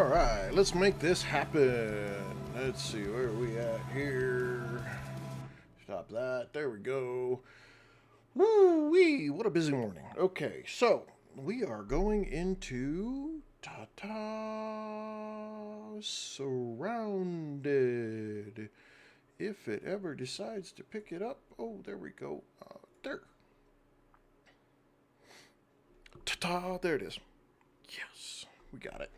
Alright, let's make this happen. Let's see, where are we at here? Stop that. There we go. Woo-wee! What a busy morning. Okay, so we are going into SurrounDead. If it ever decides to pick it up. Oh, there we go. There. Ta-ta! There it is. Yes, we got it.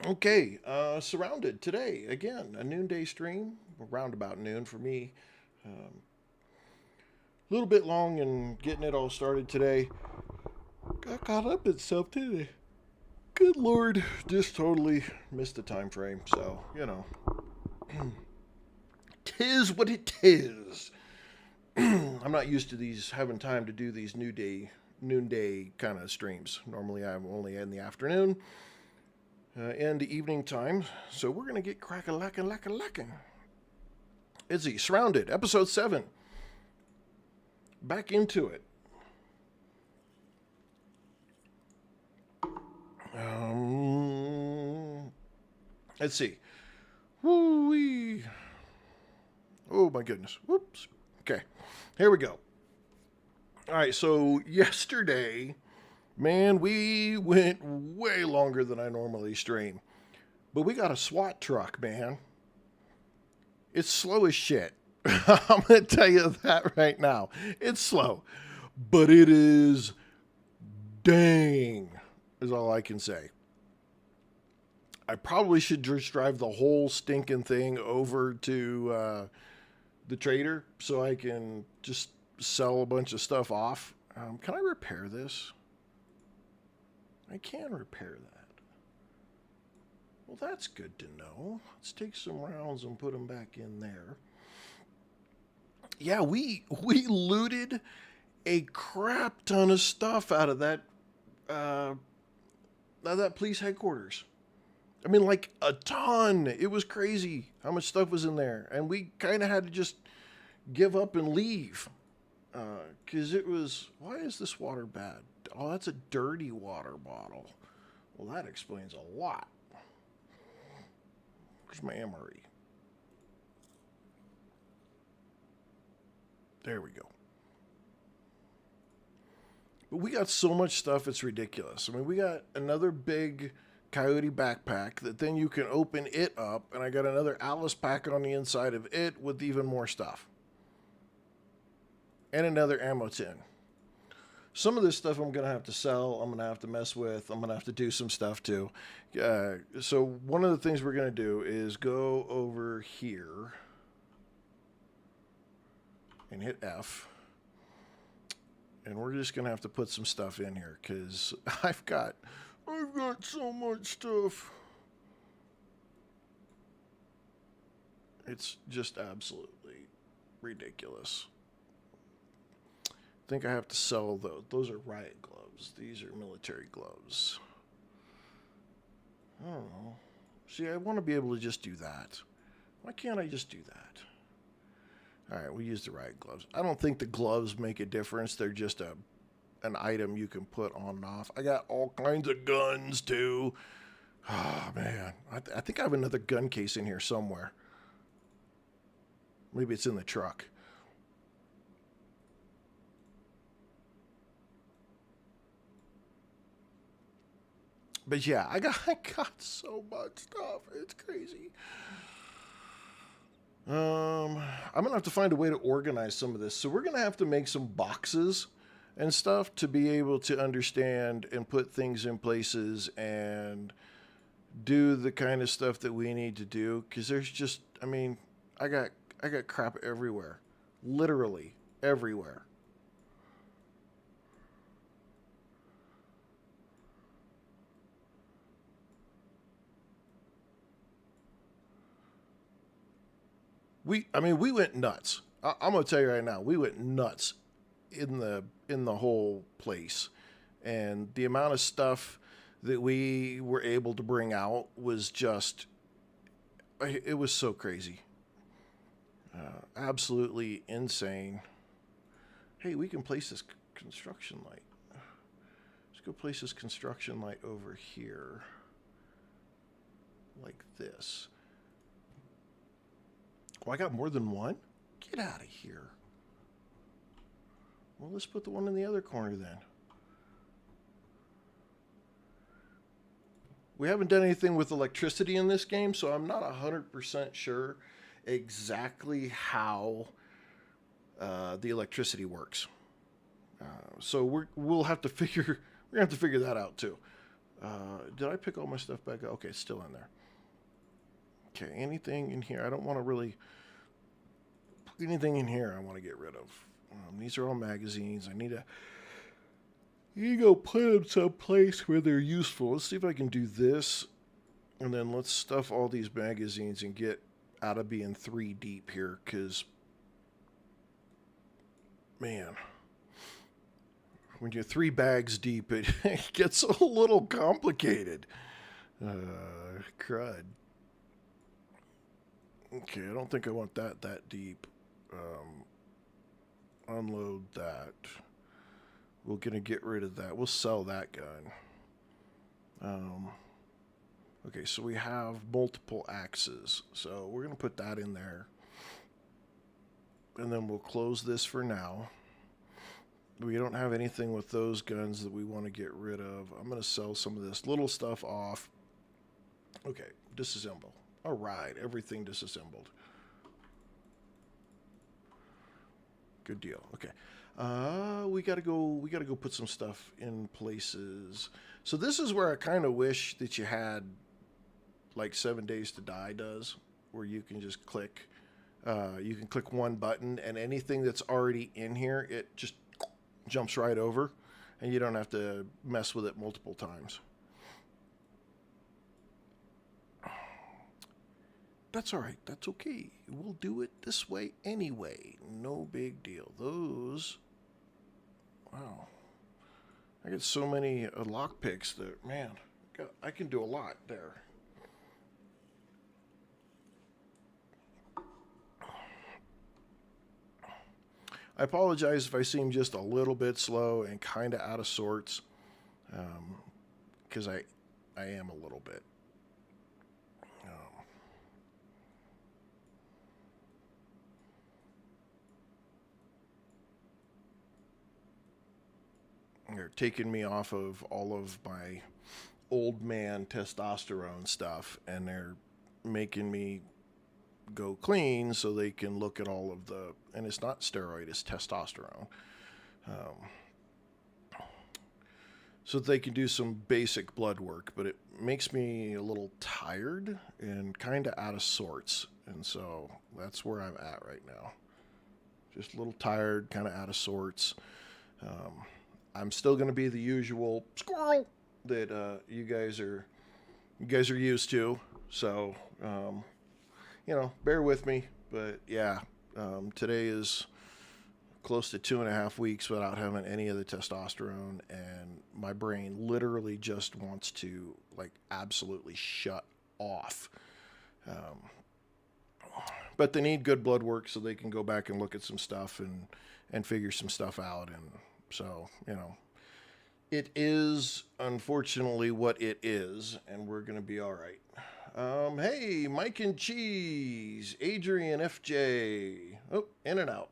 Okay, SurrounDead today. Again, a noonday stream. Around about noon for me. A little bit long in getting it all started today. Got caught up in stuff today. Good Lord, just totally missed the time frame. So, you know. Tis what it is. I'm not used to these, having time to do these noonday kind of streams. Normally I'm only in the afternoon and the evening time. So we're going to get crack-a-lackin'. It's SurrounDead, episode 7. Back into it. Let's see. Woo-wee. Oh my goodness. Whoops. Okay. Here we go. All right, so yesterday, man, we went way longer than I normally stream. But we got a SWAT truck, man. It's slow as shit. I'm going to tell you that right now. It's slow. But it is dang, is all I can say. I probably should just drive the whole stinking thing over to the trader so I can just sell a bunch of stuff off. Can I repair this? I can repair that. Well, that's good to know. Let's take some rounds and put them back in there. Yeah, we looted a crap ton of stuff out of that police headquarters. I mean, like a ton. It was crazy how much stuff was in there, and we kind of had to just give up and leave. Because it was, why is this water bad? Oh, that's a dirty water bottle. Well, that explains a lot. Where's my emery? There we go. But we got so much stuff, it's ridiculous. I mean, we got another big coyote backpack that then you can open it up, and I got another Alice pack on the inside of it with even more stuff. And another ammo tin. Some of this stuff I'm going to have to sell. I'm going to have to mess with. I'm going to have to do some stuff too. So one of the things we're going to do is go over here and hit F. And we're just going to have to put some stuff in here because I've got so much stuff. It's just absolutely ridiculous. I think I have to sell those. Those are riot gloves. These are military gloves. I don't know. See, I want to be able to just do that. Why can't I just do that? All right, we use the riot gloves. I don't think the gloves make a difference. They're just an item you can put on and off. I got all kinds of guns, too. Oh, man. I think I have another gun case in here somewhere. Maybe it's in the truck. But yeah, I got so much stuff. It's crazy. I'm going to have to find a way to organize some of this. So we're going to have to make some boxes and stuff to be able to understand and put things in places and do the kind of stuff that we need to do. Because there's just, I mean, I got crap everywhere. Literally everywhere. We went nuts. I'm gonna tell you right now, we went nuts in the whole place, and the amount of stuff that we were able to bring out was just, it was so crazy, absolutely insane. Hey, we can place this construction light. Let's go place this construction light over here. like this. Oh, I got more than one? Get out of here. Well, let's put the one in the other corner then. We haven't done anything with electricity in this game, so I'm not 100% sure exactly how the electricity works. So we'll have to figure that out too. Did I pick all my stuff back up? Okay, it's still in there. Okay, anything in here? I don't want to really put anything in here I want to get rid of. These are all magazines. I need to go put them someplace where they're useful. Let's see if I can do this. And then let's stuff all these magazines and get out of being 3 deep here, because, man, when you're 3 bags deep, it gets a little complicated. Crud. Okay, I don't think I want that deep. Unload that. We're going to get rid of that. We'll sell that gun. Okay, so we have multiple axes. So we're going to put that in there. And then we'll close this for now. We don't have anything with those guns that we want to get rid of. I'm going to sell some of this little stuff off. Okay, disassemble. All right, everything disassembled. Good deal. Okay. We gotta go put some stuff in places. So this is where I kind of wish that you had like 7 Days to Die does, where you can just click. You can click one button, and anything that's already in here, it just jumps right over, and you don't have to mess with it multiple times. That's all right. That's okay. We'll do it this way anyway. No big deal. Those... Wow. I get so many lockpicks that, man, I can do a lot there. I apologize if I seem just a little bit slow and kind of out of sorts, because I am a little bit. They're taking me off of all of my old man testosterone stuff, and they're making me go clean so they can look at all of the, and it's not steroid, it's testosterone. So that they can do some basic blood work, but it makes me a little tired and kind of out of sorts. And so that's where I'm at right now. Just a little tired, kind of out of sorts. I'm still going to be the usual squirrel that you guys are used to. So, you know, bear with me. But yeah, today is close to 2.5 weeks without having any of the testosterone, and my brain literally just wants to like absolutely shut off. But they need good blood work so they can go back and look at some stuff and figure some stuff out. And so, you know, it is unfortunately what it is, and we're going to be all right. Hey, Mike and Cheese, Adrian FJ. Oh, in and out.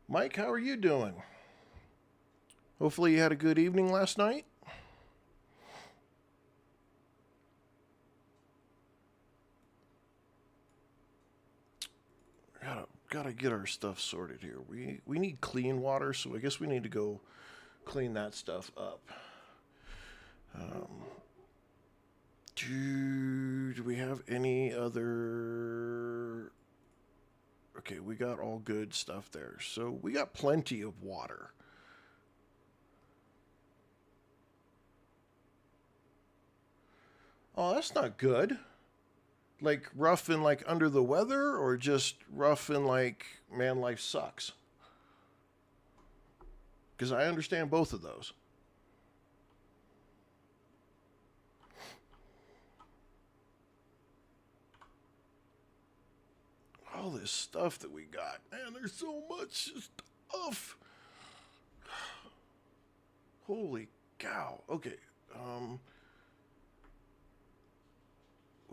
Mike, how are you doing? Hopefully you had a good evening last night. Gotta get our stuff sorted here. We need clean water, so I guess we need to go clean that stuff up. Do we have any other... Okay, we got all good stuff there. So we got plenty of water. Oh, that's not good. Like rough and like under the weather, or just rough and like, man, life sucks? Because I understand both of those. All this stuff that we got, man, there's so much stuff. Holy cow. Okay.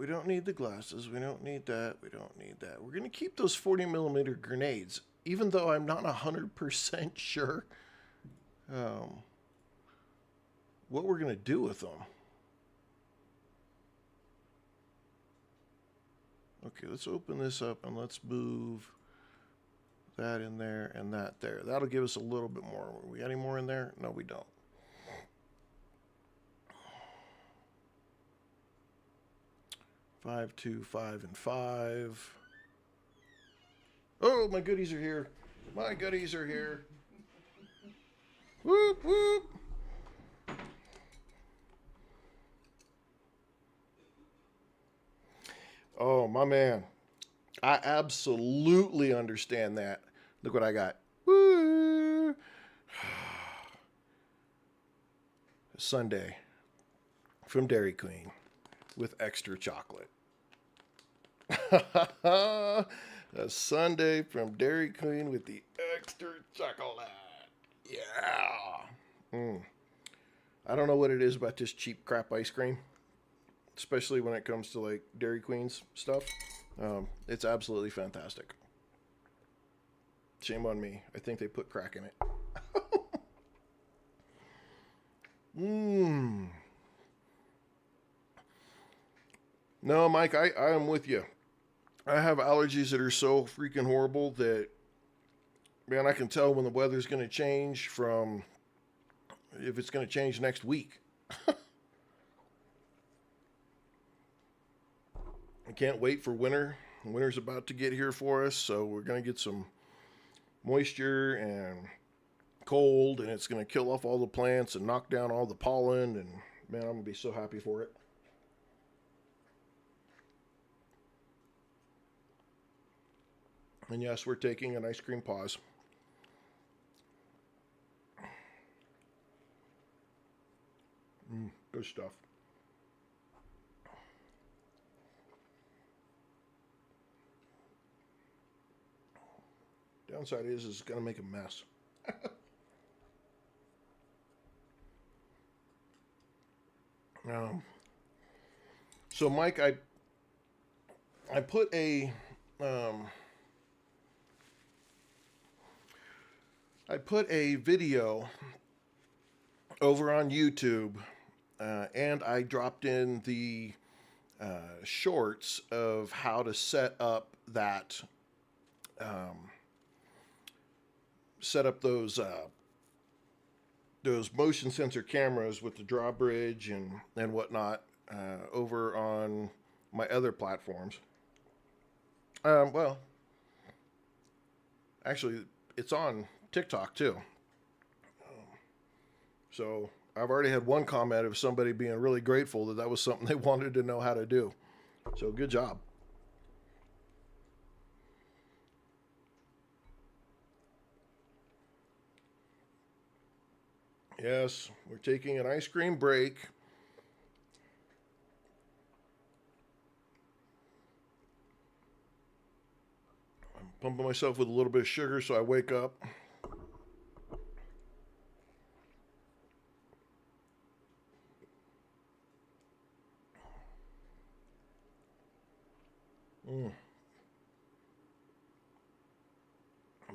We don't need the glasses. We don't need that. We don't need that. We're going to keep those 40 millimeter grenades, even though I'm not 100% sure what we're going to do with them. Okay, let's open this up and let's move that in there and that there. That'll give us a little bit more. We got any more in there? No, we don't. Five, 2, 5, and 5. Oh, my goodies are here. My goodies are here. Whoop, whoop. Oh, my man. I absolutely understand that. Look what I got. Woo! Sundae from Dairy Queen with extra chocolate. A sundae from Dairy Queen with the extra chocolate. Yeah. I don't know what it is about this cheap crap ice cream, especially when it comes to like Dairy Queen's stuff. It's absolutely fantastic. Shame on me. I think they put crack in it. No, Mike, I am with you. I have allergies that are so freaking horrible that, man, I can tell when the weather's going to change from if it's going to change next week. I can't wait for winter. Winter's about to get here for us, so we're going to get some moisture and cold, and it's going to kill off all the plants and knock down all the pollen, and man, I'm going to be so happy for it. And yes, we're taking an ice cream pause. Good stuff. Downside is it's going to make a mess. So Mike, I put a video over on YouTube, and I dropped in the shorts of how to set up that, set up those motion sensor cameras with the drawbridge and whatnot over on my other platforms. Well, actually, it's on TikTok too. So I've already had one comment of somebody being really grateful that that was something they wanted to know how to do. So good job. Yes, we're taking an ice cream break. I'm pumping myself with a little bit of sugar so I wake up.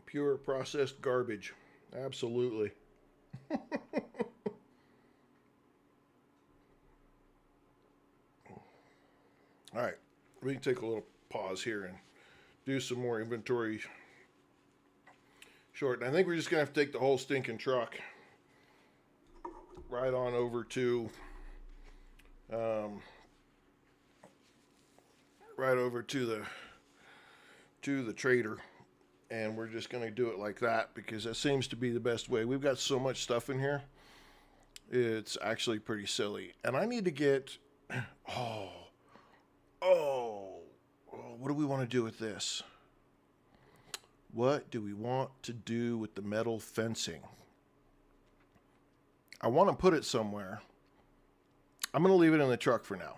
Pure processed garbage. Absolutely. All right, we can take a little pause here and do some more inventory short. And I think we're just going to have to take the whole stinking truck right on over to the trader, and we're just going to do it like that because that seems to be the best way. We've got so much stuff in here. It's actually pretty silly. And I need to get what do we want to do with this? What do we want to do with the metal fencing? I want to put it somewhere. I'm going to leave it in the truck for now.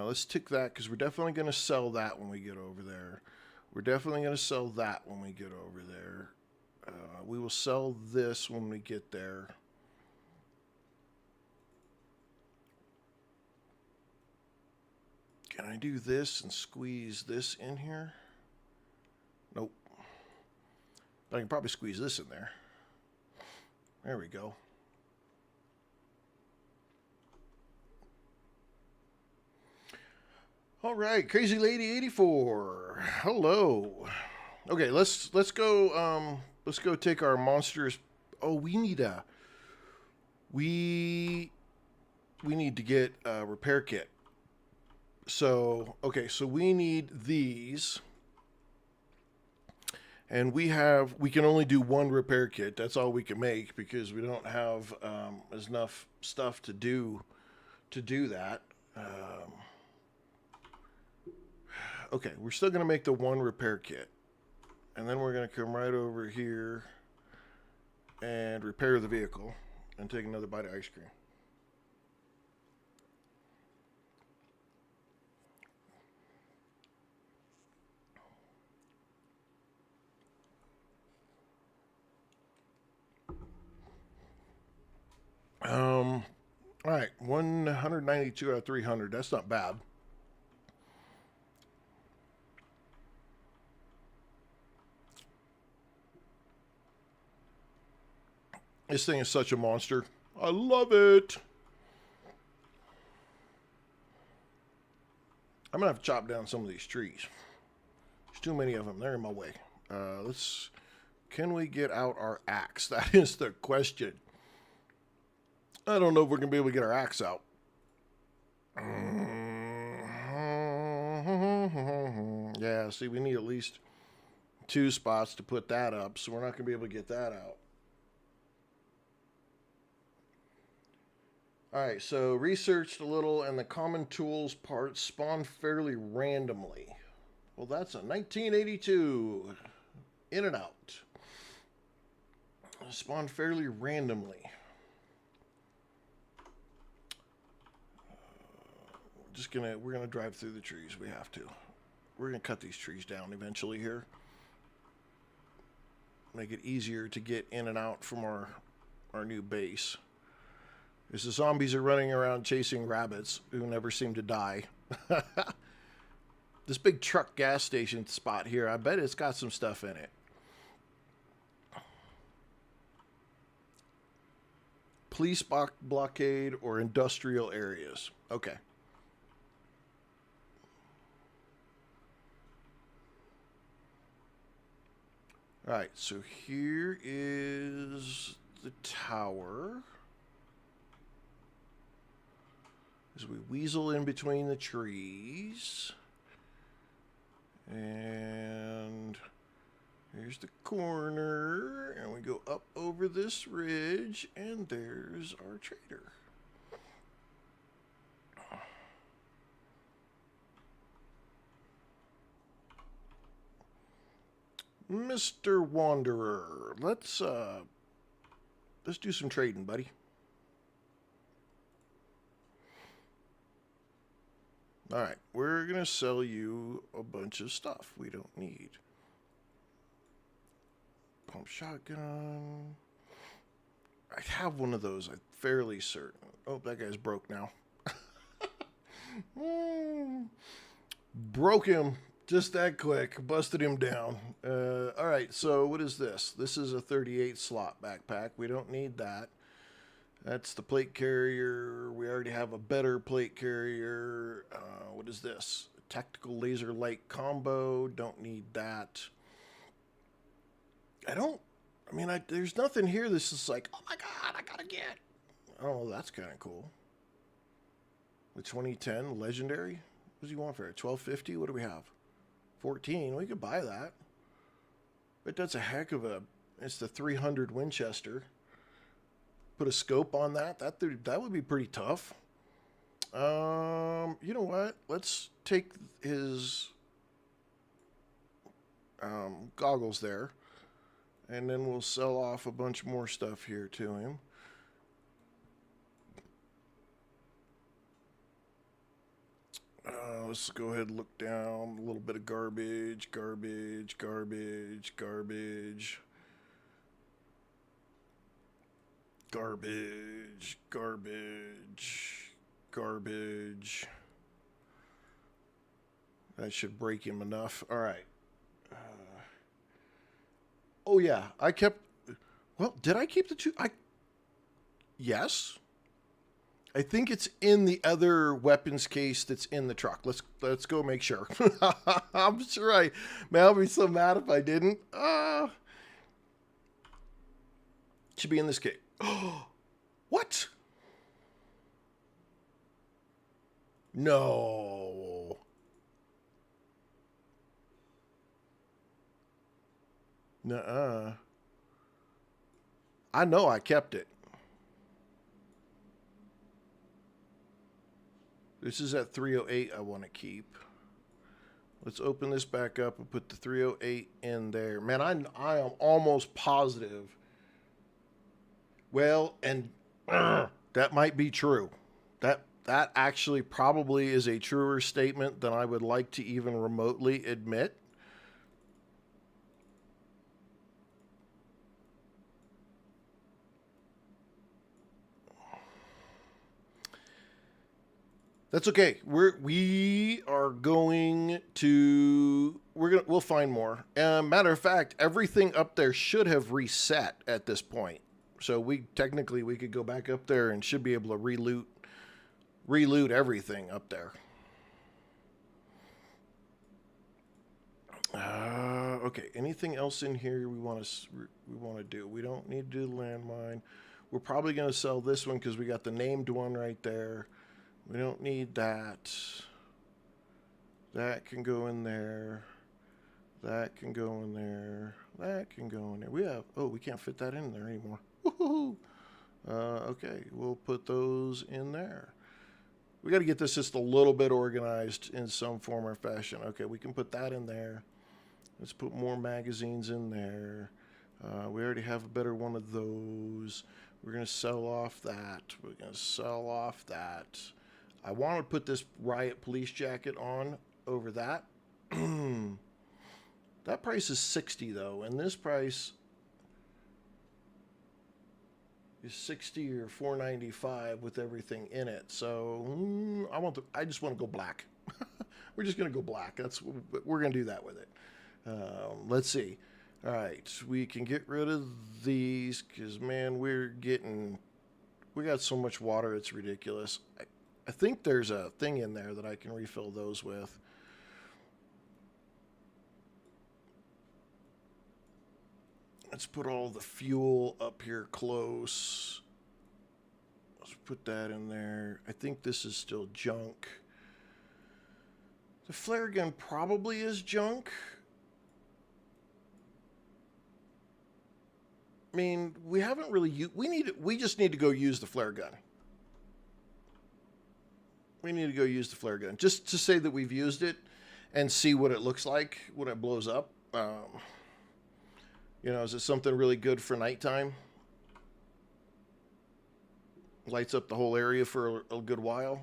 Let's tick that because we're definitely going to sell that when we get over there. We're definitely going to sell that when we get over there. We will sell this when we get there. Can I do this and squeeze this in here? Nope. But I can probably squeeze this in there. There we go. All right, Crazy Lady 84. Hello. Okay, let's go take our monsters. Oh, we need to get a repair kit. So, okay, so we need these. And we can only do one repair kit. That's all we can make because we don't have enough stuff to do that. Okay, we're still going to make the one repair kit. And then we're going to come right over here and repair the vehicle and take another bite of ice cream. All right, 192 out of 300. That's not bad. This thing is such a monster. I love it. I'm going to have to chop down some of these trees. There's too many of them. They're in my way. Can we get out our axe? That is the question. I don't know if we're going to be able to get our axe out. Yeah, see, we need at least 2 spots to put that up, so we're not going to be able to get that out. Alright, so researched a little, and the common tools parts spawn fairly randomly. Well, that's a 1982. In and out. Spawn fairly randomly. We're gonna drive through the trees. We have to. We're gonna cut these trees down eventually here. Make it easier to get in and out from our new base. Because the zombies are running around chasing rabbits who never seem to die. This big truck gas station spot here, I bet it's got some stuff in it. Police blockade or industrial areas. Okay. Alright, so here is the tower. As we weasel in between the trees. And here's the corner. And we go up over this ridge. And there's our trader. Mr. Wanderer. Let's do some trading, buddy. Alright, we're going to sell you a bunch of stuff we don't need. Pump shotgun. I have one of those, I'm fairly certain. Oh, that guy's broke now. Broke him just that quick. Busted him down. Alright, so what is this? This is a 38 slot backpack. We don't need that. That's the plate carrier. We already have a better plate carrier. What is this? Tactical laser light combo. Don't need that. There's nothing here. This is like, oh my god, I gotta get. Oh, that's kind of cool. The 2010 legendary. What do you want for it? 1250. What do we have? 14. We could buy that. But that's a heck of a. It's the 300 Winchester. Put a scope on that. That would be pretty tough. You know what? Let's take his goggles there, and then we'll sell off a bunch more stuff here to him. Let's go ahead and look down. A little bit of garbage. Garbage. That should break him enough. All right. Oh, yeah. I kept... Well, did I keep the two? Yes. I think it's in the other weapons case that's in the truck. Let's go make sure. I'm sure man, I'll be so mad if I didn't. Should be in this case. What? No. Nuh-uh. I know I kept it. This is at 308 I want to keep. Let's open this back up and put the 308 in there. Man, I am almost positive. Well, and that might be true. That actually probably is a truer statement than I would like to even remotely admit. That's okay. We'll find more. Matter of fact, everything up there should have reset at this point. So we could go back up there and should be able to reloot everything up there. Okay. Anything else in here we want to do? We don't need to do the landmine. We're probably going to sell this one because we got the named one right there. We don't need that. That can go in there. That can go in there. That can go in there. We can't fit that in there anymore. Woohoo! Okay, we'll put those in there. We got to get this just a little bit organized in some form or fashion. Okay, we can put that in there. Let's put more magazines in there. We already have a better one of those. We're going to sell off that. We're going to sell off that. I want to put this Riot Police jacket on over that. That price is $60 though, and this price is $60 or $4.95 with everything in it. So I just want to go black. We're just going to go black. We're going to do that with it. Let's see. All right, we can get rid of these because man, we got so much water it's ridiculous. I think there's a thing in there that I can refill those with. Let's put all the fuel up here close. Let's put that in there. I think this is still junk. The flare gun probably is junk. I mean, we haven't really we just need to go use the flare gun. We need to go use the flare gun just to say that we've used it and see what it looks like when it blows up. Is it something really good for nighttime? Lights up the whole area for a good while.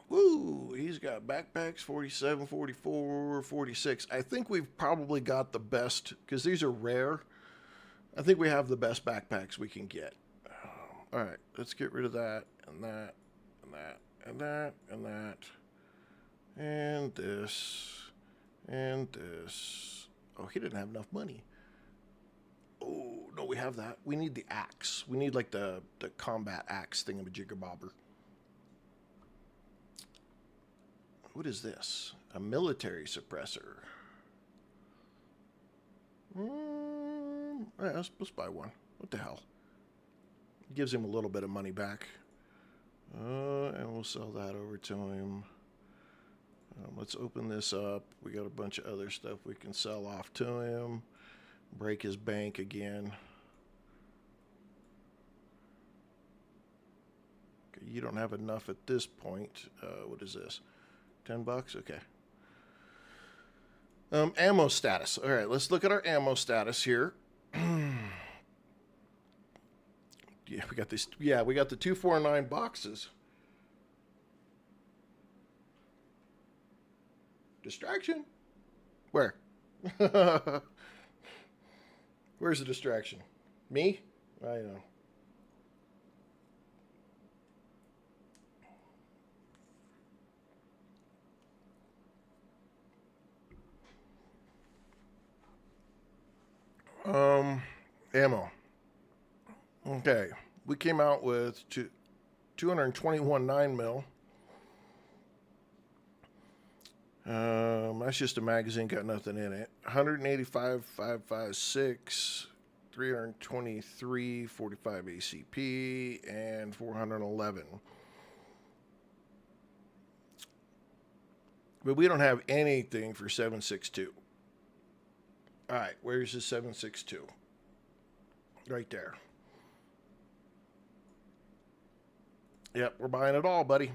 Woo, he's got backpacks, 47, 44, 46. I think we've probably got the best, because these are rare. I think we have the best backpacks we can get. All right, let's get rid of that, and that, and that, and that, and that, and this, and this. Oh, he didn't have enough money. Oh, no, we have that. We need the axe. We need, like, the combat axe thingamajiggerbobber. What is this? A military suppressor. Let's buy one. What the hell? Gives him a little bit of money back. And we'll sell that over to him. Let's open this up. We got a bunch of other stuff we can sell off to him. Break his bank again. Okay, you don't have enough at this point. What is this? $10? Okay. Ammo status. All right, let's look at our ammo status here. Yeah, we got this. Yeah, we got the 249 boxes. Distraction? Where? Where's the distraction? Me? I know. Ammo. Okay. We came out with 221 9mm. That's just a magazine, got nothing in it. 185 5.56, 323 45 ACP, and 411. But we don't have anything for 7.62. All right, where's the 7.62? Right there. Yep, we're buying it all, buddy.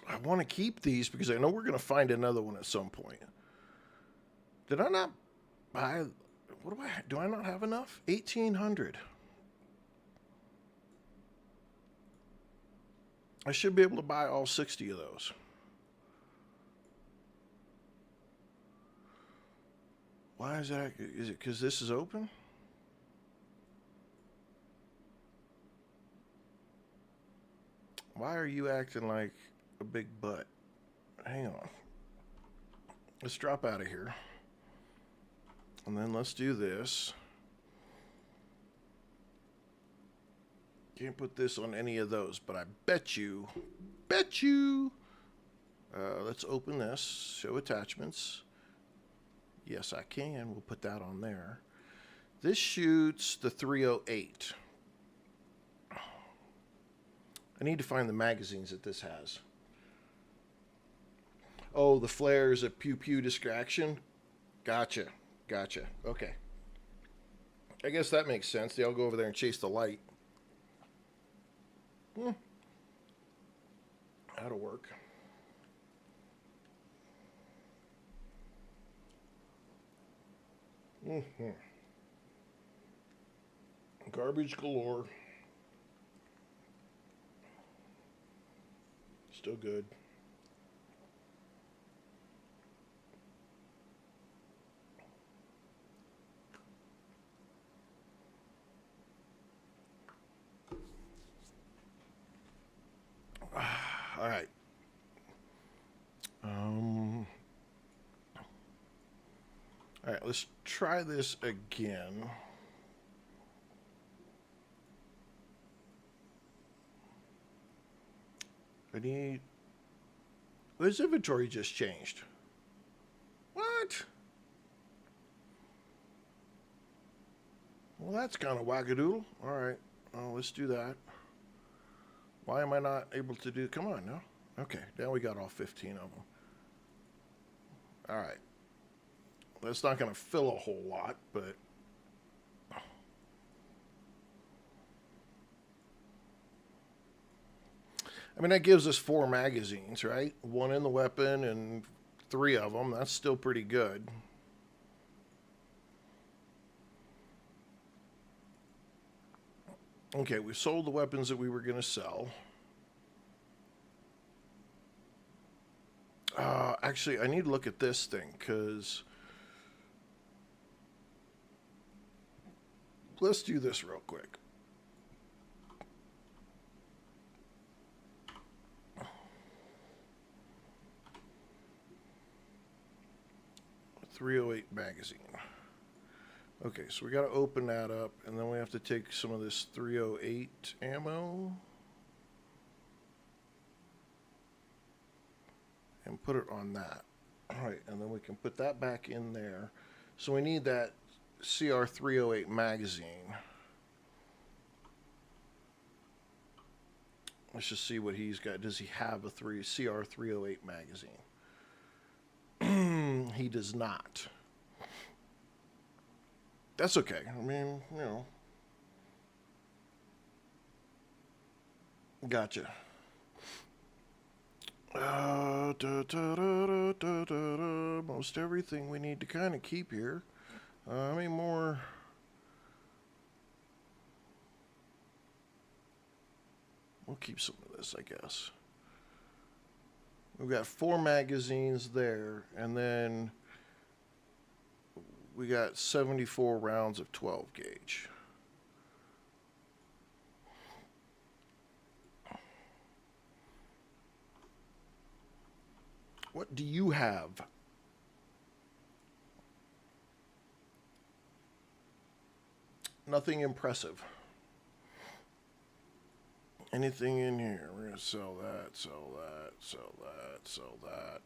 I want to keep these because I know we're going to find another one at some point. Did I not buy... What do I not have enough? 1,800. I should be able to buy all 60 of those. Why is that? Is it because this is open? Why are you acting like a big butt? Hang on. Let's drop out of here. And then let's do this. Can't put this on any of those, but I bet you, let's open this, show attachments. Yes, I can. We'll put that on there. This shoots the 308. I need to find the magazines that this has. Oh, the flare is a pew-pew distraction? Gotcha. Okay. I guess that makes sense. They all go over there and chase the light. That'll work. Garbage galore. Still good. All right. All right, let's try this again. This inventory just changed. What? Well, that's kind of wackadoodle. All right, let's do that. Why am I not able to do... Come on, no? Okay, now we got all 15 of them. All right. That's not going to fill a whole lot, but... I mean, that gives us 4 magazines, right? 1 in the weapon and 3 of them. That's still pretty good. Okay, we sold the weapons that we were going to sell. Actually, I need to look at this thing, because... Let's do this real quick. .308 magazine. Okay, so we got to open that up, and then we have to take some of this .308 ammo and put it on that. All right, and then we can put that back in there. So we need that CR .308 magazine. Let's just see what he's got. Does he have a CR .308 magazine? He does not. That's okay. I mean, you know. Gotcha. Most everything we need to kind of keep here. How many more? We'll keep some of this, I guess. We've got 4 magazines there, and then we got 74 rounds of 12 gauge. What do you have? Nothing impressive. Anything in here? We're going to sell that, sell that, sell that, sell that.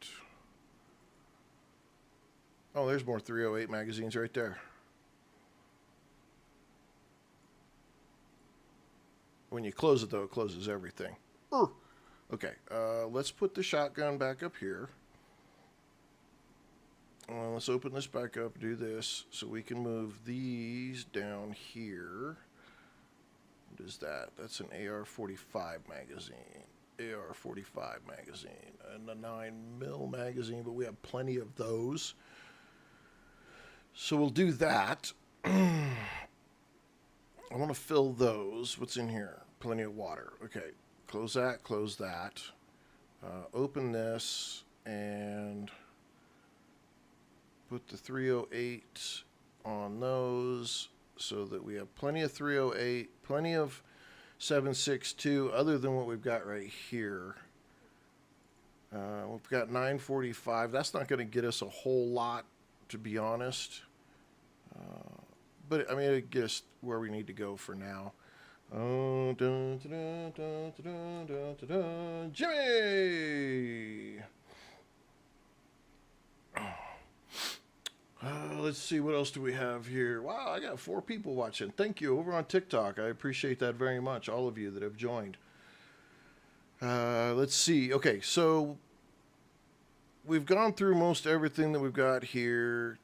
Oh, there's more 308 magazines right there. When you close it, though, it closes everything. Okay, let's put the shotgun back up here. Let's open this back up, do this, so we can move these down here. What is that? That's an AR-45 magazine. AR-45 magazine. And a 9mm magazine, but we have plenty of those. So we'll do that. I want to fill those. What's in here? Plenty of water. Okay, close that, close that. Open this, and put the 308 on those so that we have plenty of 308, plenty of 7.62 other than what we've got right here. We've got 945. That's not going to get us a whole lot, to be honest. But I mean, it gets us where we need to go for now. Jimmy! Let's see, what else do we have here? Wow, I got 4 people watching. Thank you, over on TikTok. I appreciate that very much, all of you that have joined. Let's see. Okay, so we've gone through most everything that we've got here.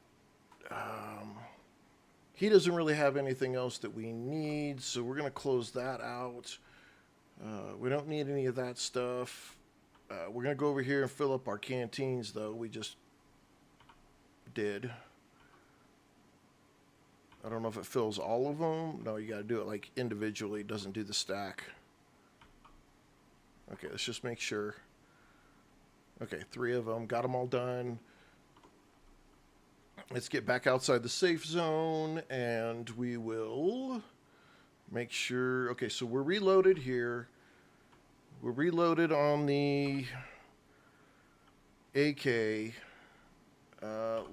He doesn't really have anything else that we need, so we're going to close that out. We don't need any of that stuff. We're going to go over here and fill up our canteens, though. We just did. I don't know if it fills all of them. No, you got to do it like individually. It doesn't do the stack. Okay, let's just make sure. Okay, 3 of them. Got them all done. Let's get back outside the safe zone, and we will make sure. Okay, so we're reloaded here. We're reloaded on the AK.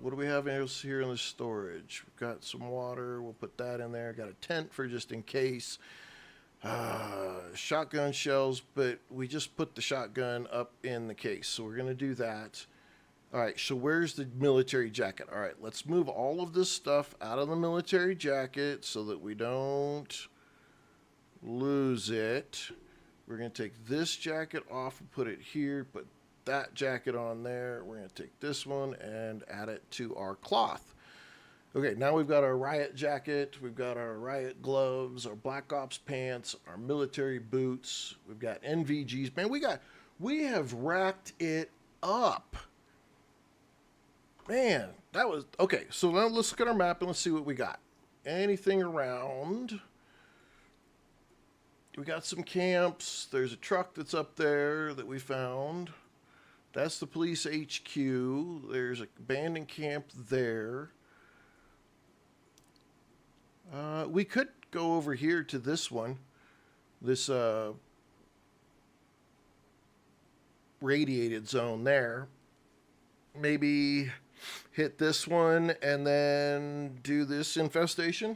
What do we have else here in the storage? We've got some water. We'll put that in there. Got a tent for just in case. Shotgun shells, but we just put the shotgun up in the case, so we're going to do that. All right, so where's the military jacket? All right, let's move all of this stuff out of the military jacket so that we don't lose it. We're going to take this jacket off and put it here, put that jacket on there. We're going to take this one and add it to our cloth. Okay, now we've got our riot jacket, we've got our riot gloves, our Black Ops pants, our military boots, we've got NVGs. Man, we have racked it up. Man, that was okay. So now let's look at our map and let's see what we got. Anything around? We got some camps. There's a truck that's up there that we found. That's the police HQ. There's a abandoned camp there. We could go over here to this one. This radiated zone there. Maybe hit this one and then do this infestation.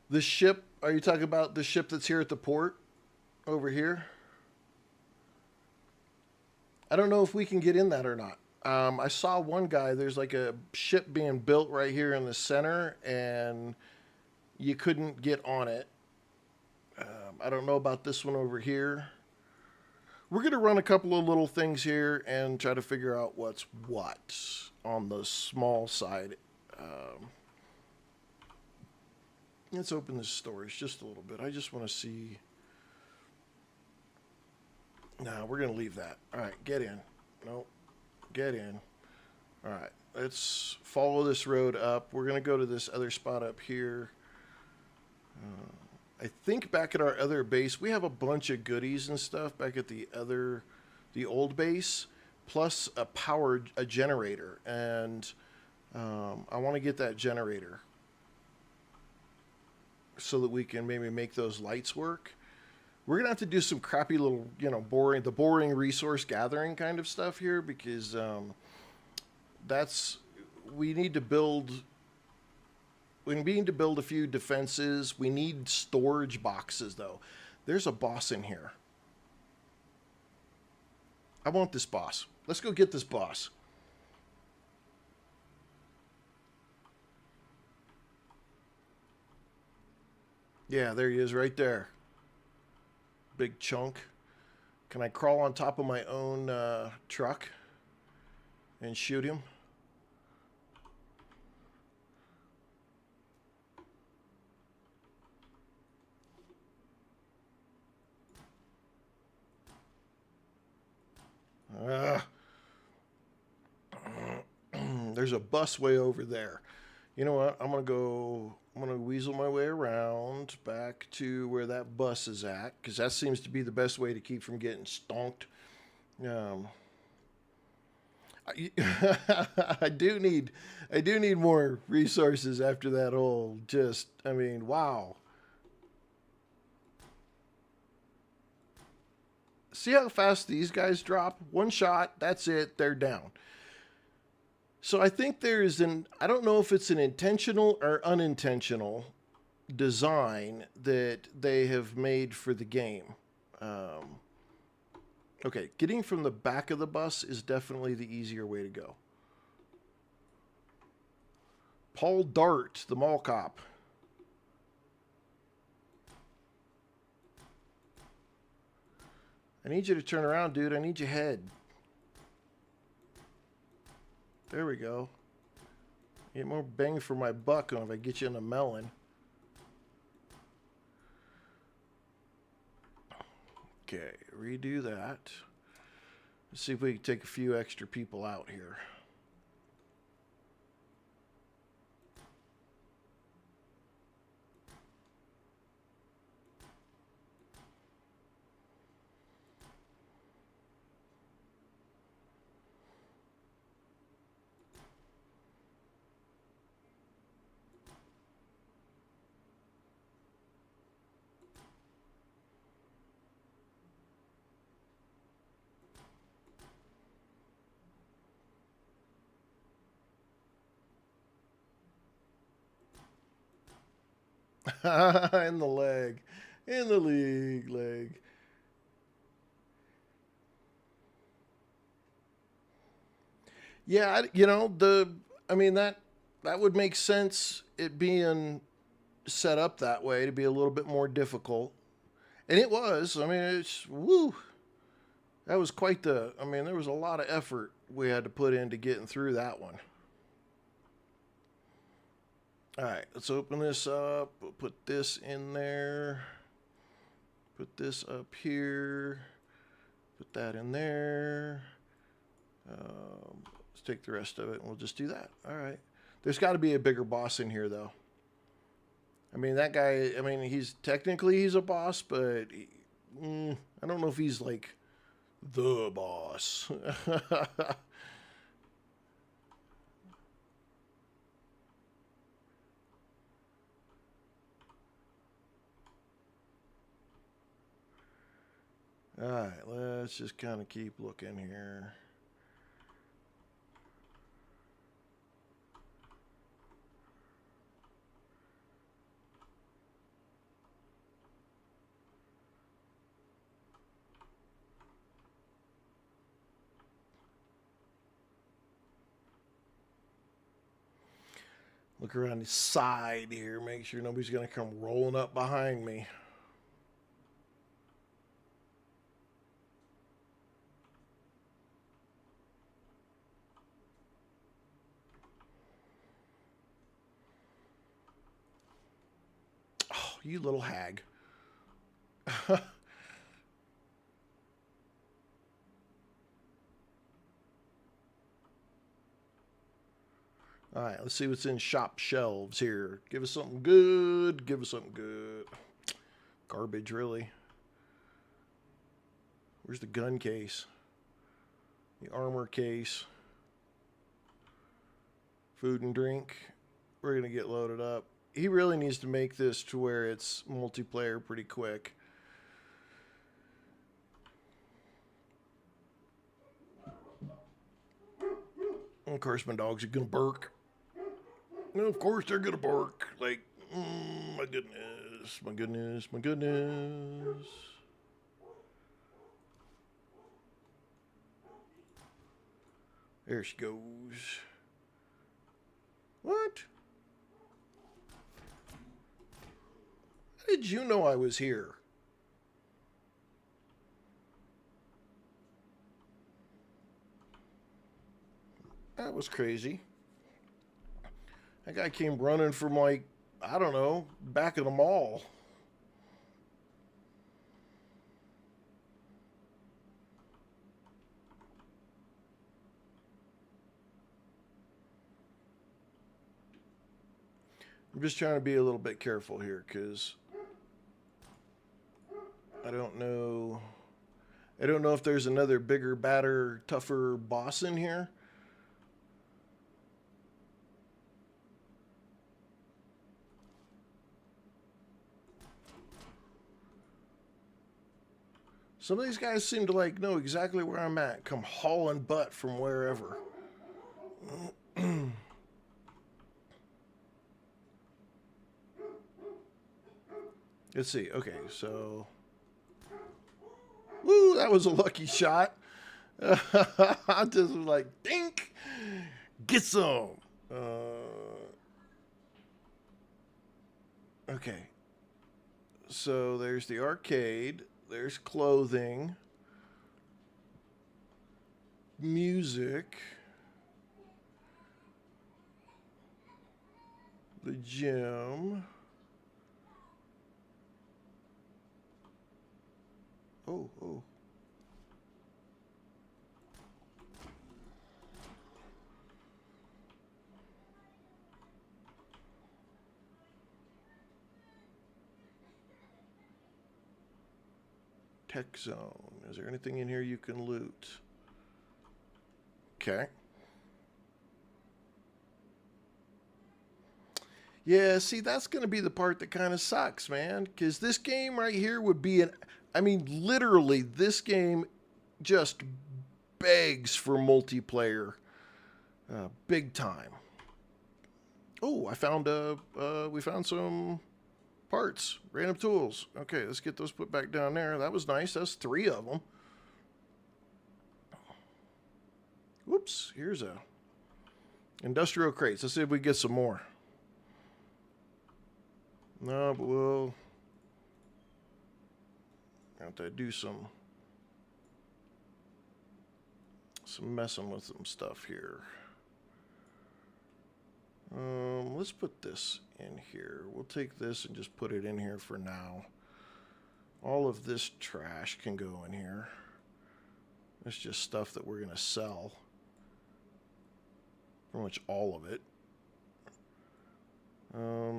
The ship, are you talking about the ship that's here at the port over here? I don't know if we can get in that or not. I saw one guy, there's like a ship being built right here in the center, and you couldn't get on it. I don't know about this one over here. We're going to run a couple of little things here and try to figure out what's what on the small side. Let's open this storage just a little bit. I just want to see. No, we're going to leave that. All right, get in. Nope. Get in. All right, let's follow this road up. We're going to go to this other spot up here. I think back at our other base, we have a bunch of goodies and stuff back at the old base, plus a generator. And I want to get that generator so that we can maybe make those lights work. We're gonna have to do some crappy little, boring resource gathering kind of stuff here because that's we need to build. We need to build a few defenses. We need storage boxes though. There's a boss in here. I want this boss. Let's go get this boss. Yeah, there he is right there. Big chunk. Can I crawl on top of my own truck and shoot him? There's a bus way over there. You know what? I'm gonna weasel my way around back to where that bus is at, because that seems to be the best way to keep from getting stonked. I do need more resources after that whole wow. See how fast these guys drop? One shot, that's it, they're down. So I think I don't know if it's an intentional or unintentional design that they have made for the game. Okay, getting from the back of the bus is definitely the easier way to go. Paul Dart, the mall cop. I need you to turn around, dude. I need your head. There we go. Get more bang for my buck if I get you in a melon. Okay, redo that. Let's see if we can take a few extra people out here. In the leg. In the leg. Yeah, that would make sense, it being set up that way to be a little bit more difficult. And it was. It's woo. That was there was a lot of effort we had to put into getting through that one. All right, let's open this up. We'll put this in there. Put this up here. Put that in there. Let's take the rest of it and we'll just do that. All right. There's got to be a bigger boss in here, though. That guy, he's a boss, but I don't know if he's like the boss. All right, let's just kind of keep looking here. Look around the side here, make sure nobody's going to come rolling up behind me. Oh, you little hag. All right, let's see what's in shop shelves here. Give us something good. Give us something good. Garbage, really. Where's the gun case? The armor case. Food and drink. We're going to get loaded up. He really needs to make this to where it's multiplayer pretty quick. Of course, my dogs are gonna bark. And of course, they're gonna bark. Like, my goodness, my goodness, my goodness. There she goes. What? How did you know I was here? That was crazy. That guy came running from, like, I don't know, back of the mall. I'm just trying to be a little bit careful here because I don't know. I don't know if there's another bigger, badder, tougher boss in here. Some of these guys seem to like know exactly where I'm at. Come hauling butt from wherever. Let's see. Okay, so... Woo, that was a lucky shot. I just was like, dink! Get some! Okay. So there's the arcade. There's clothing. Music. The gym. Oh. Tech zone. Is there anything in here you can loot? Okay. Yeah, see, that's going to be the part that kind of sucks, man. Because this game right here would be I mean, literally, this game just begs for multiplayer. Big time. Oh, we found some parts. Random tools. Okay, let's get those put back down there. That was nice. That's 3 of them. Whoops, here's a industrial crates. Let's see if we get some more. No, but we'll have to do some messing with some stuff here. Let's put this in here. We'll take this and just put it in here for now. All of this trash can go in here. It's just stuff that we're going to sell. Pretty much all of it.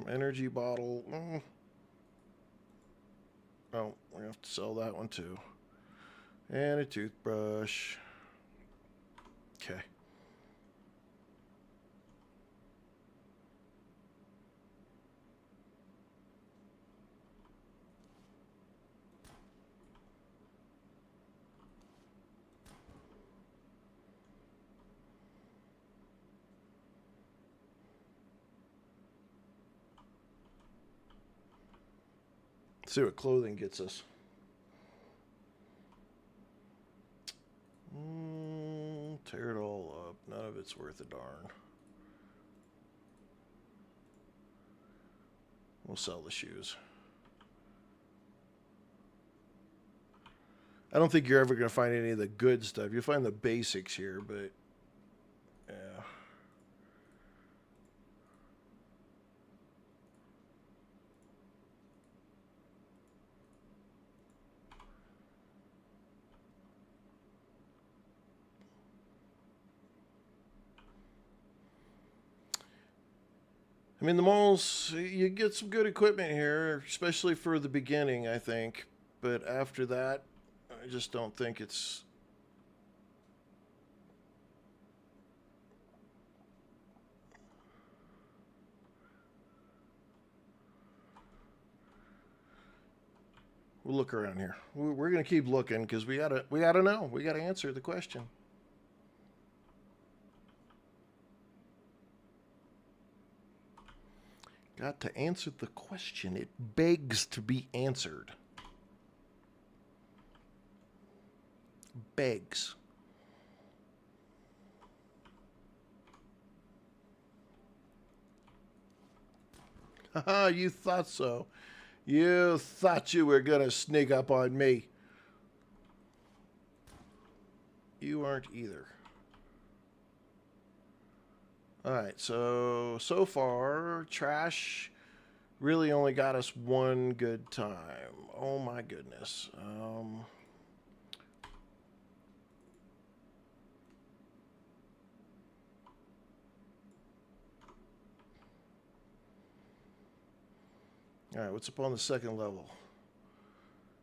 Energy bottle. Oh, we have to sell that one too. And a toothbrush. Okay. See what clothing gets us. Tear it all up. None of it's worth a darn. We'll sell the shoes. I don't think you're ever going to find any of the good stuff. You'll find the basics here, but yeah. I mean, the malls, you get some good equipment here, especially for the beginning, I think. But after that, I just don't think it's... We'll look around here. We're going to keep looking because we gotta know. We gotta answer the question. Got to answer the question. It begs to be answered. Begs. Haha, you thought so. You thought you were gonna sneak up on me. You aren't either. Alright, so far, trash really only got us one good time. Oh my goodness. Alright, what's up on the second level?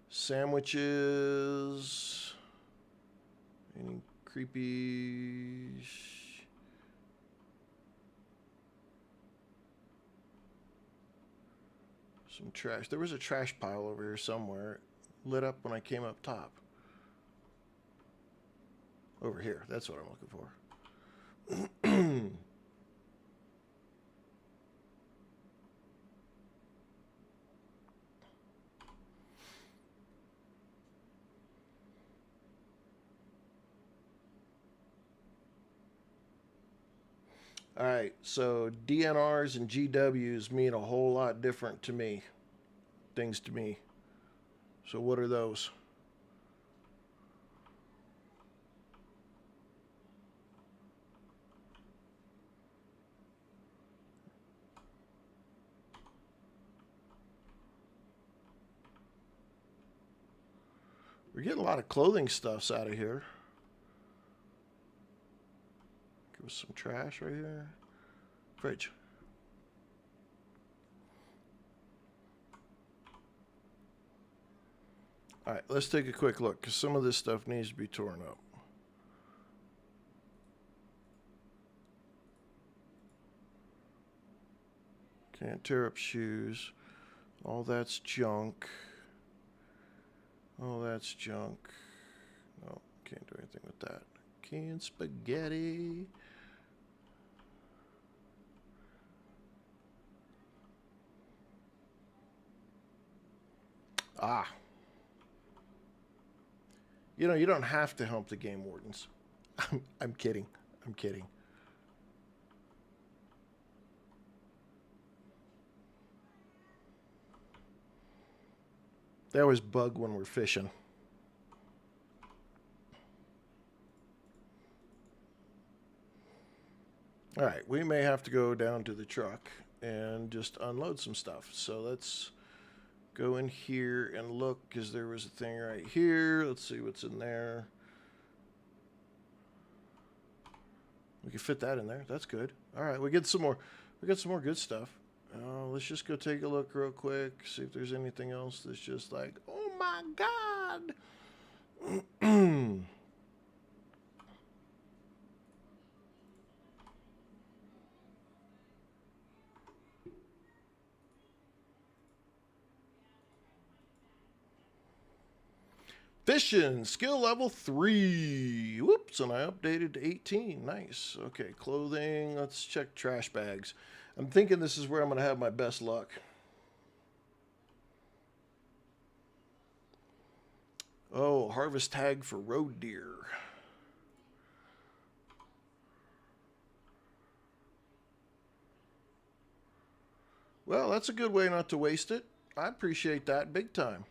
Sandwiches. Any creepy... Some trash. There was a trash pile over here somewhere. Lit up when I came up top. Over here. That's what I'm looking for. Alright, so DNRs and GWs mean a whole lot different to me. Things to me. So what are those? We're getting a lot of clothing stuffs out of here. Give us some trash right here. Fridge. Alright, let's take a quick look, because some of this stuff needs to be torn up. Can't tear up shoes. All that's junk. Oh, that's junk. No, can't do anything with that. Canned spaghetti. Ah. You know, you don't have to help the game wardens. I'm kidding. I'm kidding. They always bug when we're fishing. All right, we may have to go down to the truck and just unload some stuff. So let's go in here and look, because there was a thing right here. Let's see what's in there. We can fit that in there. That's good. All right, we get some more. We got some more good stuff. Let's just go take a look real quick, see if there's anything else that's just like, oh my God. Fishing, skill level 3. Whoops, and I updated to 18. Nice. Okay, clothing. Let's check trash bags. I'm thinking this is where I'm going to have my best luck. Oh, harvest tag for road deer. Well, that's a good way not to waste it. I appreciate that big time.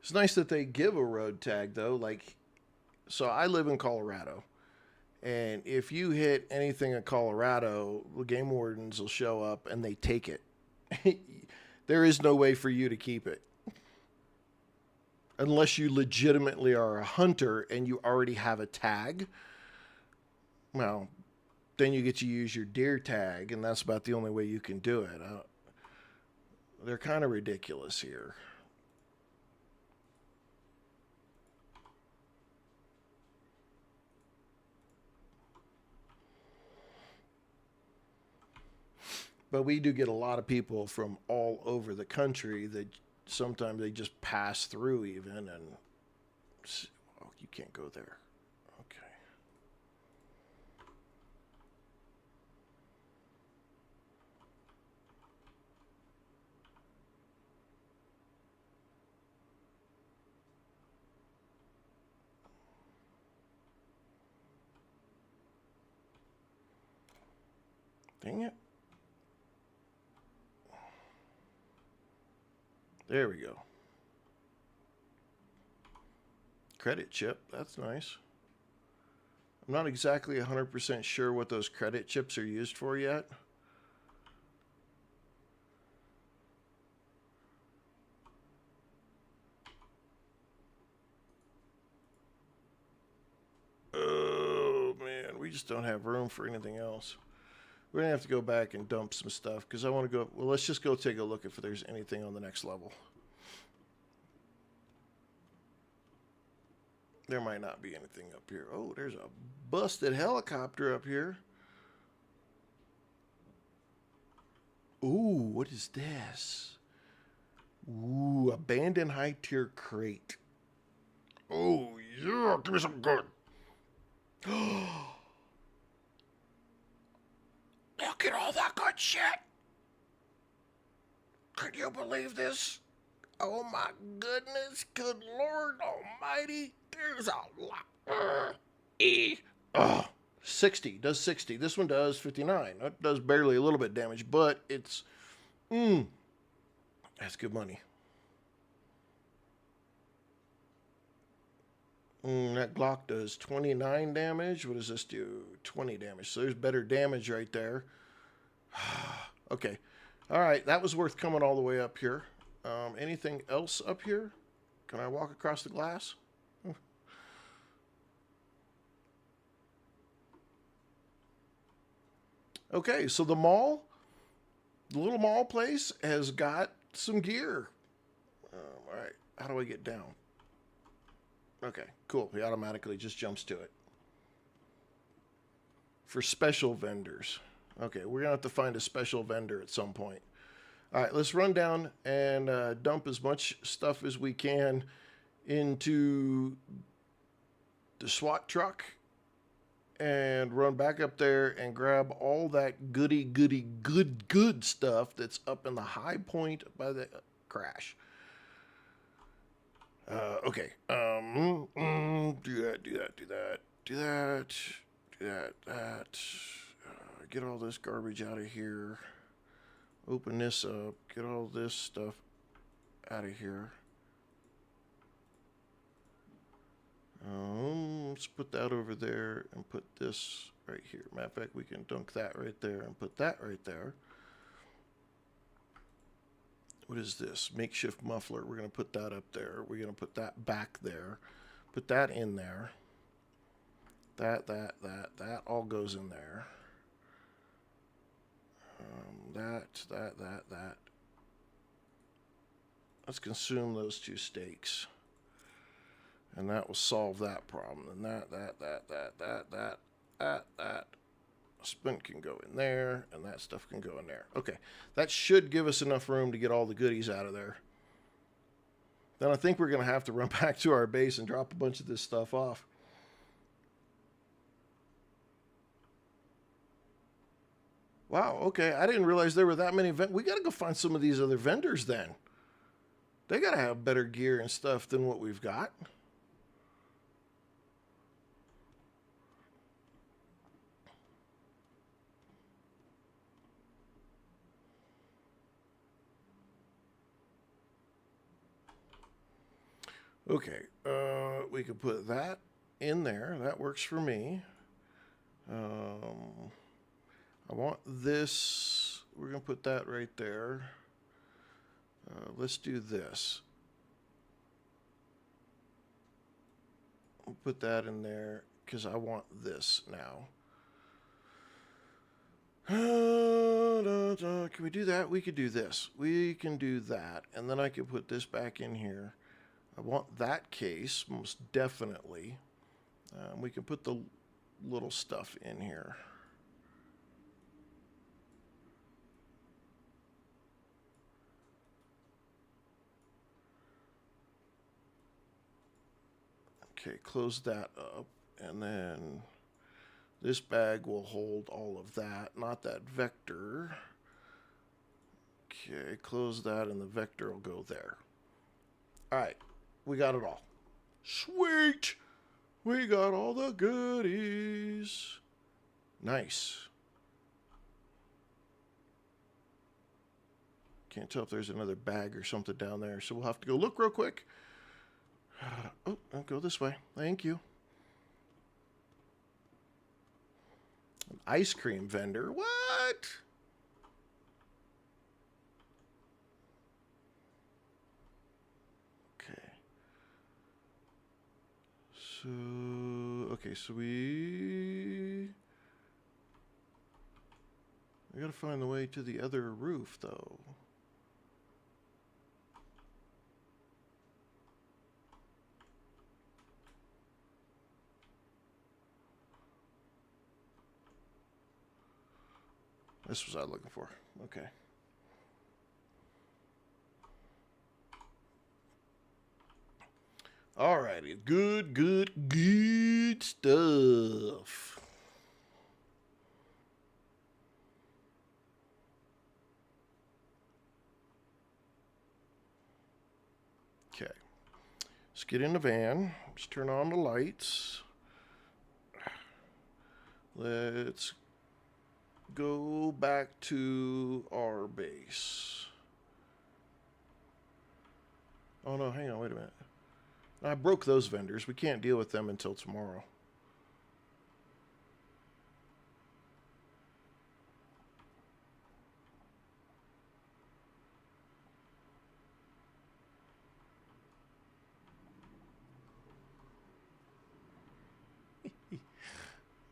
It's nice that they give a road tag, though. Like, so I live in Colorado, and if you hit anything in Colorado, the game wardens will show up and they take it. There is no way for you to keep it. Unless you legitimately are a hunter and you already have a tag. Well, then you get to use your deer tag, and that's about the only way you can do it. They're kind of ridiculous here. But we do get a lot of people from all over the country that sometimes they just pass through even and... Oh, you can't go there. Okay. Dang it. There we go. Credit chip, that's nice. I'm not exactly 100% sure what those credit chips are used for yet. Oh man, we just don't have room for anything else. We're gonna have to go back and dump some stuff because I want to go. Well, let's just go take a look if there's anything on the next level. There might not be anything up here. Oh, there's a busted helicopter up here. Ooh, what is this? Ooh, abandoned high tier crate. Oh yeah, give me some good. Look at all that good shit. Can you believe this? Oh my goodness, good Lord Almighty. There's a lot. 60, does 60. This one does 59. That does barely a little bit damage, but it's, that's good money. That Glock does 29 damage. What does this do? 20 damage. So there's better damage right there. Okay. All right. That was worth coming all the way up here. Anything else up here? Can I walk across the glass? Okay. So the mall, the little mall place has got some gear. All right. How do I get down? Okay, cool. He automatically just jumps to it. For special vendors. Okay, we're going to have to find a special vendor at some point. All right, let's run down and dump as much stuff as we can into the SWAT truck and run back up there and grab all that good stuff that's up in the high point by the crash. Okay. Do that. Get all this garbage out of here. Open this up. Get all this stuff out of here. Let's put that over there and put this right here. Matter of fact, we can dunk that right there and put that right there. What is this? Makeshift muffler. We're going to put that up there. We're going to put that back there. Put that in there. That all goes in there. That. Let's consume those 2 steaks. And that will solve that problem. And that. Splint can go in there, and that stuff can go in there. Okay, that should give us enough room to get all the goodies out of there. Then I think we're going to have to run back to our base and drop a bunch of this stuff off. Wow, okay, I didn't realize there were that many vendors. We got to go find some of these other vendors then. They got to have better gear and stuff than what we've got. Okay, we could put that in there. That works for me. I want this. We're going to put that right there. Let's do this. We'll put that in there because I want this now. Can we do that? We could do this. We can do that. And then I can put this back in here. I want that case, most definitely. We can put the little stuff in here. Okay, close that up, and then this bag will hold all of that, not that vector. Okay, close that, and the vector will go there. All right, we got it all. Sweet! We got all the goodies. Nice. Can't tell if there's another bag or something down there, so we'll have to go look real quick. Oh, I'll go this way. Thank you. An ice cream vendor. What? Okay. So we gotta find the way to the other roof, though. This was I looking for. Okay. Alrighty. Good stuff. Okay. Let's get in the van. Let's turn on the lights. Let's go back to our base. Oh no, hang on, wait a minute. I broke those vendors. We can't deal with them until tomorrow.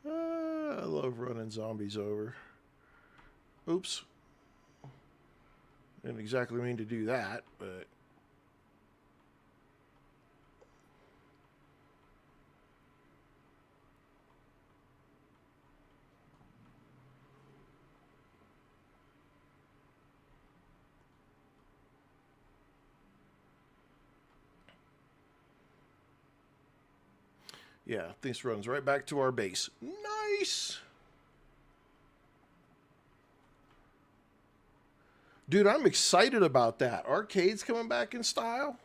I love running zombies over. Oops. Didn't exactly mean to do that, but... yeah, this runs right back to our base. Nice! Dude, I'm excited about that. Arcade's coming back in style.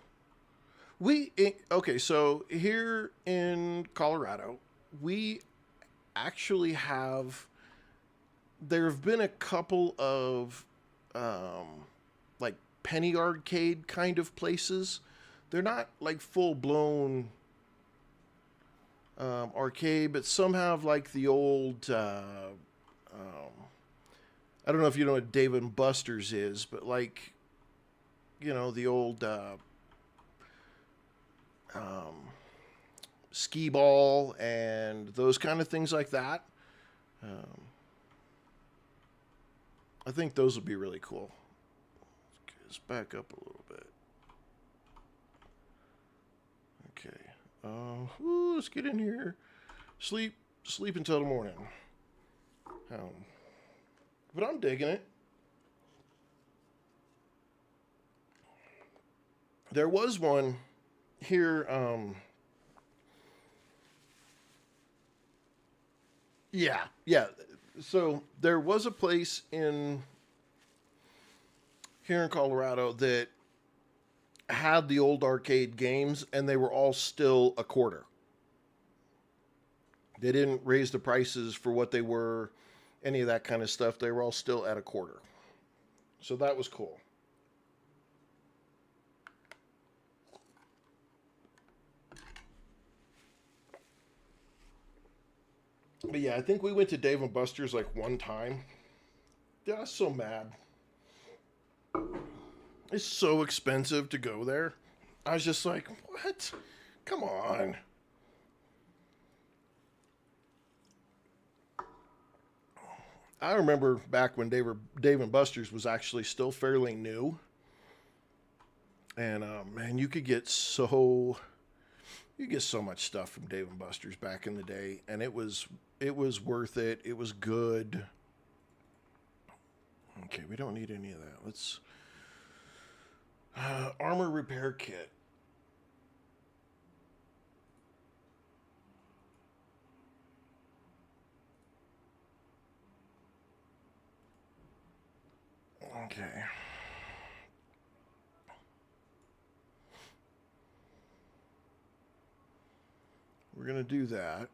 Okay, so here in Colorado, we actually have... there have been a couple of, like, penny arcade kind of places. They're not, like, full-blown... arcade, but some have like the old I don't know if you know what Dave and Buster's is, but like, you know, the old skee ball and those kind of things like that. I think those would be really cool. Let's back up a little bit. Okay. Let's get in here. Sleep until the morning. But I'm digging it. There was one here, yeah. So there was a place here in Colorado that had the old arcade games, and they were all still a quarter. They didn't raise the prices for what they were, any of that kind of stuff. They were all still at a quarter. So that was cool. But yeah, I think we went to Dave and Buster's like one time. Yeah, I was so mad. It's so expensive to go there. I was just like, what? Come on. I remember back when Dave and Buster's was actually still fairly new. And man, you could get so much stuff from Dave and Buster's back in the day, and it was worth it. It was good. Okay, we don't need any of that. Let's armor repair kit. Okay. We're going to do that.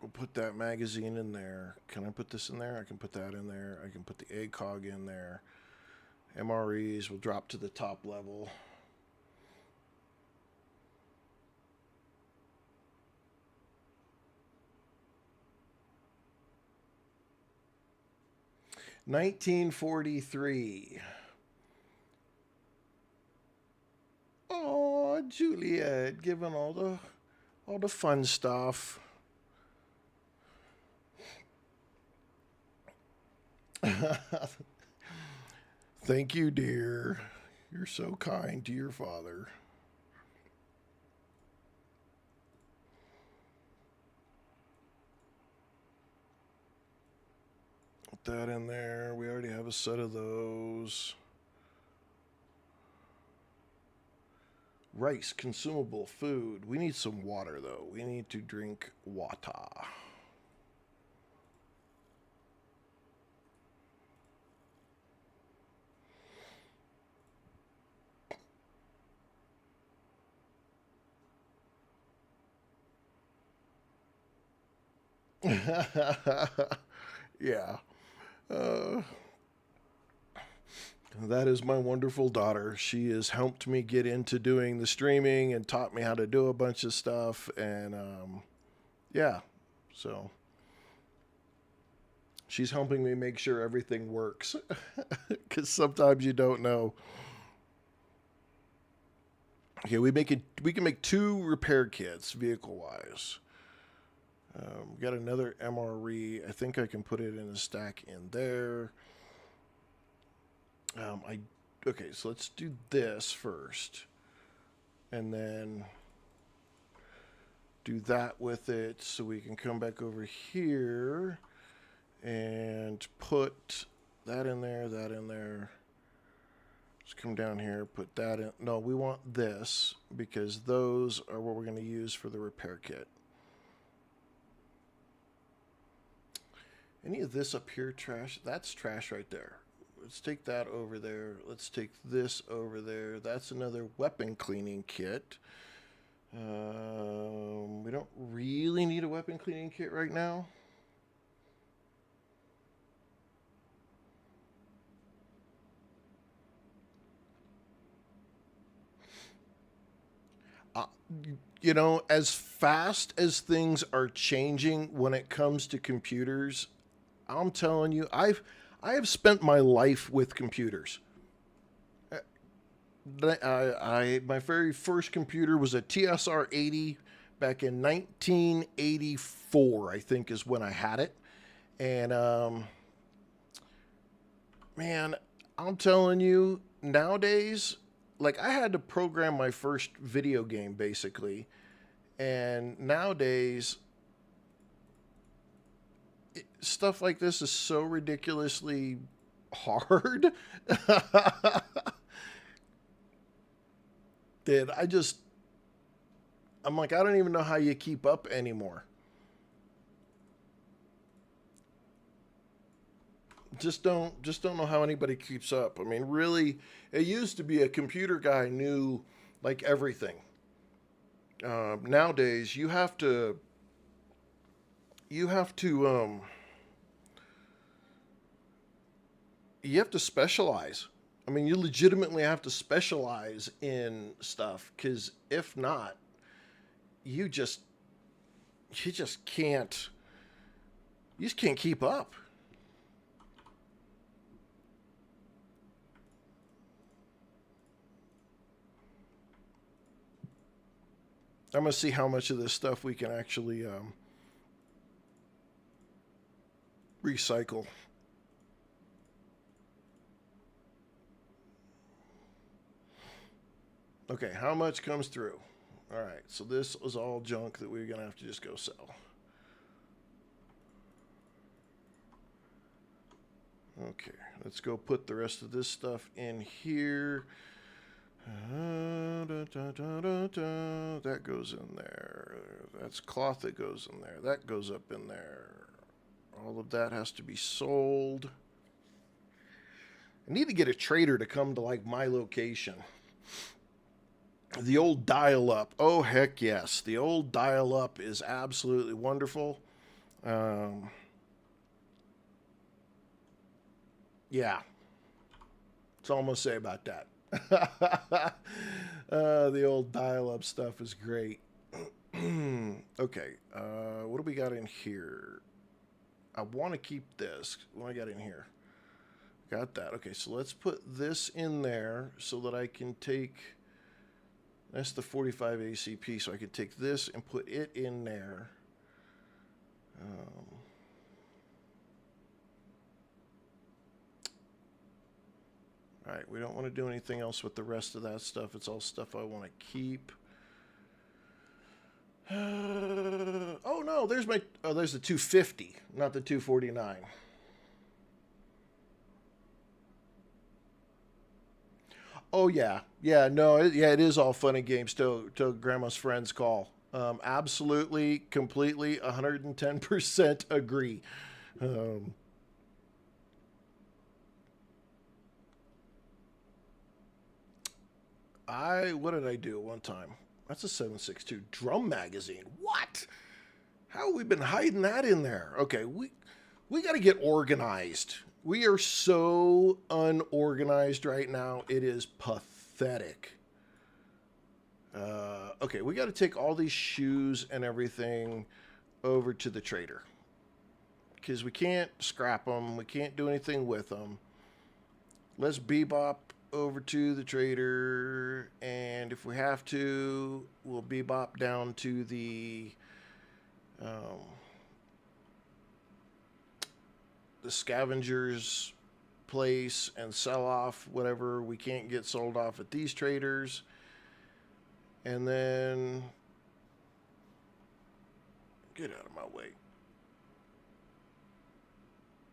We'll put that magazine in there. Can I put this in there? I can put that in there. I can put the ACOG in there. MREs will drop to the top level. $1943. Oh, Juliet, giving all the fun stuff. Thank you, dear. You're so kind to your father. Put that in there. We already have a set of those. Rice, consumable food. We need some water, though. We need to drink water. Yeah. That is my wonderful daughter. She has helped me get into doing the streaming and taught me how to do a bunch of stuff. And yeah, so she's helping me make sure everything works. Because sometimes you don't know. Okay, we can make 2 repair kits vehicle-wise. We got another MRE. I think I can put it in a stack in there. Okay, so let's do this first, and then do that with it, so we can come back over here and put that in there, that in there. Let's come down here, put that in. No, we want this because those are what we're going to use for the repair kit. Any of this up here trash? That's trash right there. Let's take that over there. Let's take this over there. That's another weapon cleaning kit. We don't really need a weapon cleaning kit right now. You know, as fast as things are changing when it comes to computers, I'm telling you, I have spent my life with computers. My very first computer was a TSR 80 back in 1984, I think is when I had it. And man, I'm telling you, nowadays, like I had to program my first video game basically. And nowadays, stuff like this is so ridiculously hard that I'm like, I don't even know how you keep up anymore. Just don't know how anybody keeps up. I mean, really, it used to be a computer guy knew like everything. Nowadays, you have to you have to specialize. I mean, you legitimately have to specialize in stuff because if not, you just can't keep up. I'm gonna see how much of this stuff we can actually recycle. Okay, how much comes through? All right, so this is all junk that we're gonna have to just go sell. Okay, let's go put the rest of this stuff in here. That goes in there. That's cloth that goes in there. That goes up in there. All of that has to be sold. I need to get a trader to come to like my location. The old dial-up. Oh, heck yes. The old dial-up is absolutely wonderful. Yeah. That's all I'm going to say about that. The old dial-up stuff is great. Okay. What do we got in here? I want to keep this. What do I got in here? Got that. Okay, so let's put this in there so that I can take... That's the 45 ACP, so I can take this and put it in there. All right, we don't want to do anything else with the rest of that stuff. It's all stuff I want to keep. Oh no, there's my... Oh, there's the 250, not the 249. Oh yeah, yeah, no, it is all fun and games till Grandma's friends call. Absolutely, completely, 110% agree. What did I do one time? That's a 7.62 drum magazine. What? How have we been hiding that in there? Okay, we got to get organized. We are so unorganized right now. It is pathetic. Okay, we got to take all these shoes and everything over to the trader. Because we can't scrap them. We can't do anything with them. Let's bebop over to the trader. And if we have to, we'll bebop down to the scavengers place and sell off whatever we can't get sold off at these traders. And then get out of my way.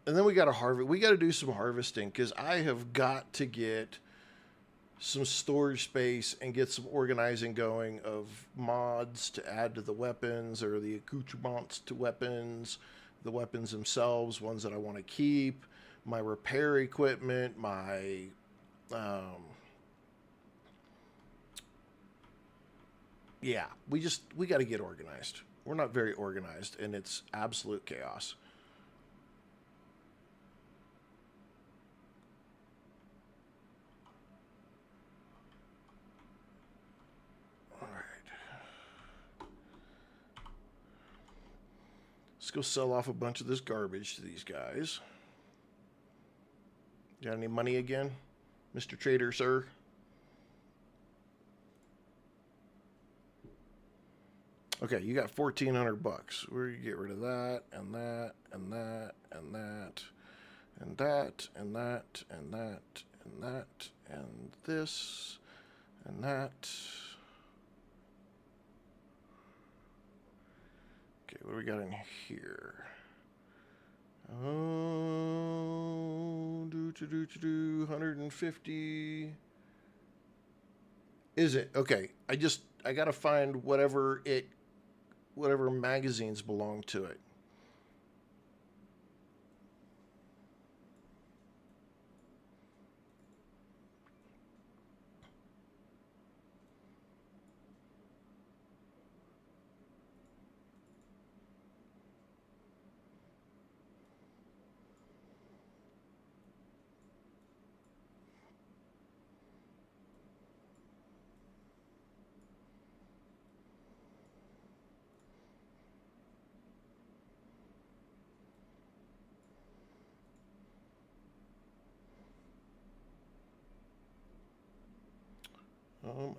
And then we got to harvest. We got to do some harvesting because I have got to get some storage space and get some organizing going of mods to add to the weapons or the accoutrements to weapons, the weapons themselves, ones that I want to keep, my repair equipment, my yeah, we got to get organized. We're not very organized, and it's absolute chaos. All right. Let's go sell off a bunch of this garbage to these guys. Got any money again, Mr. Trader, sir? Okay, you got 1,400 bucks. We're gonna get rid of that and that and that and that and that and that and that and that and this and that. Okay, what do we got in here? Oh, 150. Is it? Okay, I gotta find whatever magazines belong to it.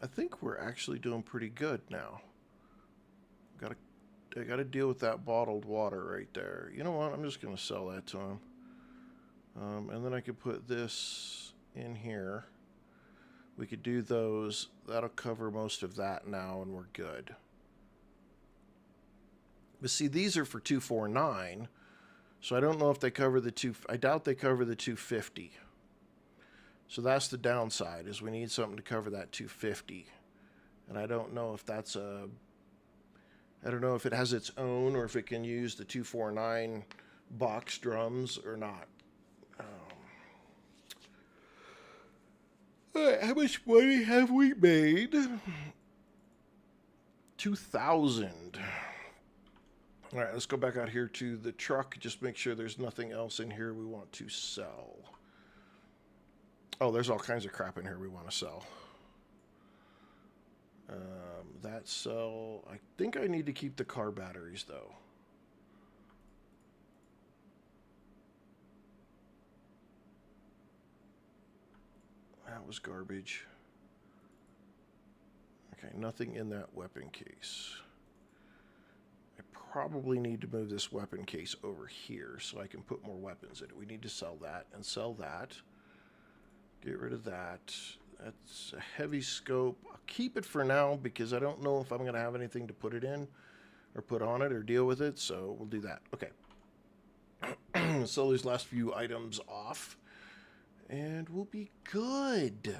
I think we're actually doing pretty good now. I gotta deal with that bottled water right there. You know what? I'm just gonna sell that to him. And then I could put this in here. We could do those. That'll cover most of that now, and we're good. But see, these are for 249, so I don't know if they cover the I doubt they cover the 250. So that's the downside, is we need something to cover that 250. And I don't know if that's I don't know if it has its own or if it can use the 249 box drums or not. All right, how much money have we made? 2,000. All right, let's go back out here to the truck. Just make sure there's nothing else in here we want to sell. Oh, there's all kinds of crap in here we want to sell. That sell. I think I need to keep the car batteries, though. That was garbage. Okay, nothing in that weapon case. I probably need to move this weapon case over here so I can put more weapons in it. We need to sell that and sell that. Get rid of that. That's a heavy scope. I'll keep it for now because I don't know if I'm going to have anything to put it in or put on it or deal with it, so we'll do that. Okay. Sell these last few items off and we'll be good.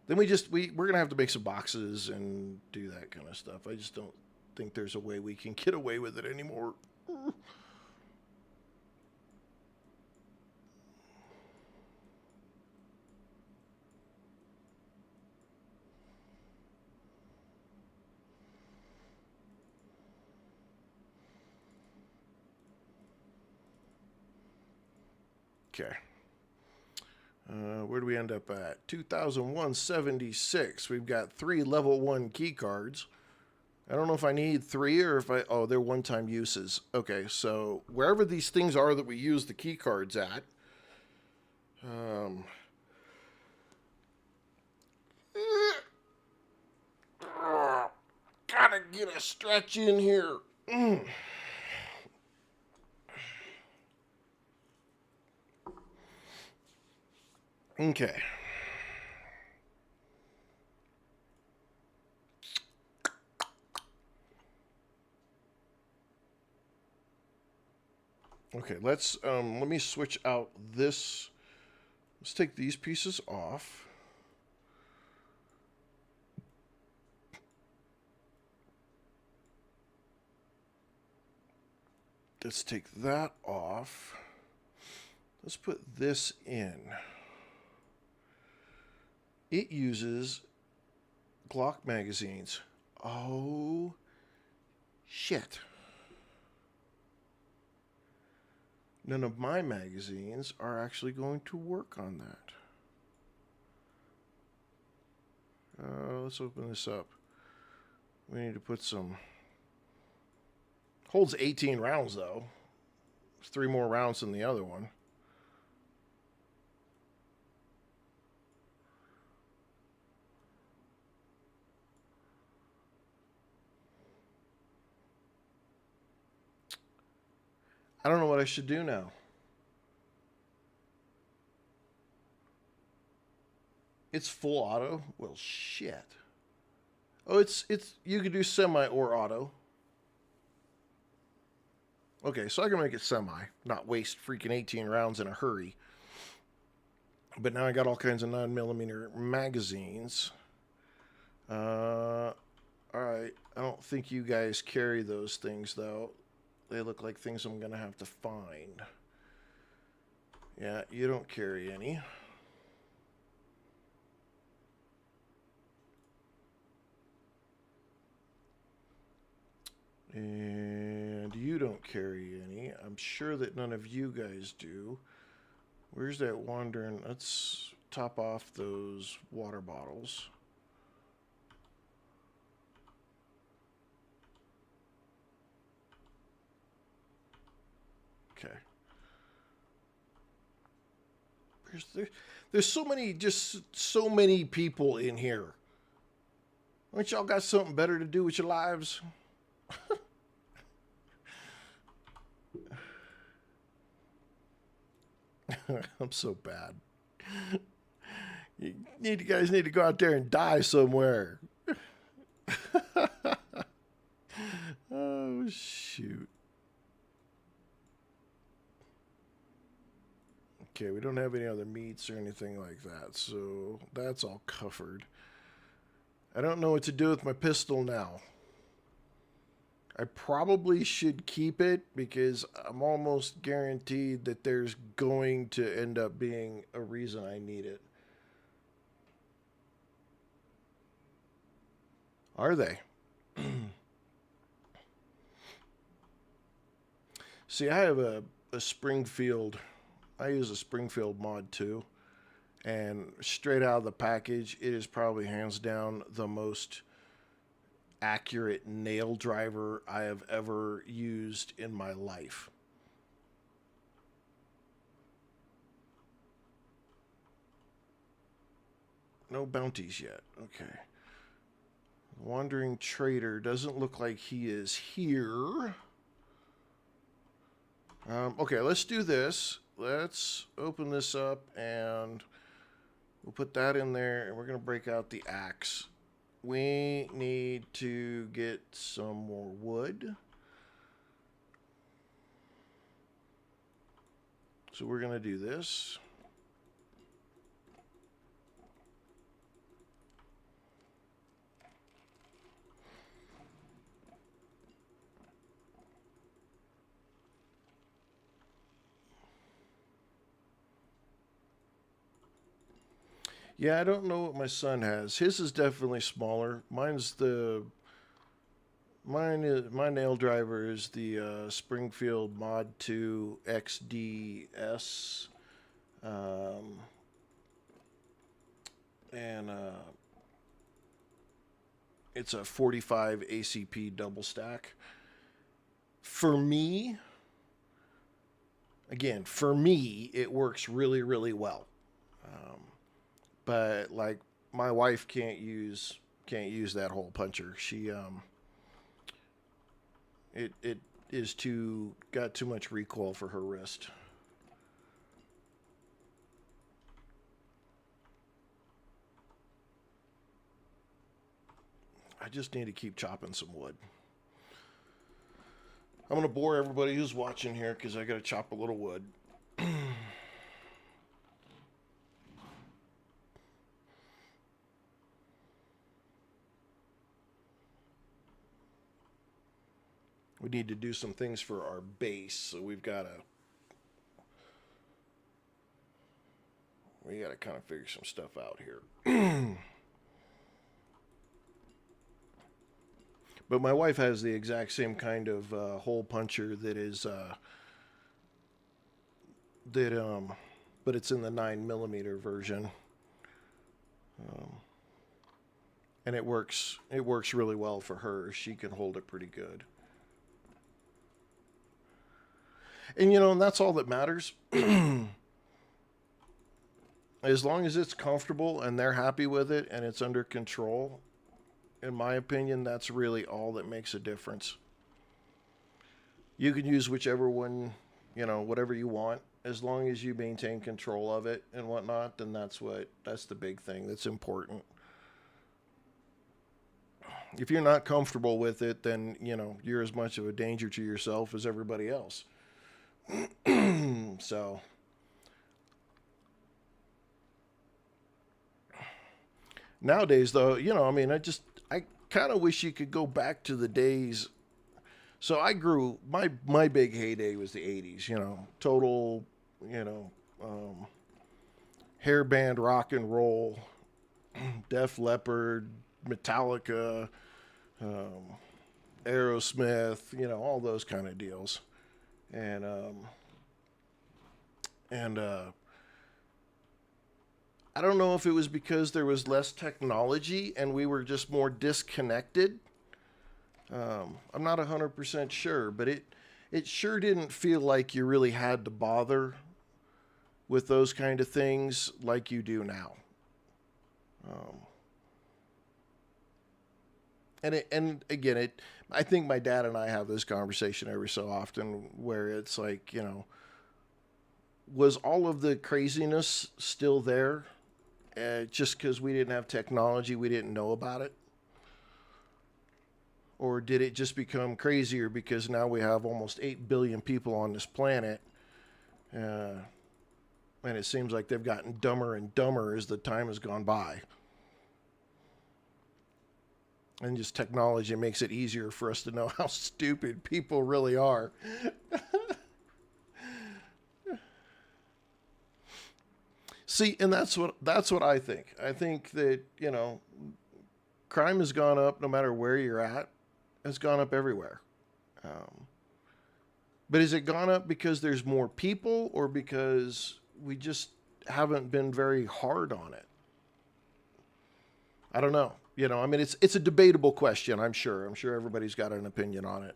Then we're going to have to make some boxes and do that kind of stuff. I just don't think there's a way we can get away with it anymore. Okay. Where do we end up at? 2,176. We've got 3 level 1 key cards. I don't know if I need 3 or if I... Oh, they're one-time uses. Okay, so wherever these things are that we use the key cards at... gotta get a stretch in here. Okay. Okay, let me switch out this. Let's take these pieces off. Let's take that off. Let's put this in. It uses Glock magazines. Oh, shit. None of my magazines are actually going to work on that. Let's open this up. We need to put some... Holds 18 rounds, though. There's 3 more rounds than the other one. I don't know what I should do now. It's full auto? Well, shit. Oh, it's you could do semi or auto. Okay, so I can make it semi, not waste freaking 18 rounds in a hurry. But now I got all kinds of 9mm magazines. Alright, I don't think you guys carry those things, though. They look like things I'm going to have to find. Yeah, you don't carry any. And you don't carry any. I'm sure that none of you guys do. Where's that wandering? Let's top off those water bottles. Okay. There's so many, just so many people in here. Ain't y'all got something better to do with your lives? I'm so bad. You guys need to go out there and die somewhere. Oh, shoot. Okay, we don't have any other meats or anything like that, so that's all covered. I don't know what to do with my pistol now. I probably should keep it because I'm almost guaranteed that there's going to end up being a reason I need it. Are they? See, I have a Springfield. I use a Springfield mod too. And straight out of the package, it is probably hands down the most accurate nail driver I have ever used in my life. No bounties yet. Okay. Wandering Trader doesn't look like he is here. Okay, let's do this. Let's open this up and we'll put that in there and we're going to break out the axe. We need to get some more wood. So we're going to do this. Yeah, I don't know what my son has. His is definitely smaller. My nail driver is the Springfield Mod 2 XDS. And it's a 45 ACP double stack. For me, it works really, really well. But like my wife can't use that hole puncher. She it is got too much recoil for her wrist. I just need to keep chopping some wood. I'm gonna bore everybody who's watching here because I gotta chop a little wood. We need to do some things for our base, so we gotta kind of figure some stuff out here. But my wife has the exact same kind of hole puncher that is but it's in the 9mm version, and it works really well for her. She can hold it pretty good. And and that's all that matters. As long as it's comfortable and they're happy with it and it's under control, in my opinion, that's really all that makes a difference. You can use whichever one, whatever you want, as long as you maintain control of it and whatnot, then that's the big thing that's important. If you're not comfortable with it, then, you're as much of a danger to yourself as everybody else. So nowadays, though, I kind of wish you could go back to the days. So I grew, my big heyday was the 80s, total, hairband rock and roll, Def Leppard, Metallica, Aerosmith, all those kind of deals. And I don't know if it was because there was less technology and we were just more disconnected. I'm not 100% sure, but it sure didn't feel like you really had to bother with those kind of things like you do now. And again, I think my dad and I have this conversation every so often where it's like, was all of the craziness still there? Just because we didn't have technology, we didn't know about it? Or did it just become crazier because now we have almost 8 billion people on this planet? And it seems like they've gotten dumber and dumber as the time has gone by. And just technology makes it easier for us to know how stupid people really are. See, and that's what I think. I think that, you know, crime has gone up no matter where you're at. It's gone up everywhere. But has it gone up because there's more people or because we just haven't been very hard on it? I don't know. You know, I mean, it's a debatable question, I'm sure. I'm sure everybody's got an opinion on it.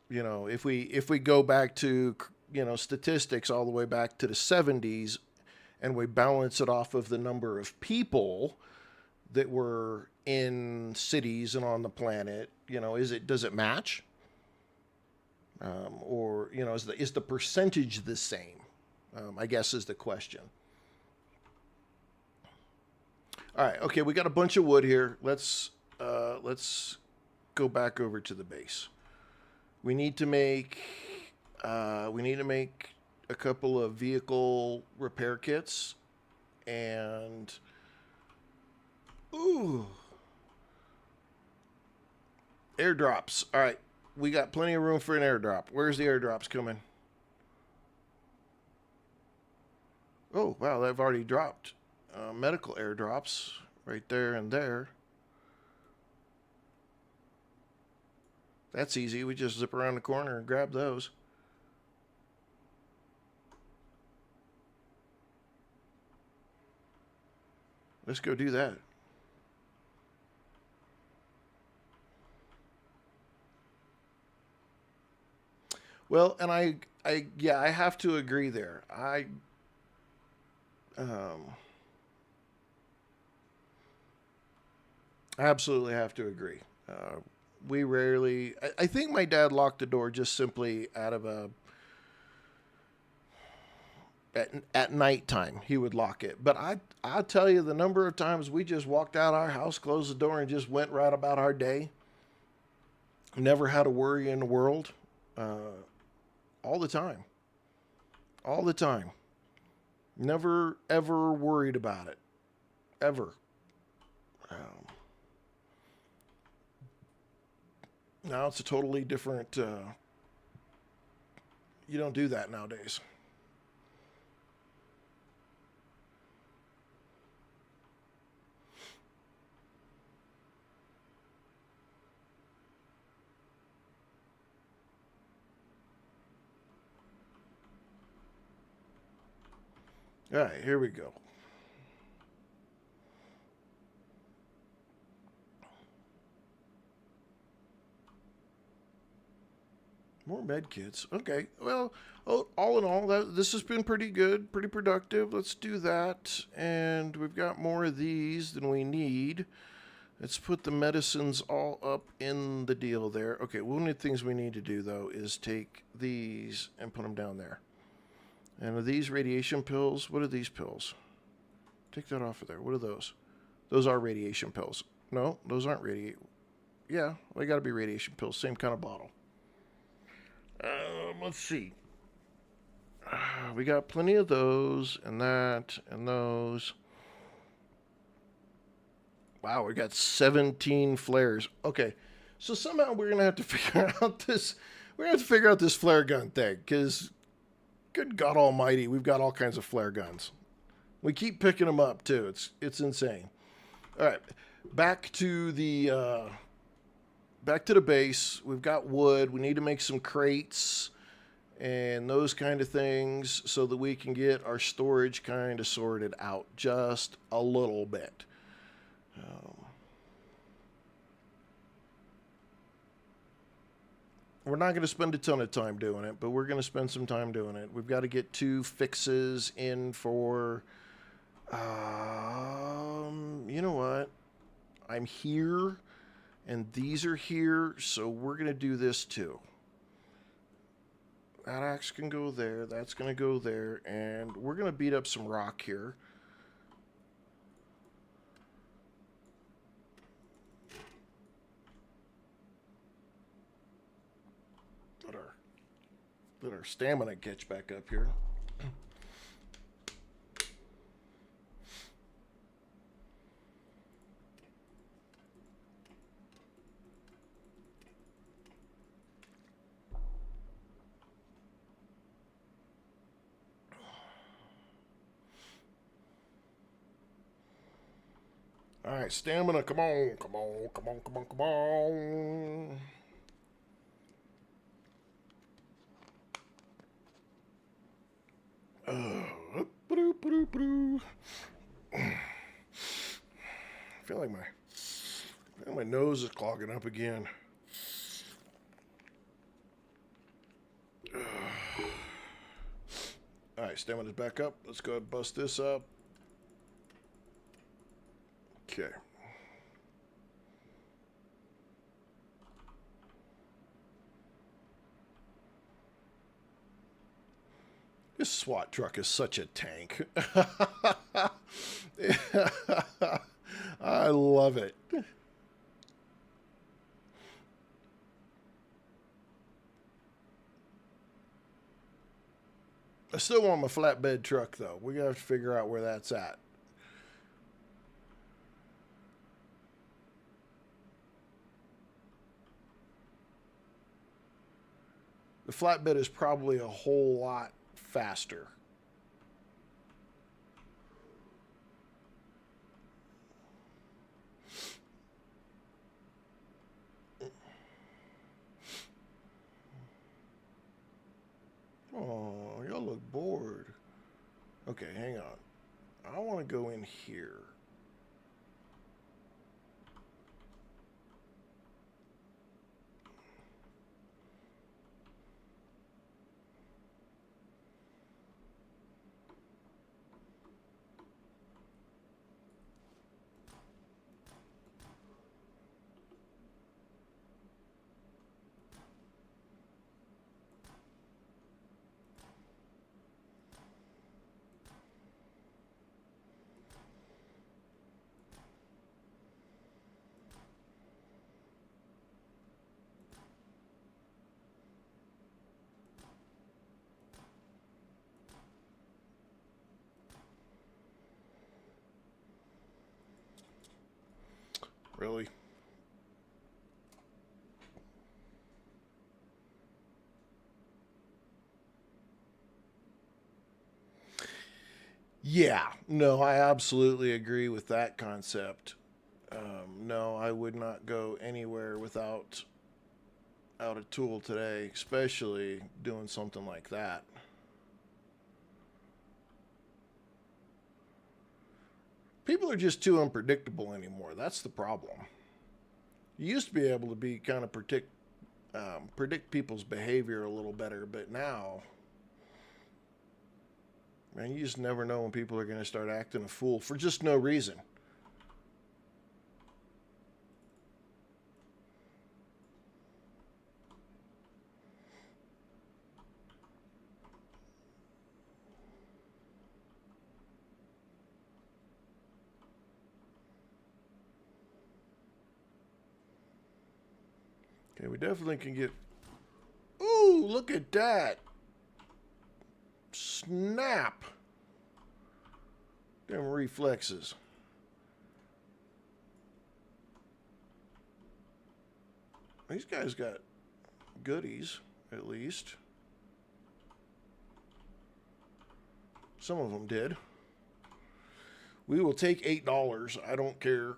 You know, if we go back to, you know, statistics all the way back to the 70s and we balance it off of the number of people that were in cities and on the planet, you know, does it match? Or, you know, is the percentage the same? I guess is the question. All right, okay, we got a bunch of wood here. Let's go back over to the base. We need to make a couple of vehicle repair kits, and airdrops. All right, we got plenty of room for an airdrop. Where's the airdrops coming? Oh wow, they've already dropped. Medical airdrops right there and there. That's easy. We just zip around the corner and grab those. Let's go do that. Well, and I have to agree there. I absolutely have to agree. We rarely. I think my dad locked the door just simply out of a. At nighttime, he would lock it. But I tell you, the number of times we just walked out our house, closed the door, and just went right about our day. Never had a worry in the world. All the time. All the time. Never, ever worried about it. Ever. Now it's a totally different... you don't do that nowadays. All right, here we go. More med kits. Okay, well, all in all, this has been pretty good, pretty productive. Let's do that. And we've got more of these than we need. Let's put the medicines all up in the deal there. Okay, one of the things we need to do, though, is take these and put them down there. And are these radiation pills? What are these pills? Take that off of there. What are those? Those are radiation pills. No, those aren't radiation. Yeah, they got to be radiation pills. Same kind of bottle. Let's see. We got plenty of those and that and those. Wow, we got 17 flares. Okay, so somehow we're gonna have to figure out this. We're gonna have to figure out this flare gun thing, because, good God Almighty, we've got all kinds of flare guns. We keep picking them up too. It's insane. All right, back to the base. We've got wood. We need to make some crates and those kind of things so that we can get our storage kind of sorted out just a little bit. We're not going to spend a ton of time doing it, but we're going to spend some time doing it. We've got to get 2 fixes in for... you know what? I'm here, and these are here, so we're going to do this too. That axe can go there, that's going to go there, and we're going to beat up some rock here. Let our stamina catch back up here. All right, stamina. Come on, come on, come on, come on, come on. I feel like my nose is clogging up again. All right, stamina's back up. Let's go ahead and bust this up. Okay. This SWAT truck is such a tank. I love it. I still want my flatbed truck, though. We're going to have to figure out where that's at. The flatbed is probably a whole lot faster. Oh, y'all look bored. Okay, hang on. I want to go in here. Really? Yeah, no, I absolutely agree with that concept. No, I would not go anywhere without out a tool today, especially doing something like that. People are just too unpredictable anymore. That's the problem. You used to be able to be kind of predict people's behavior a little better, but now, man, you just never know when people are going to start acting a fool for just no reason. Okay, we definitely can get. Ooh, look at that! Snap! Them reflexes. These guys got goodies, at least. Some of them did. We will take $8. I don't care.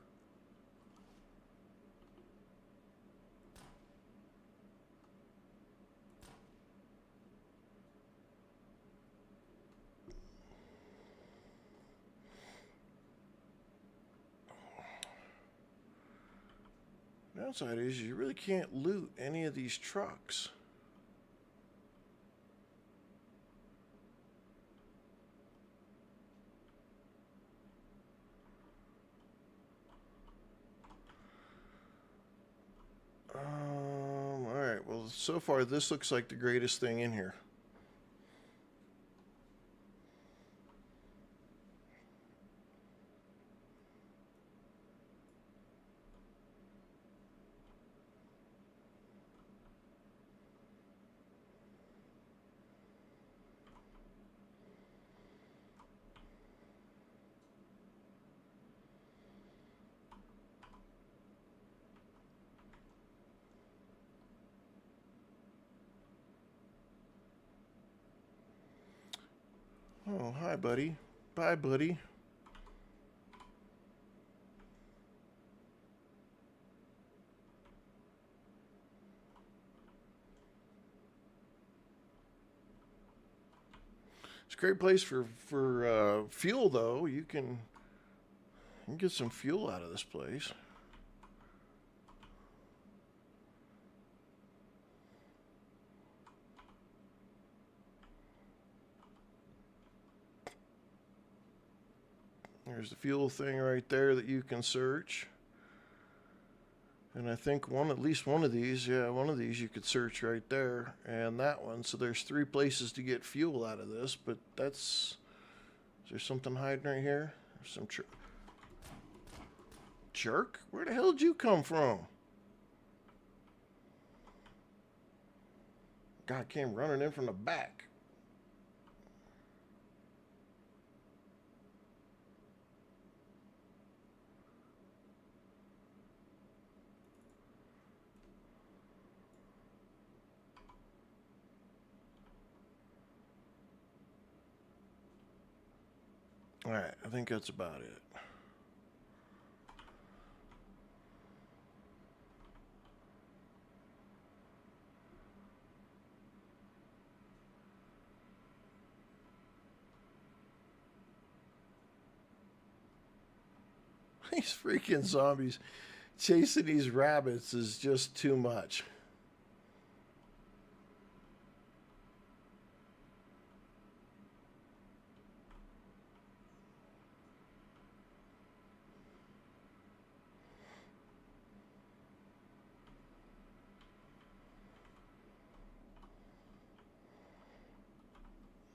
Downside is you really can't loot any of these trucks. Alright, well, so far this looks like the greatest thing in here. Oh, hi, buddy. Bye, buddy. Great place for fuel, though. You can get some fuel out of this place. There's the fuel thing right there that you can search. And I think at least one of these, yeah, one of these you could search right there, and that one. So there's 3 places to get fuel out of this, but is there something hiding right here? There's some jerk? Where the hell did you come from? God came running in from the back. Alright, I think that's about it. These freaking zombies chasing these rabbits is just too much.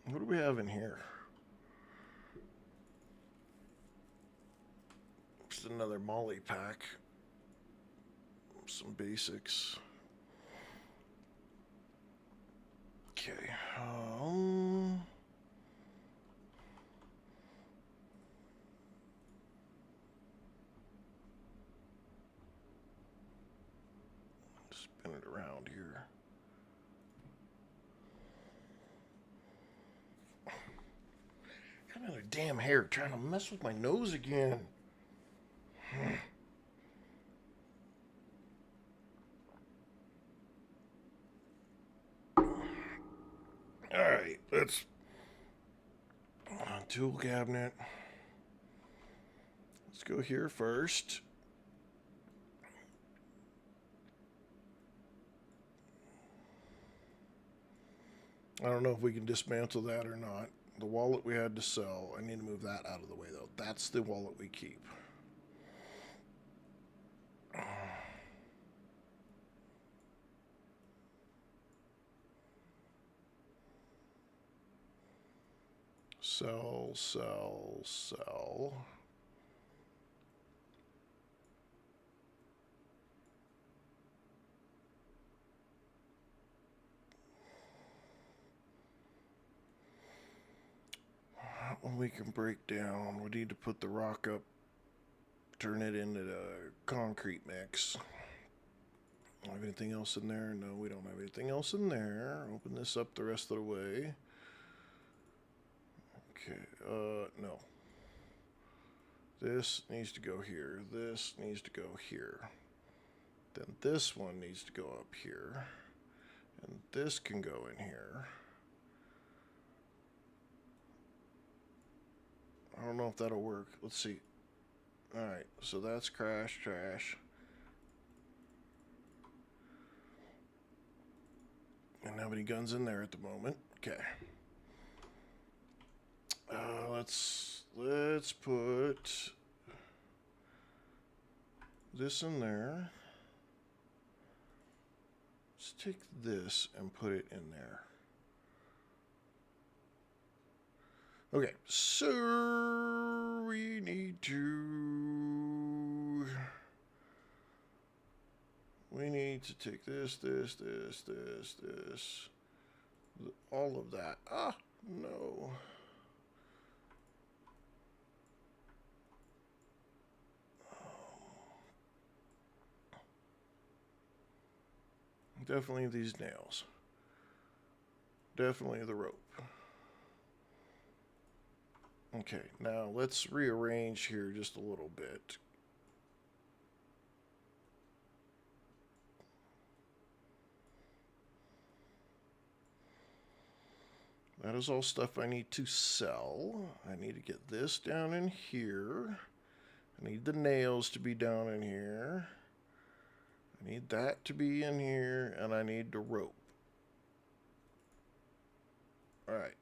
What do we have in here? Just another molly pack. Some basics. Okay. Spin it around here. Got another damn hair trying to mess with my nose again. Alright, let's... tool cabinet. Let's go here first. I don't know if we can dismantle that or not. The wallet we had to sell, I need to move that out of the way, though. That's the wallet we keep. Sell, sell, sell. That one we can break down. We need to put the rock up, turn it into the concrete mix. Have anything else in there? No, we don't have anything else in there. Open this up the rest of the way. Okay, no. This needs to go here. This needs to go here. Then this one needs to go up here. And this can go in here. I don't know if that'll work. Let's see. Alright, so that's trash. I don't have any guns in there at the moment. Okay. Let's put this in there. Let's take this and put it in there. Okay, so we need to take this, all of that. Ah, no. Definitely these nails. Definitely the rope. Okay, now let's rearrange here just a little bit. That is all stuff I need to sell. I need to get this down in here. I need the nails to be down in here. I need that to be in here, and I need the rope. Alright.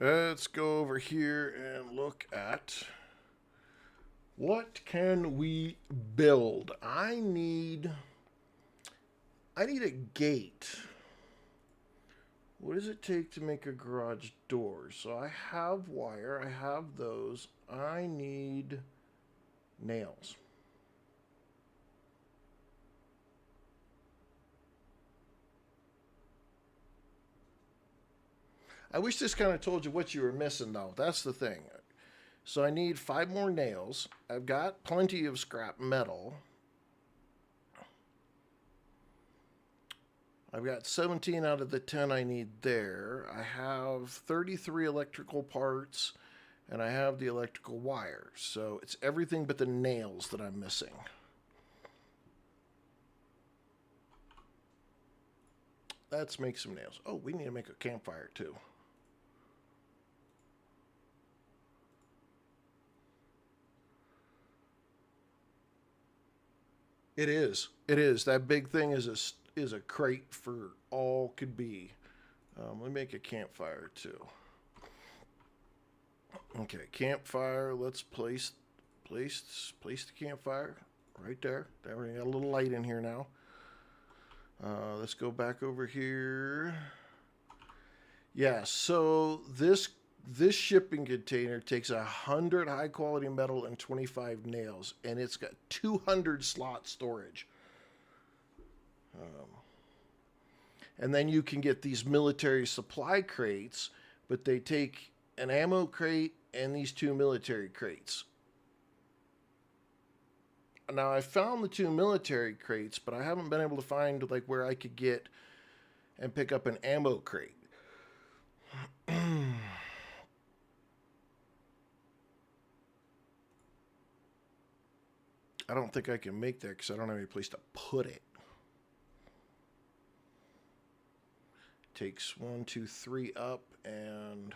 Let's go over here and look at what can we build. I need a gate. What does it take to make a garage door? So I have wire, I have those. I need nails. I wish this kind of told you what you were missing, though. That's the thing. So I need 5 more nails. I've got plenty of scrap metal. I've got 17 out of the 10 I need there. I have 33 electrical parts, and I have the electrical wire. So it's everything but the nails that I'm missing. Let's make some nails. Oh, we need to make a campfire, too. It is. It is. That big thing is a crate for all could be. Let me make a campfire too. Okay, campfire. Let's place the campfire right there. There we got a little light in here now. Let's go back over here. Yeah. So this shipping container takes 100 high quality metal and 25 nails, and it's got 200 slot storage. And then you can get these military supply crates, but they take an ammo crate and these 2 military crates. Now I found the 2 military crates, but I haven't been able to find like where I could get and pick up an ammo crate. I don't think I can make that because I don't have any place to put it. Takes 1, 2, 3 up and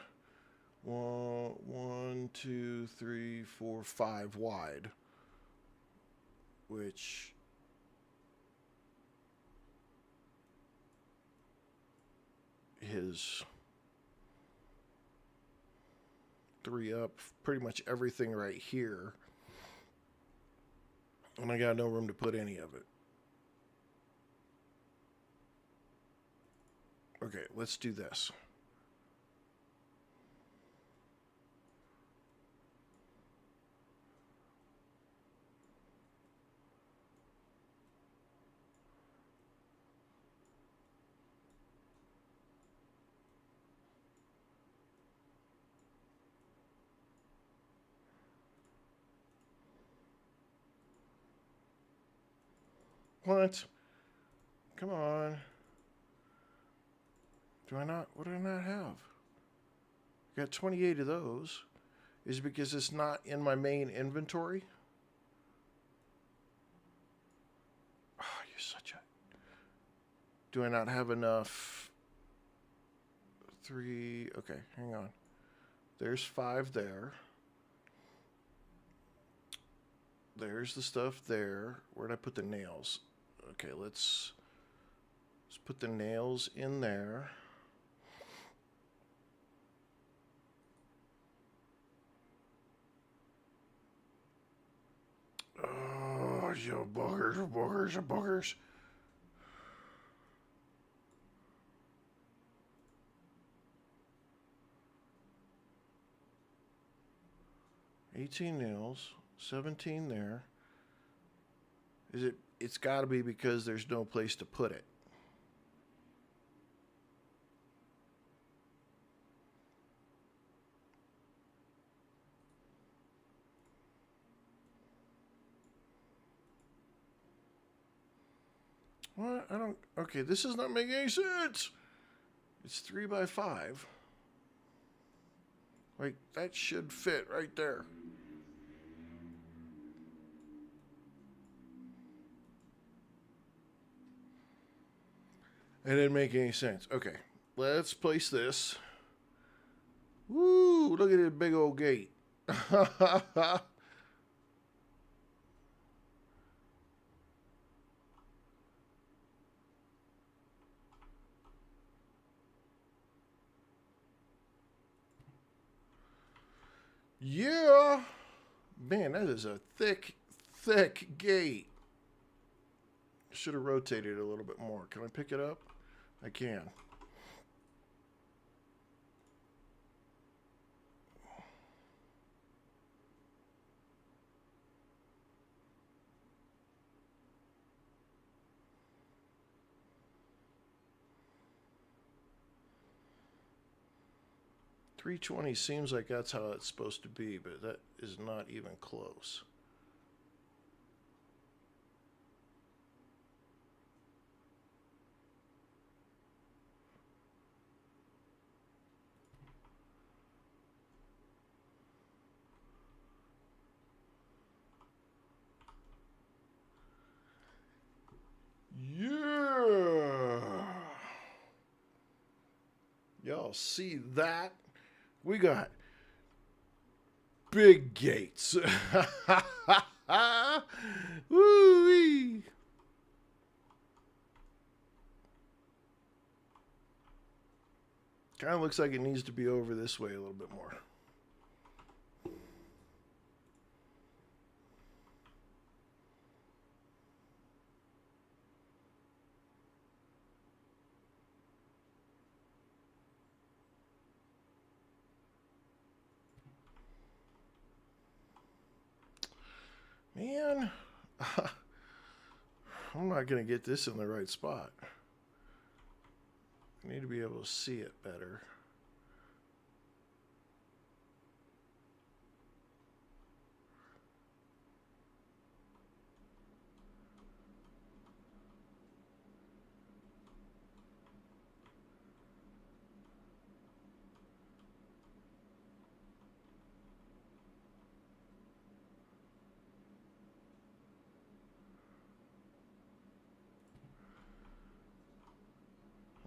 1, 2, 3, 4, 5 wide, which is 3 up, pretty much everything right here. And I got no room to put any of it. Okay, let's do this. What? Come on. Do I not? What do I not have? I got 28 of those. Is it because it's not in my main inventory? Oh, you're such a... Do I not have enough? 3... Okay, hang on. There's 5 there. There's the stuff there. Where'd I put the nails? Okay, let's put the nails in there. Oh, you boogers, boogers, boogers. $18 nails, 17 there. Is it? It's got to be because there's no place to put it. What? I don't... Okay, this is not making any sense. It's 3 by 5. Like, that should fit right there. It didn't make any sense. Okay, let's place this. Woo, look at this big old gate. Yeah. Man, that is a thick, thick gate. Should have rotated it a little bit more. Can I pick it up? I can. $320 seems like that's how it's supposed to be, but that is not even close. Yeah. Y'all see that? We got big gates. Woo-wee. Kind of looks like it needs to be over this way a little bit more. Man, I'm not going to get this in the right spot. I need to be able to see it better.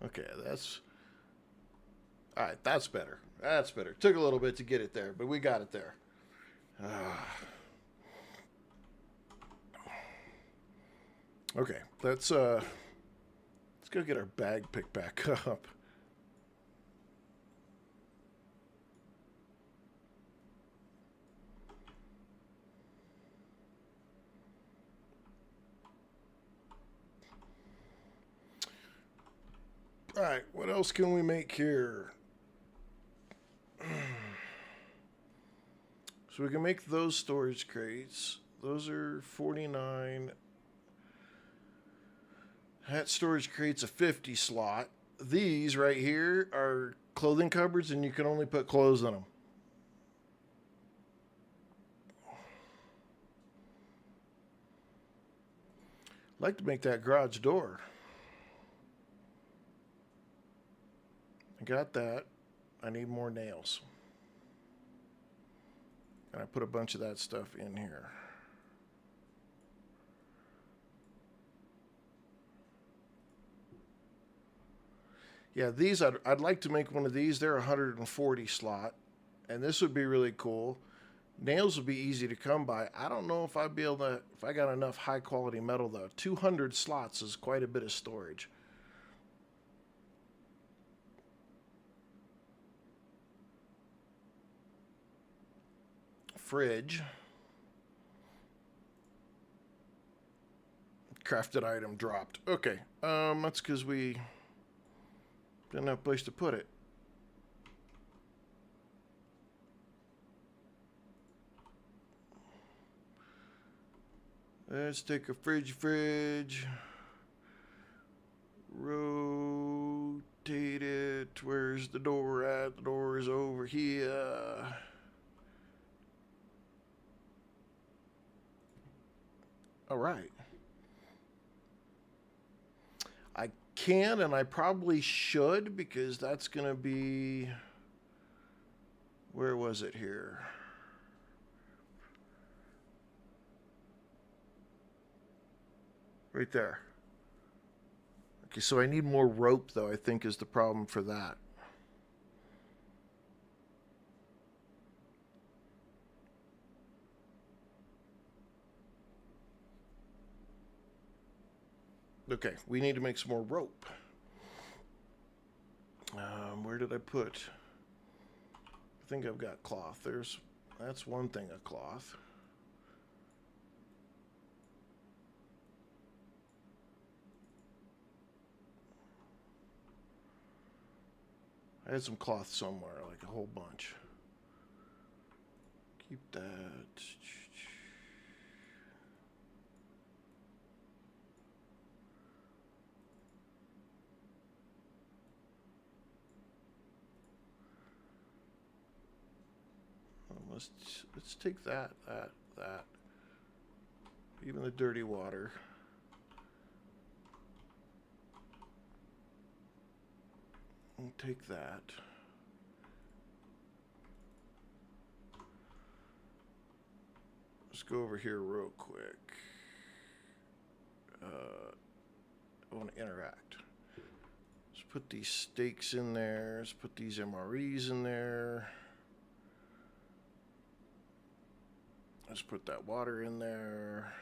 Okay, that's... All right, that's better. That's better. Took a little bit to get it there, but we got it there. Okay, let's go get our bag picked back up. All right, what else can we make here? So we can make those storage crates. Those are 49. That storage crate's a 50 slot. These right here are clothing cupboards, and you can only put clothes in them. I'd like to make that garage door. I got that. I need more nails. And I put a bunch of that stuff in here. Yeah, these, I'd like to make one of these. They're 140 slot. And this would be really cool. Nails would be easy to come by. I don't know if I'd be able to, if I got enough high quality metal though. 200 slots is quite a bit of storage. Fridge. Crafted item dropped. Okay, that's because we didn't have a place to put it. Let's take a fridge. Rotate it. Where's the door at? The door is over here. All right. I can, and I probably should, because that's going to be... Where was it here? Right there. Okay, so I need more rope, though, I think is the problem for that. Okay, we need to make some more rope. Where did I put? I think I've got cloth. That's one thing of cloth. I had some cloth somewhere, like a whole bunch. Keep that. Let's take that. Even the dirty water. We'll take that. Let's go over here real quick. I want to interact. Let's put these stakes in there. Let's put these MREs in there. Let's put that water in there.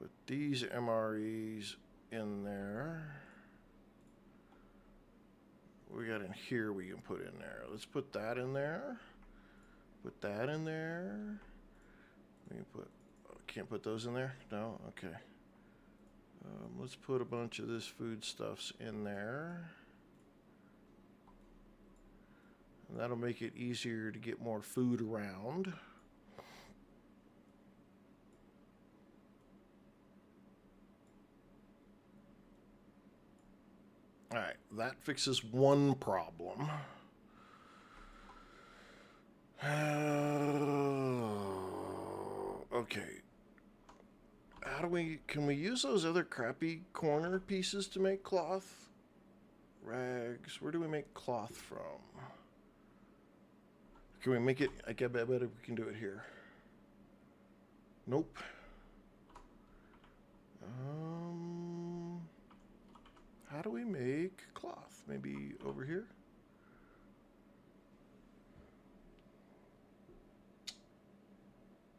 Put these MREs in there. We got in here we can put in there. Let's put that in there. Put that in there. We can put, oh, can't put those in there? No? Okay. Let's put a bunch of this foodstuffs in there. And that'll make it easier to get more food around. Alright, that fixes one problem. Okay. Can we use those other crappy corner pieces to make cloth? Rags, where do we make cloth from? Can we make it, I bet we can do it here. Nope. How do we make cloth? Maybe over here?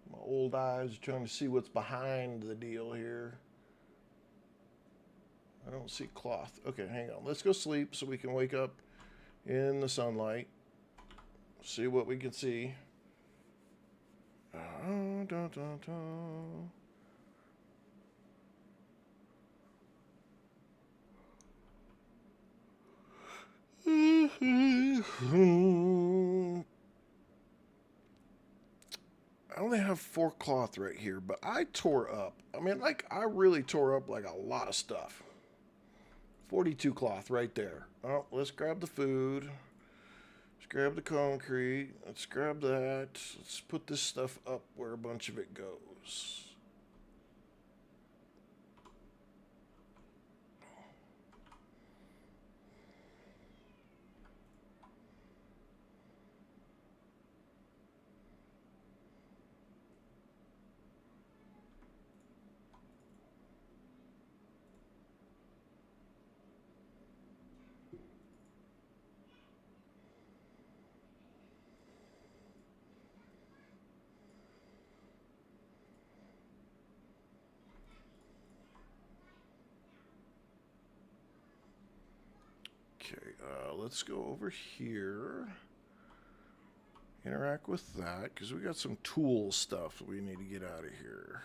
My old eyes are trying to see what's behind the deal here. I don't see cloth. Okay, hang on. Let's go sleep so we can wake up in the sunlight. See what we can see. I only have 4 cloth right here, but I tore up. I mean, like, I really tore up, like, a lot of stuff. 42 cloth right there. Oh, let's grab the food. Let's grab the concrete. Let's grab that. Let's put this stuff up where a bunch of it goes. Okay, let's go over here. Interact with that, because we got some tool stuff we need to get out of here.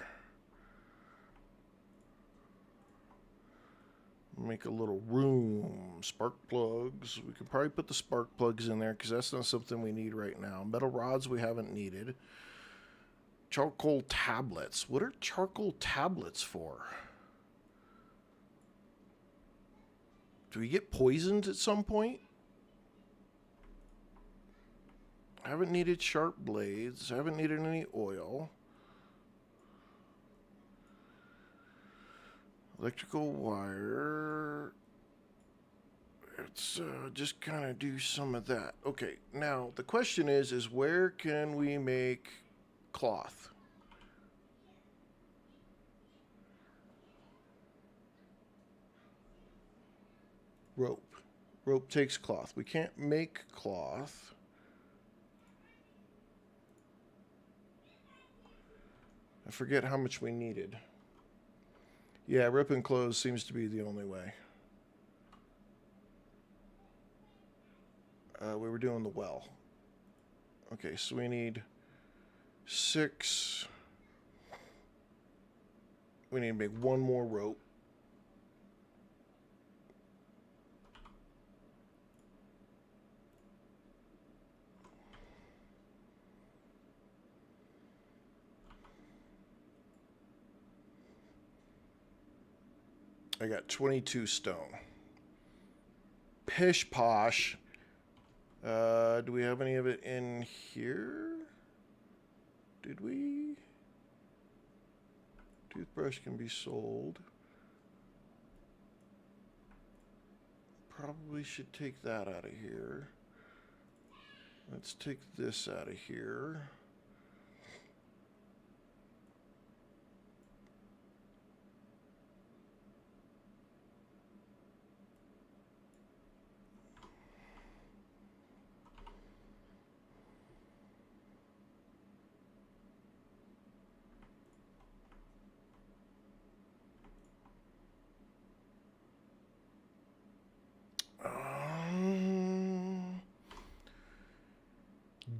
Make a little room. Spark plugs. We could probably put the spark plugs in there, because that's not something we need right now. Metal rods we haven't needed. Charcoal tablets. What are charcoal tablets for? Do we get poisoned at some point? I haven't needed sharp blades. I haven't needed any oil. Electrical wire. Let's just kind of do some of that. Okay, now the question is where can we make cloth? Rope. Rope takes cloth. We can't make cloth. I forget how much we needed. Yeah, ripping clothes seems to be the only way. We were doing the well. Okay, so we need 6. We need to make 1 more rope. I got 22 stone. Pish posh. Do we have any of it in here? Did we? Toothbrush can be sold. Probably should take that out of here. Let's take this out of here.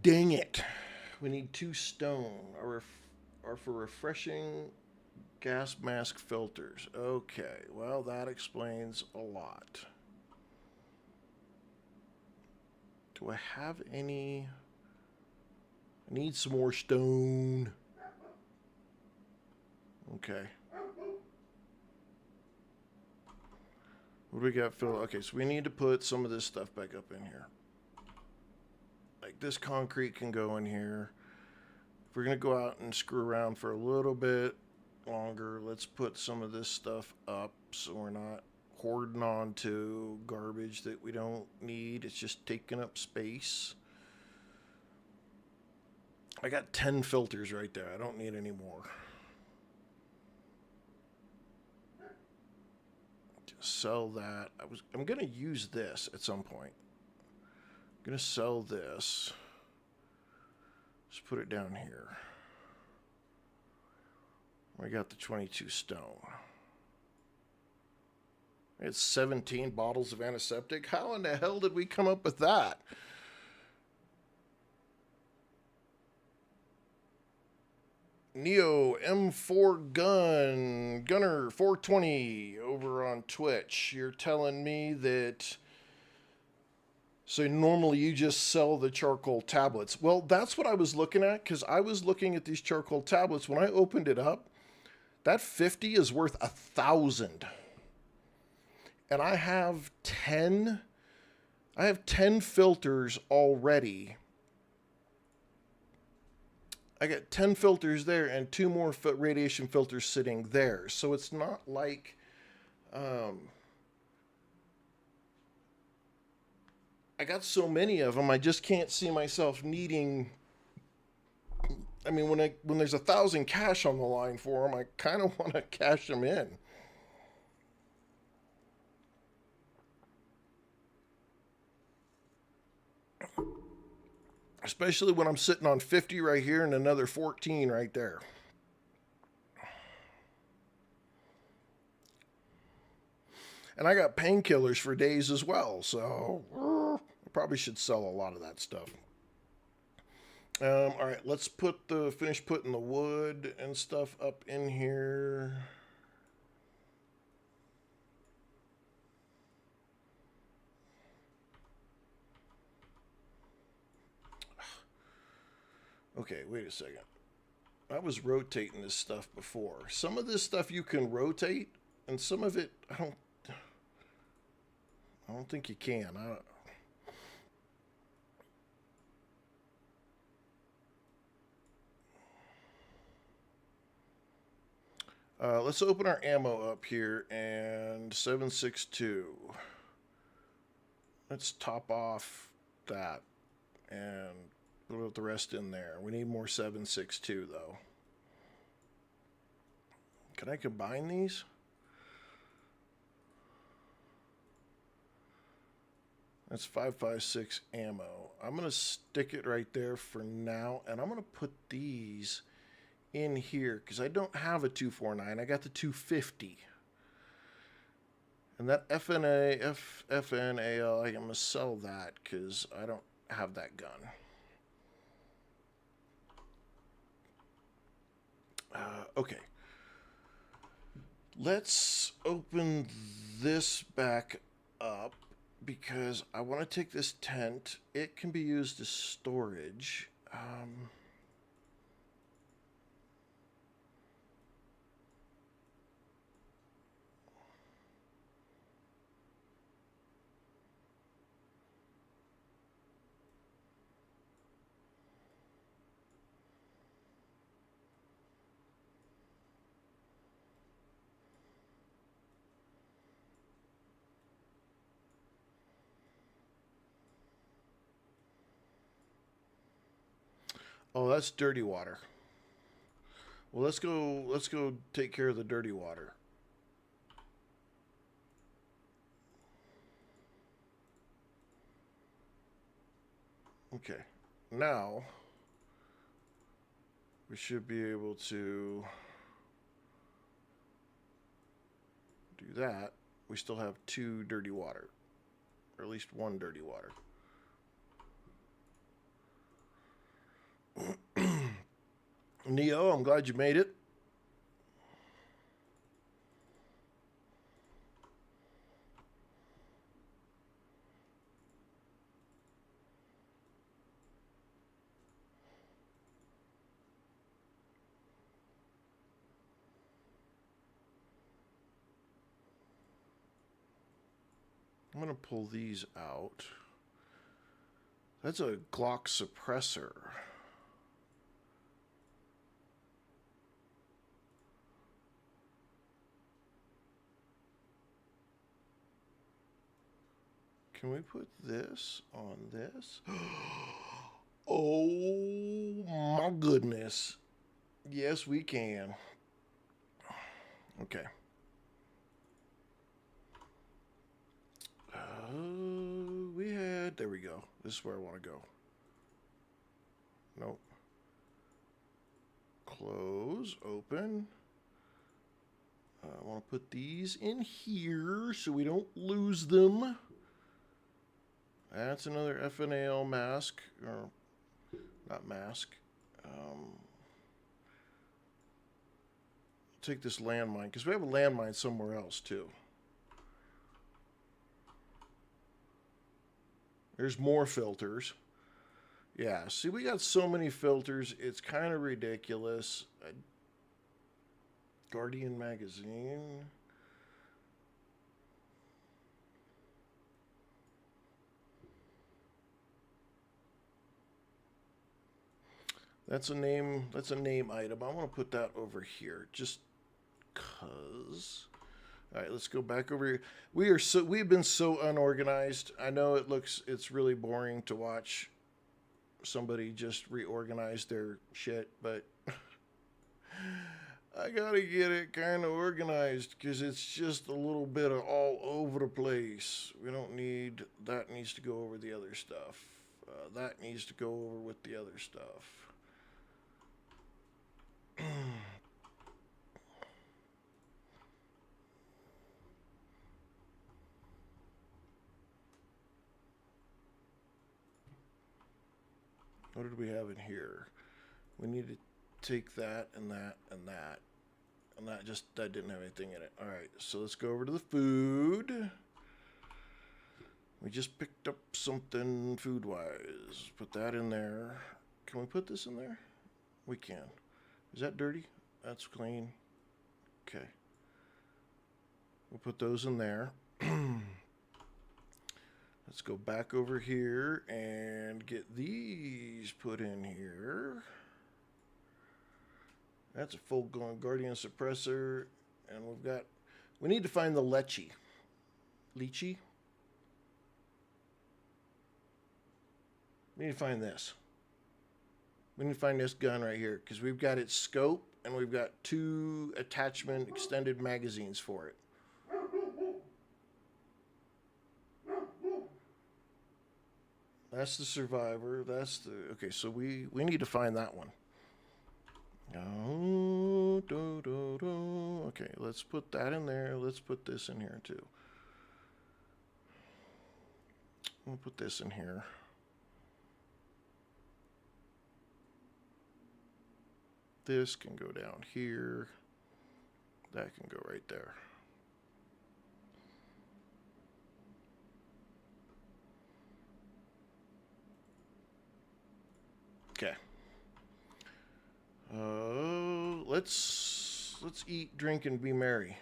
Dang it. We need 2 stone. Are for refreshing gas mask filters. Okay, well, that explains a lot. Do I have any? I need some more stone. Okay. What do we got, Phil? Okay, so we need to put some of this stuff back up in here. Like this concrete can go in here. If we're going to go out and screw around for a little bit longer, let's put some of this stuff up so we're not hoarding on to garbage that we don't need. It's just taking up space. I got 10 filters right there. I don't need any more. Just sell that. I'm going to use this at some point. I'm going to sell this. Just put it down here. I got the 22 stone. It's 17 bottles of antiseptic. How in the hell did we come up with that? Neo M4 Gunner 420 over on Twitch. You're telling me that... So normally you just sell the charcoal tablets. Well, that's what I was looking at, because I was looking at these charcoal tablets. When I opened it up, that 50 is worth 1,000. And I have 10 filters already. I got 10 filters there and 2 more radiation filters sitting there. So it's not like... I got so many of them, I just can't see myself needing... I mean, when there's 1,000 cash on the line for them, I kind of want to cash them in. Especially when I'm sitting on 50 right here and another 14 right there. And I got painkillers for days as well, so I probably should sell a lot of that stuff. All right, let's finish putting the wood and stuff up in here. Okay, wait a second. I was rotating this stuff before. Some of this stuff you can rotate, and some of it I don't think you can. Let's open our ammo up here, and 7.62. Let's top off that and put the rest in there. We need more 7.62 though. Can I combine these? That's 5.56 ammo. I'm going to stick it right there for now, and I'm going to put these in here because I don't have a 249. I got the 250. And that FNAL, I'm going to sell that because I don't have that gun. Okay. Let's open this back up because I want to take this tent. It can be used as storage. Oh, that's dirty water. Well, let's go take care of the dirty water. Okay. Now we should be able to do that. We still have 2 dirty water, or at least 1 dirty water. Neo, I'm glad you made it. I'm going to pull these out. That's a Glock suppressor. Can we put this on this? Oh my goodness. Yes, we can. Okay. There we go. This is where I want to go. Nope. Close, open. I want to put these in here so we don't lose them. That's another FNAL mask, or not mask. Take this landmine, because we have a landmine somewhere else too. There's more filters. Yeah, see, we got so many filters, it's kind of ridiculous. Guardian magazine. That's a name item. I want to put that over here just cuz. All right, let's go back over here. We've been so unorganized. I know it's really boring to watch somebody just reorganize their shit, but I got to get it kind of organized because it's just a little bit of all over the place. We don't need that. Needs to go over the other stuff. That needs to go over with the other stuff. What did we have in here? We need to take that and that and that. And that didn't have anything in it. All right, so let's go over to the food. We just picked up something food-wise. Put that in there. Can we put this in there? We can. Is that dirty? That's clean. Okay. We'll put those in there. Let's go back over here and get these put in here. That's a full Guardian suppressor. And we need to find the lychee. Lychee? We need to find this. We need to find this gun right here because we've got its scope and we've got 2 attachment extended magazines for it. That's the survivor. That's the... Okay, so we need to find that one. Oh, okay, let's put that in there. Let's put this in here, too. We'll put this in here. This can go down here. That can go right there. Okay. Let's eat, drink, and be merry.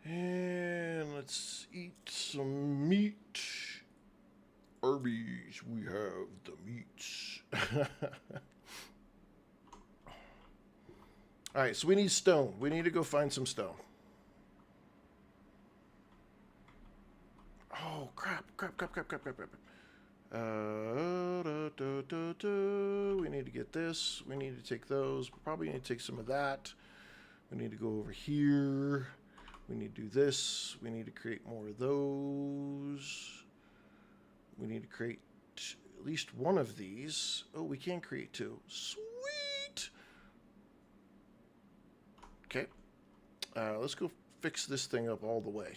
And let's eat some meat. Arby's, we have the meats. Alright, so we need stone. We need to go find some stone. Oh, crap. We need to get this. We need to take those. We probably need to take some of that. We need to go over here. We need to do this. We need to create more of those. We need to create at least one of these. Oh, we can create two. Sweet! Okay. Let's go fix this thing up all the way.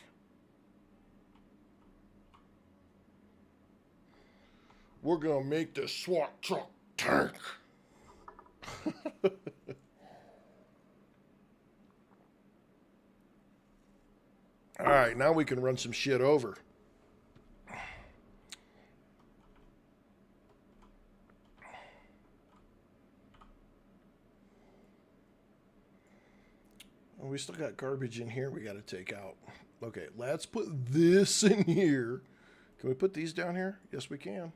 We're going to make this SWAT truck tank. All right, now we can run some shit over. Well, we still got garbage in here we got to take out. Okay, let's put this in here. Can we put these down here? Yes, we can.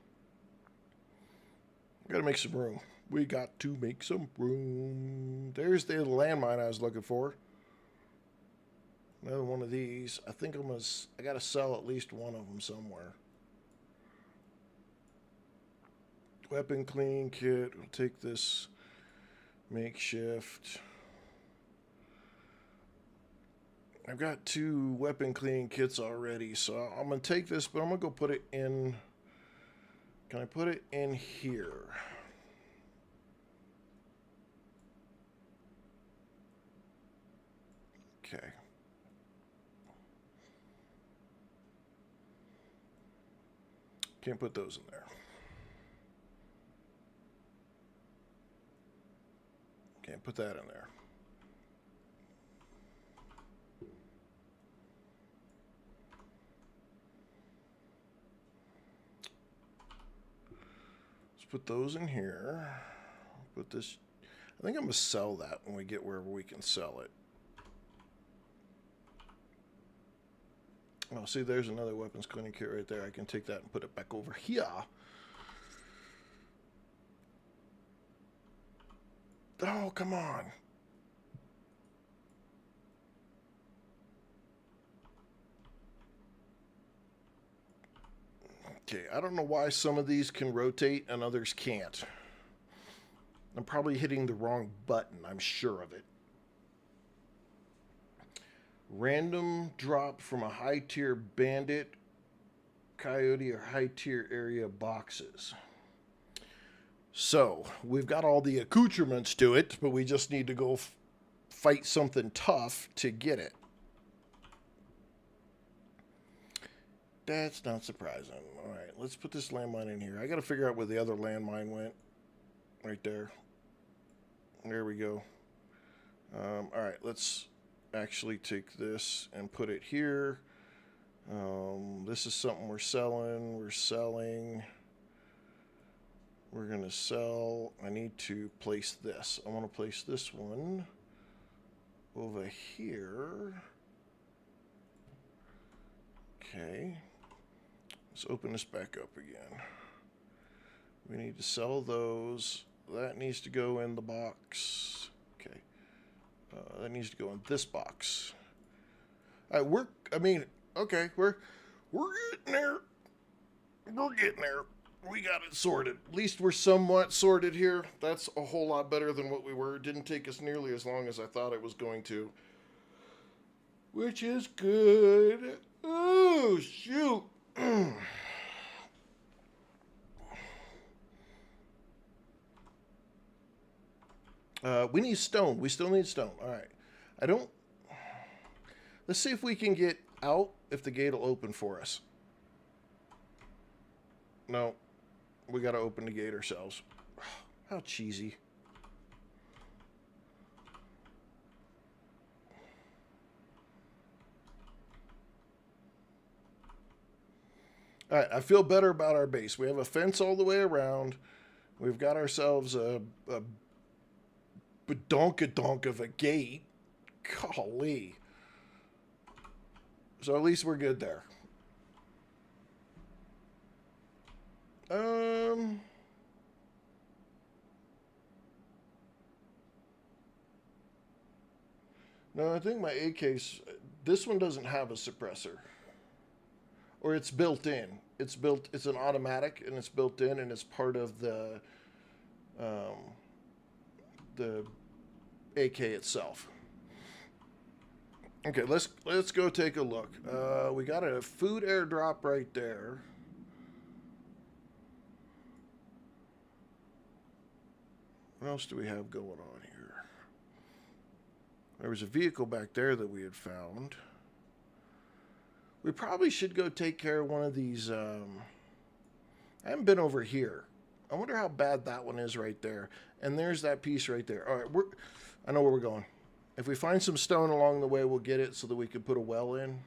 We got to make some room. We got to make some room. There's the landmine I was looking for. Another one of these. I think I got to sell at least one of them somewhere. Weapon cleaning kit. We'll take this makeshift. I've got 2 weapon cleaning kits already, so I'm going to take this, but I'm going to go put it in. Can I put it in here? Okay. Can't put those in there. Can't put that in there. Put those in here. Put this. I think I'm going to sell that when we get wherever we can sell it. Oh, see, there's another weapons cleaning kit right there. I can take that and put it back over here. Oh, come on. Okay, I don't know why some of these can rotate and others can't. I'm probably hitting the wrong button, I'm sure of it. Random drop from a high tier bandit, coyote, or high tier area boxes. So, we've got all the accoutrements to it, but we just need to go fight something tough to get it. That's not surprising. Alright, let's put this landmine in here. I gotta figure out where the other landmine went. Right there. There we go. Alright, let's actually take this and put it here. This is something we're selling. We're selling. We're gonna sell. I need to place this. I want to place this one over here. Okay. Let's open this back up again. We need to sell those. That needs to go in the box. Okay. That needs to go in this box. All right, okay, we're getting there. We're getting there. We got it sorted. At least we're somewhat sorted here. That's a whole lot better than what we were. It didn't take us nearly as long as I thought it was going to. Which is good. Oh, shoot. We need stone. We still need stone. All right. I don't... Let's see if we can get out, if the gate will open for us. No. We got to open the gate ourselves. How cheesy. All right, I feel better about our base. We have a fence all the way around. We've got ourselves a badonkadonk of a gate. Golly. So at least we're good there. No, I think my AK's... This one doesn't have a suppressor. Or it's built in. It's an automatic, and it's built in, and it's part of the AK itself. Okay, let's go take a look. We got a food airdrop right there. What else do we have going on here? There was a vehicle back there that we had found. We probably should go take care of one of these. I haven't been over here. I wonder how bad that one is right there. And there's that piece right there. All right, I know where we're going. If we find some stone along the way, we'll get it so that we can put a well in.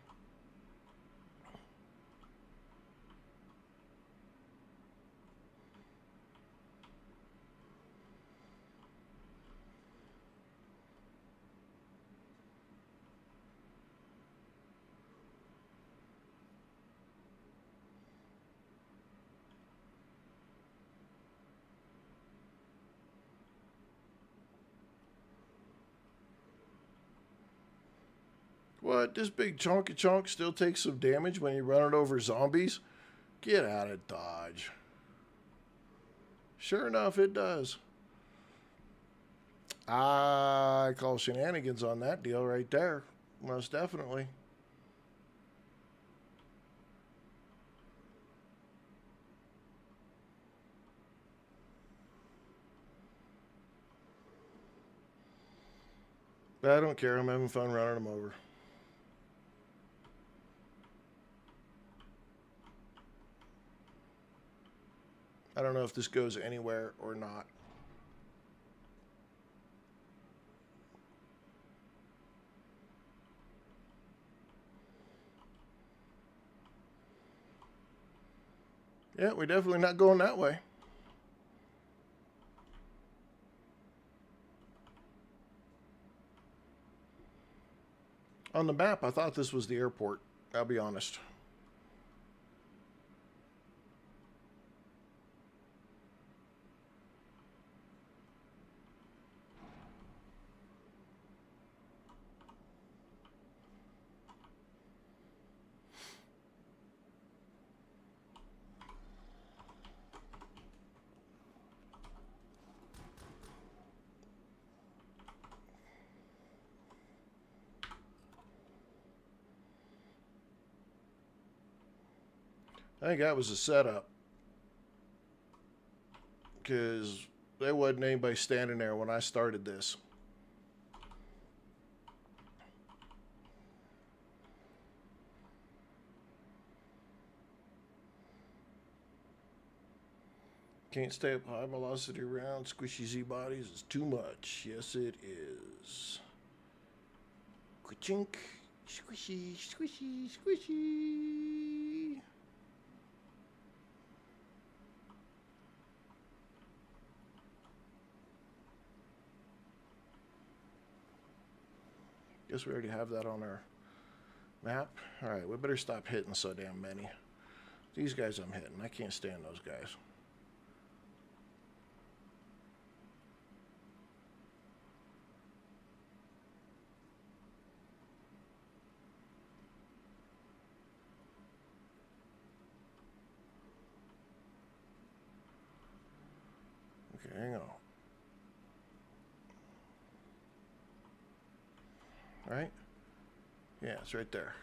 What? This big chunk of chunk still takes some damage when you run it over zombies? Get out of Dodge. Sure enough, it does. I call shenanigans on that deal right there. Most definitely. But I don't care. I'm having fun running them over. I don't know if this goes anywhere or not. Yeah, we're definitely not going that way. On the map, I thought this was the airport. I'll be honest. I think that was a setup. Because there wasn't anybody standing there when I started this. Can't stay up high velocity around squishy Z bodies. It's too much. Yes, it is. Quachink. Squishy, squishy, squishy. Guess we already have that on our map. Alright, we better stop hitting so damn many. These guys I'm hitting. I can't stand those guys. Okay, hang on. Right? Yeah, it's right there.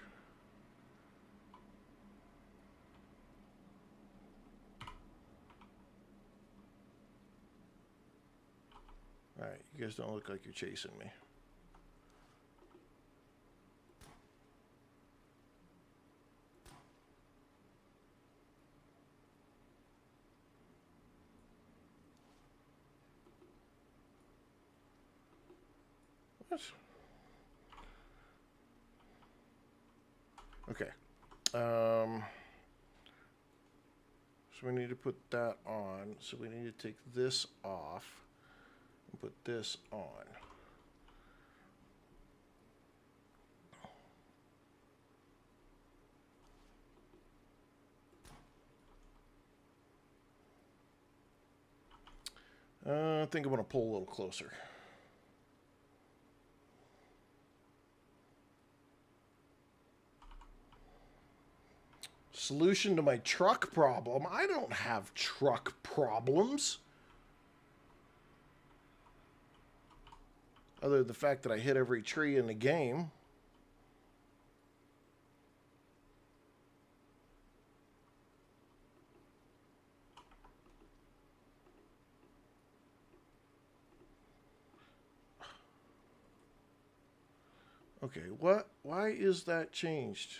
Alright, you guys don't look like you're chasing me. What? Okay. So we need to put that on. So we need to take this off and put this on. I think I'm going to pull a little closer. Solution to my truck problem? I don't have truck problems. Other than the fact that I hit every tree in the game. Okay, what? Why is that changed?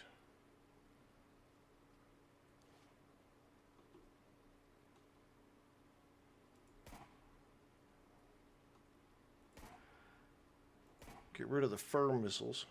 Get rid of the fur missiles.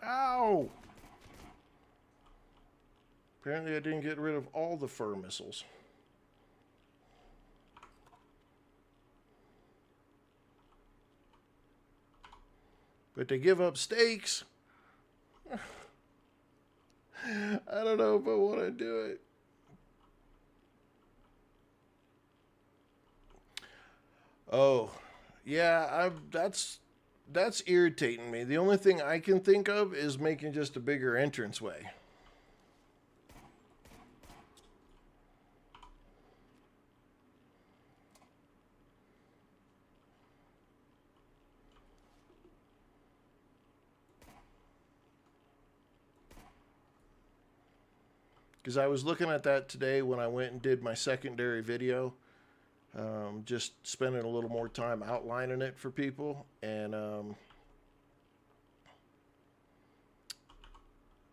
Ow! Apparently I didn't get rid of all the fur missiles. But they give up stakes. I don't know if I want to do it. Oh, yeah, that's irritating me. The only thing I can think of is making just a bigger entranceway. Because I was looking at that today when I went and did my secondary video. Just spending a little more time outlining it for people. And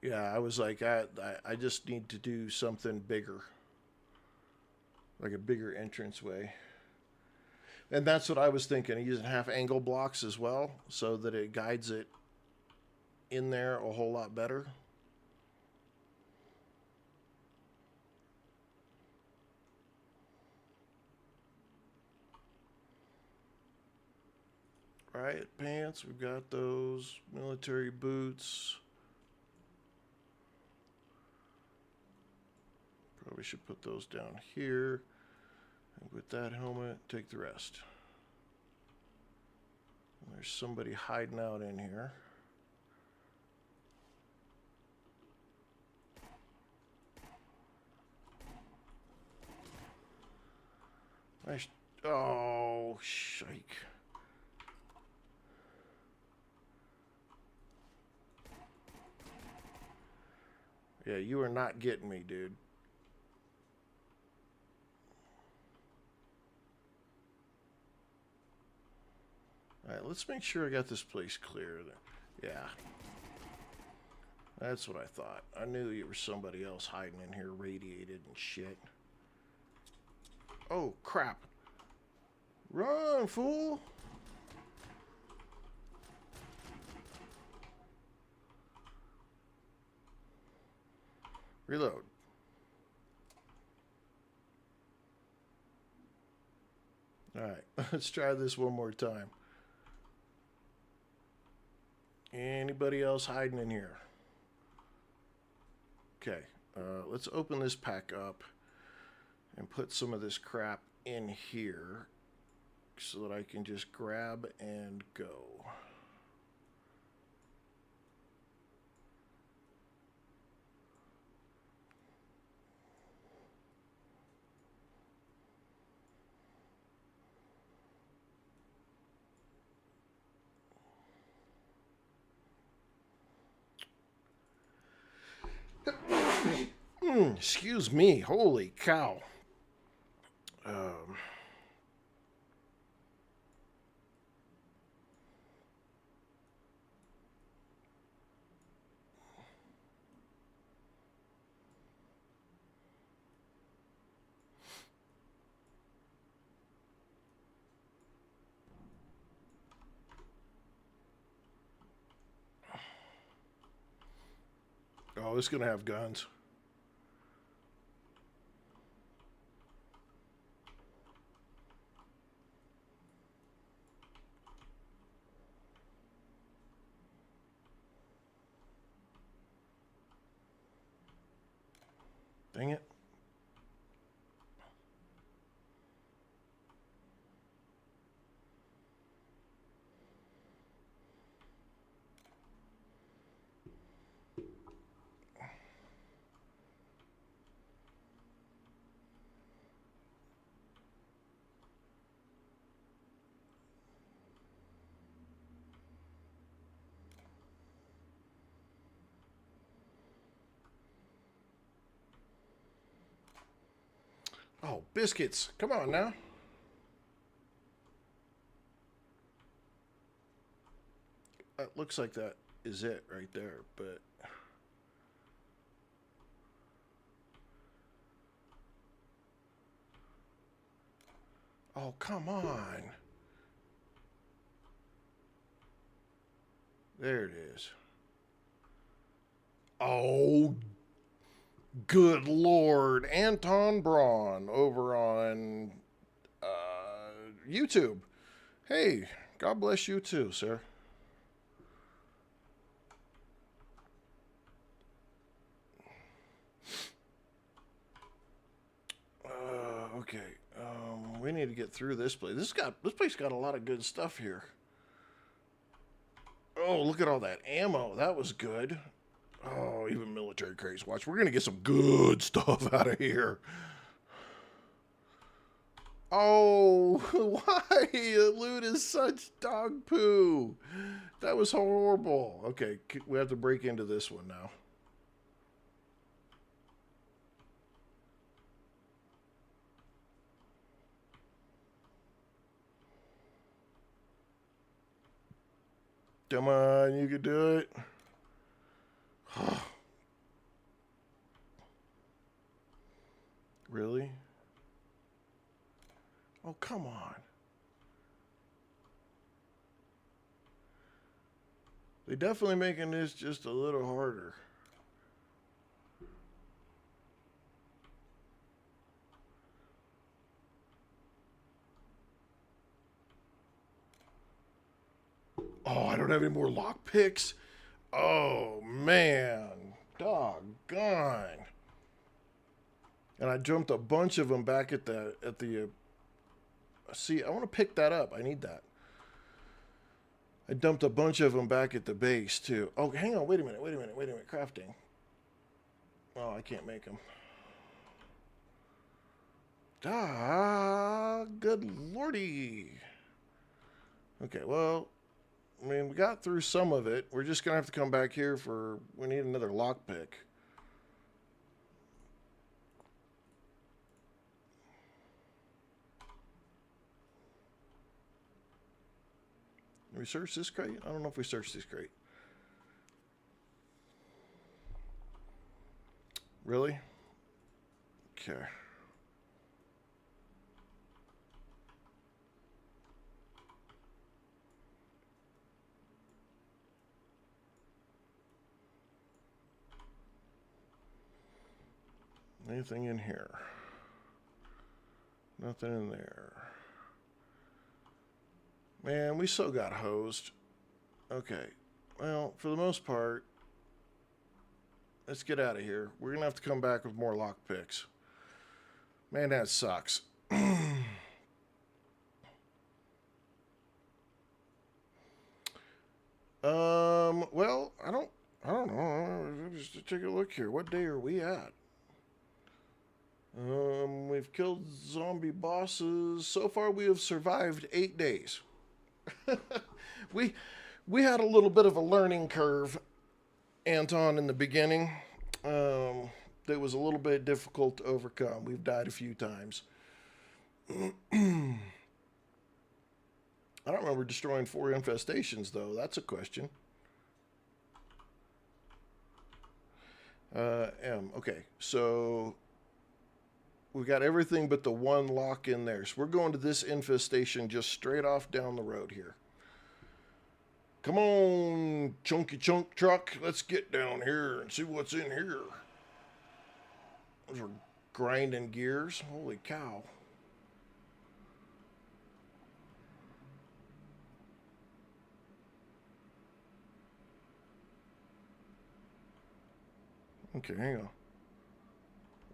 yeah, I was like, I just need to do something bigger. Like a bigger entranceway. And that's what I was thinking, using half angle blocks as well, so that it guides it in there a whole lot better. Riot pants, we've got those. Military boots. Probably should put those down here. And with that helmet, take the rest. And there's somebody hiding out in here. Oh, shike. Yeah, you are not getting me, dude. Alright, let's make sure I got this place clear. Yeah. That's what I thought. I knew you were somebody else hiding in here, radiated and shit. Oh, crap. Run, fool! Reload. Alright, let's try this one more time. Anybody else hiding in here? Okay, let's open this pack up and put some of this crap in here so that I can just grab and go. Excuse me, holy cow. Oh, it's gonna have guns. Dang it. Oh, biscuits. Come on now. It looks like that is it right there, but... Oh, come on. There it is. Oh, good Lord. Anton Braun over on YouTube. Hey, God bless you too, sir. Okay. We need to get through this place. This place got a lot of good stuff here. Oh, look at all that ammo. That was good. Oh, even military crates. Watch, we're going to get some good stuff out of here. Oh, why? The loot is such dog poo. That was horrible. Okay, we have to break into this one now. Come on, you can do it. Really? Oh, come on. They're definitely making this just a little harder. Oh, I don't have any more lock picks. Oh, man. Doggone. And I jumped a bunch of them back at the see, I want to pick that up. I need that. I dumped a bunch of them back at the base, too. Oh, hang on. Wait a minute. Crafting. Oh, I can't make them. Ah, good lordy. Okay, well, I mean, we got through some of it. We're just going to have to come back here for... We need another lockpick. Did we search this crate? I don't know if we searched this crate. Really? Okay. Anything in here? Nothing in there. Man, we so got hosed. Okay. Well, for the most part, let's get out of here. We're going to have to come back with more lockpicks. Man, that sucks. Well, I don't know. Just take a look here. What day are we at? We've killed zombie bosses. So far, we have survived 8 days. We had a little bit of a learning curve, Anton, in the beginning. That was a little bit difficult to overcome. We've died a few times. I don't remember destroying 4 infestations, though. That's a question. Okay, so we got everything but the one lock in there. So we're going to this infestation just straight off down the road here. Come on, chunky chunk truck. Let's get down here and see what's in here. Those are grinding gears. Holy cow. Okay, hang on.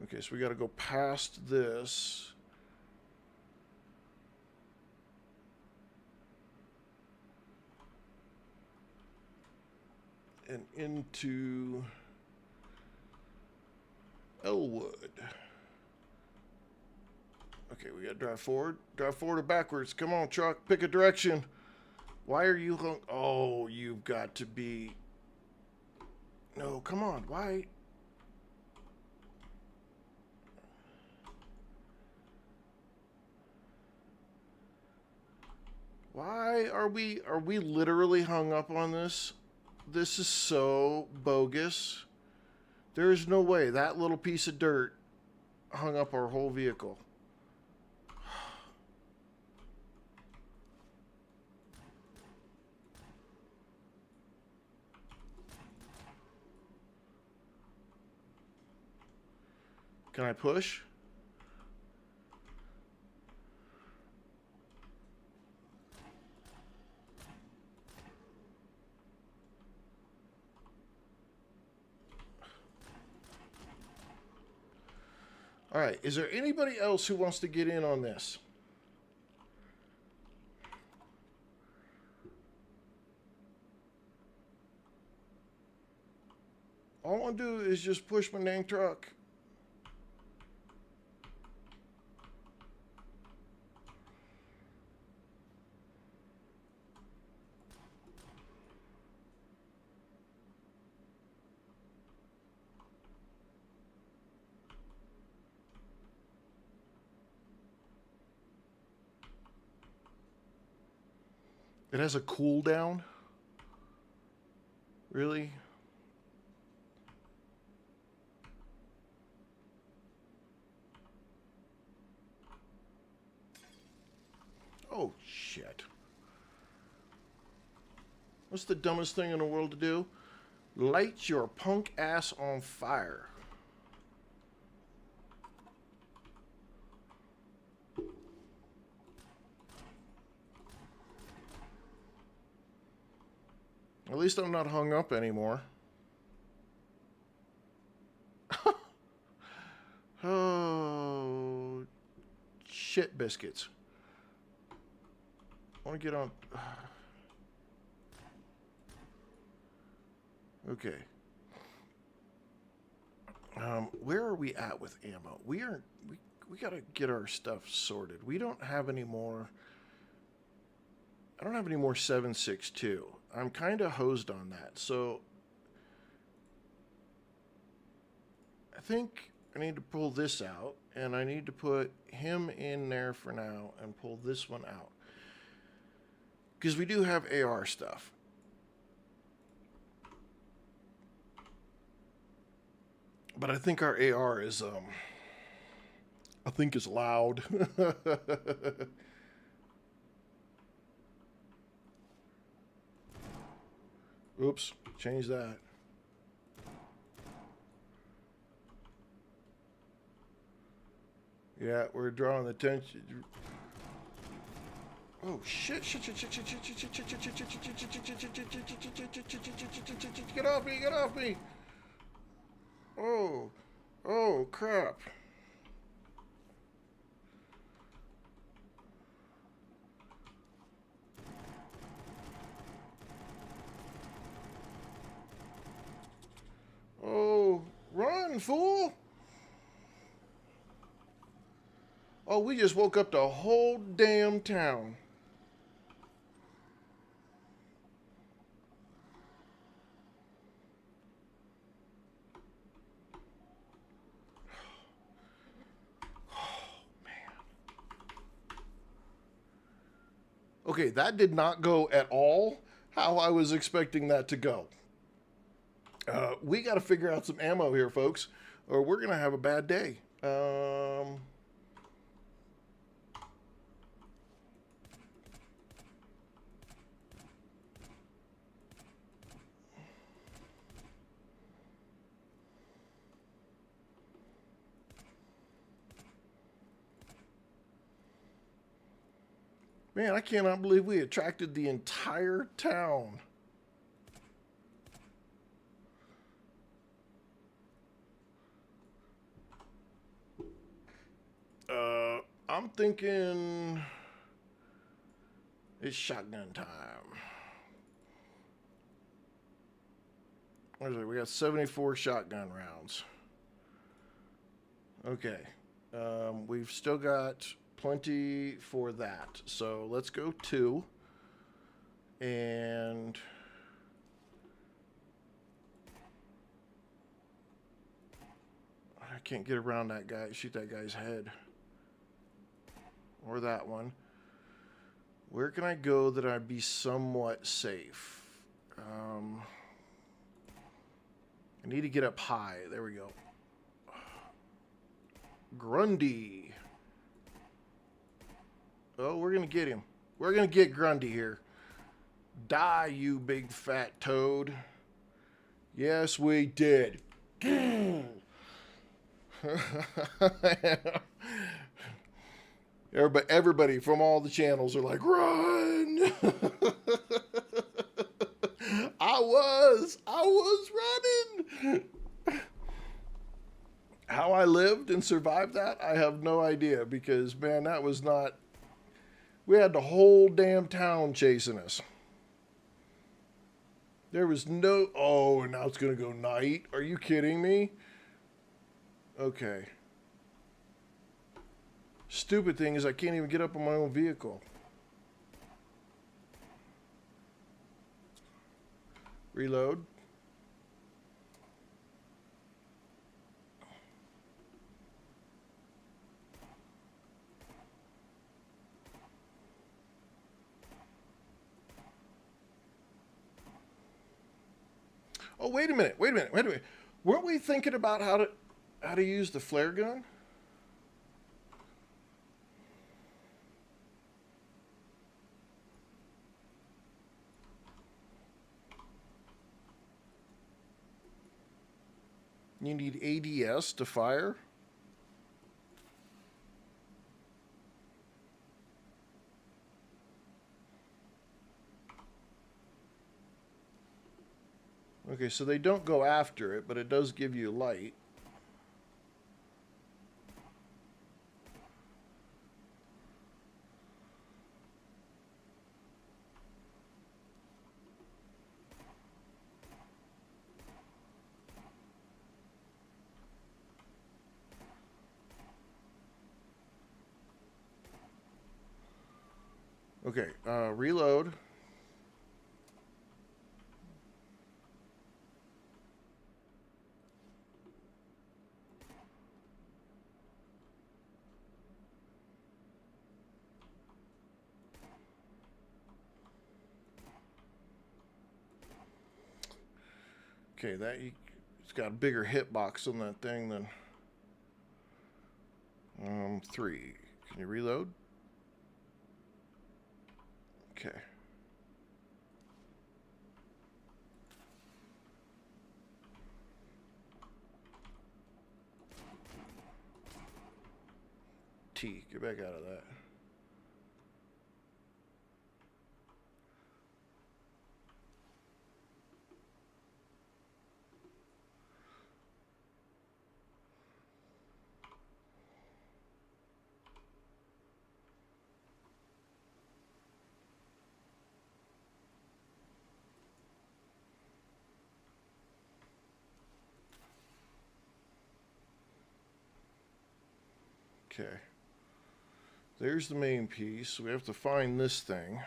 Okay, so we got to go past this. And into Elwood. Okay, we got to drive forward. Drive forward or backwards. Come on, truck. Pick a direction. Why are you... Oh, you've got to be... No, come on. Why... Why are we literally hung up on this? This is so bogus. There is no way that little piece of dirt hung up our whole vehicle. Can I push? All right, is there anybody else who wants to get in on this? All I want to do is just push my dang truck. It has a cooldown? Really? Oh, shit. What's the dumbest thing in the world to do? Light your punk ass on fire. At least I'm not hung up anymore. Oh, shit biscuits. I want to get on... Okay. Where are we at with ammo? We gotta get our stuff sorted. We don't have any more... I don't have any more 7.62. I'm kind of hosed on that. So I think I need to pull this out, and I need to put him in there for now and pull this one out. Because we do have AR stuff. But I think our AR is is loud. Oops, change that. Yeah, we're drawing the attention. Oh shit! Get off me! Get off me! Oh, oh crap! Oh, run, fool! Oh, we just woke up the whole damn town. Okay, that did not go at all how I was expecting that to go. We got to figure out some ammo here, folks, or we're going to have a bad day. Man, I cannot believe we attracted the entire town. I'm thinking it's shotgun time. What is it? We got 74 shotgun rounds. Okay. We've still got plenty for that. So let's go 2. And I can't get around that guy, shoot that guy's head. Or that one. Where can I go that I'd be somewhat safe? I need to get up high. There we go. Grundy. Oh, we're going to get him. We're going to get Grundy here. Die, you big fat toad. Yes, we did. Everybody from all the channels are like, run! I was running. How I lived and survived that, I have no idea, because man, that was not. We had the whole damn town chasing us. There was no. Oh, and now it's gonna go night. Are you kidding me? Okay. Stupid thing is I can't even get up on my own vehicle. Reload. Oh, wait a minute. Weren't we thinking about how to use the flare gun? You need ADS to fire. Okay, so they don't go after it, but it does give you light. Okay, reload. Okay, it's got a bigger hitbox on that thing than 3. Can you reload? Okay. T. Get back out of that. Okay. There's the main piece. We have to find this thing.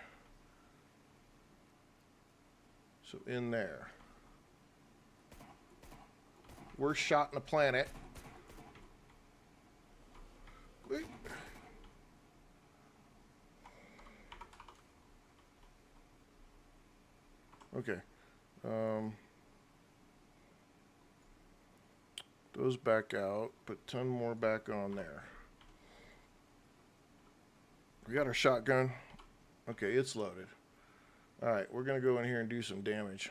So in there. Worst shot in the planet. Wait. Okay. Those back out. Put 10 more back on there. We got our shotgun. Okay, it's loaded. Alright, we're going to go in here and do some damage.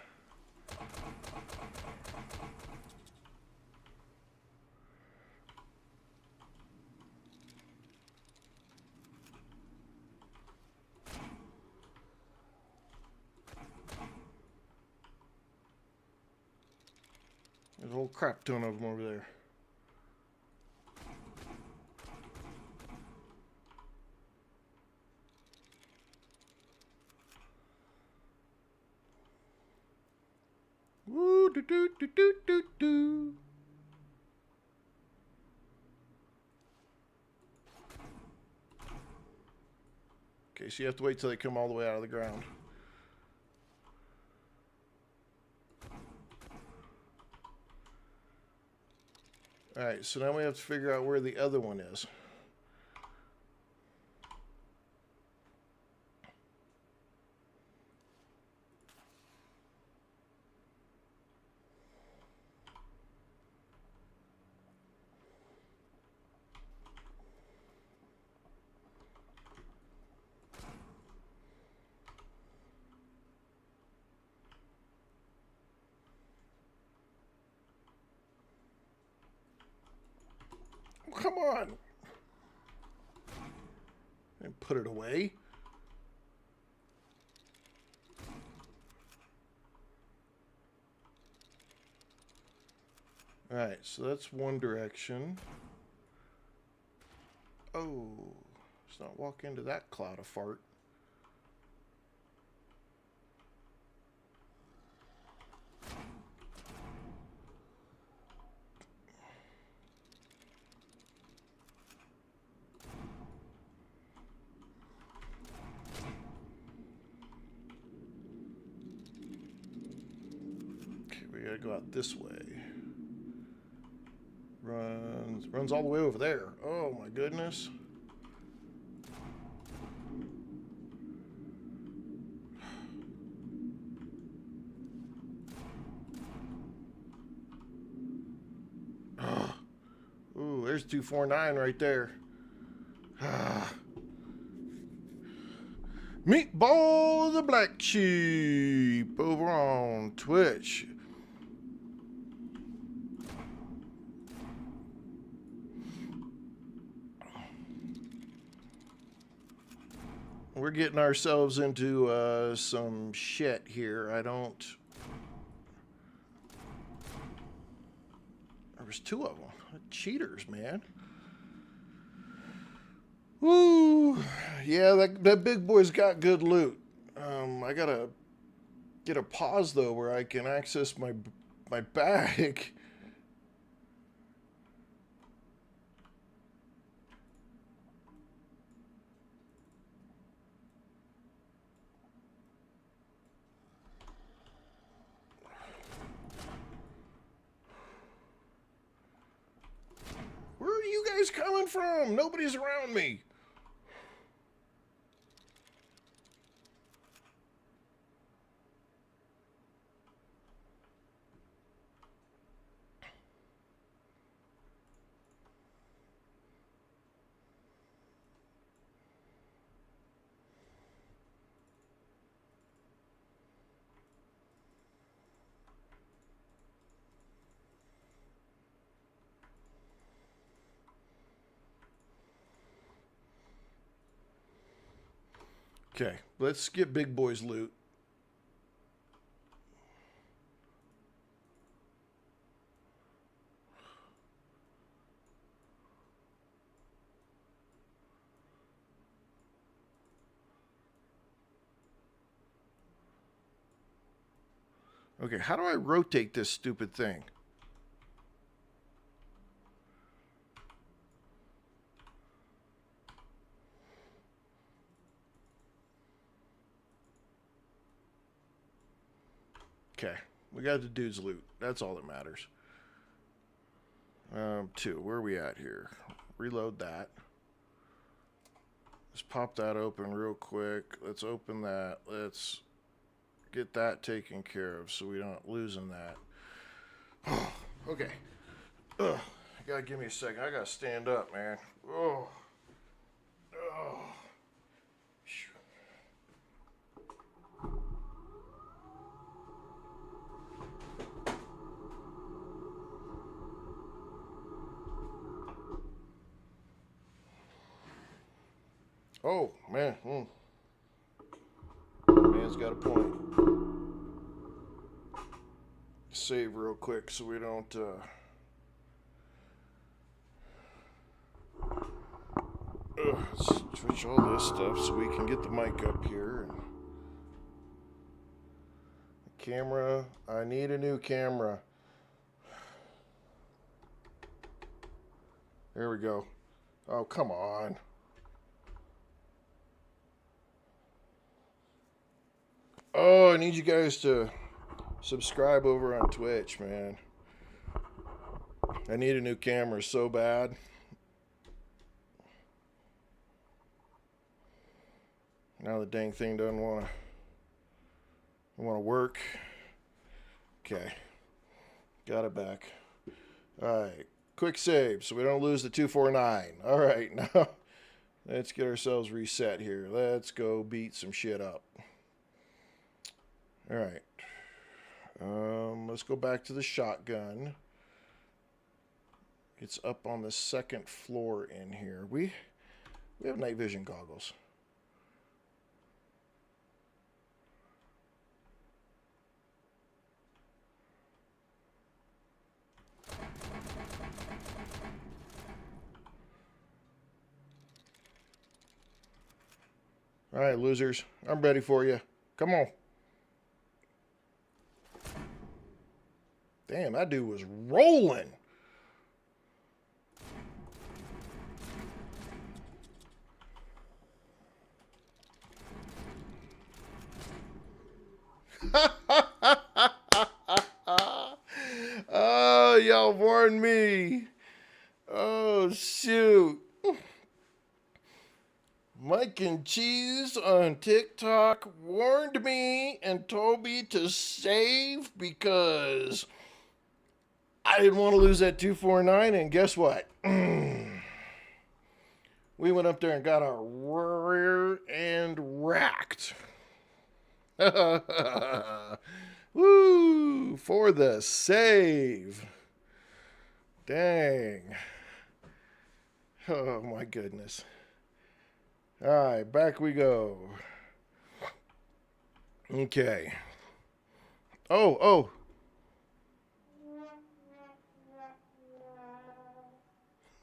There's a whole crap ton of them over there. Woo do do do do do do. Okay, so you have to wait till they come all the way out of the ground. Alright, so now we have to figure out where the other one is. Come on! And put it away. Alright, so that's one direction. Oh, let's not walk into that cloud of fart. Gotta go out this way. Runs all the way over there. Oh my goodness. Ooh, there's 249 right there. Meatball the Black Sheep over on Twitch. We're getting ourselves into some shit here. There was two of them. Cheaters, man. Woo! Yeah, that big boy's got good loot. I gotta get a pause though where I can access my bag. Where are you guys coming from? Nobody's around me. Okay, let's get big boy's loot. Okay, how do I rotate this stupid thing? Okay, we got the dude's loot. That's all that matters. 2. Where are we at here? Reload that. Let's pop that open real quick. Let's open that. Let's get that taken care of so we don't losing that. Okay. Ugh. You gotta give me a second. I gotta stand up, man. Oh. Oh. Oh, man. Man's got a point. Save real quick so we don't, let's switch all this stuff so we can get the mic up here. The camera. I need a new camera. There we go. Oh, come on. Oh, I need you guys to subscribe over on Twitch, man. I need a new camera so bad. Now the dang thing doesn't want to work. Okay. Got it back. All right. Quick save so we don't lose the 249. All right. Now let's get ourselves reset here. Let's go beat some shit up. All right. Let's go back to the shotgun. It's up on the second floor in here. We have night vision goggles. All right, losers. I'm ready for you. Come on. Damn, that dude was rolling. Oh, y'all warned me. Oh, shoot. Mike and Cheese on TikTok warned me and told me to save because I didn't want to lose that 249, and guess what? We went up there and got our rear end racked. Woo! For the save. Dang. Oh, my goodness. All right, back we go. Okay. Oh.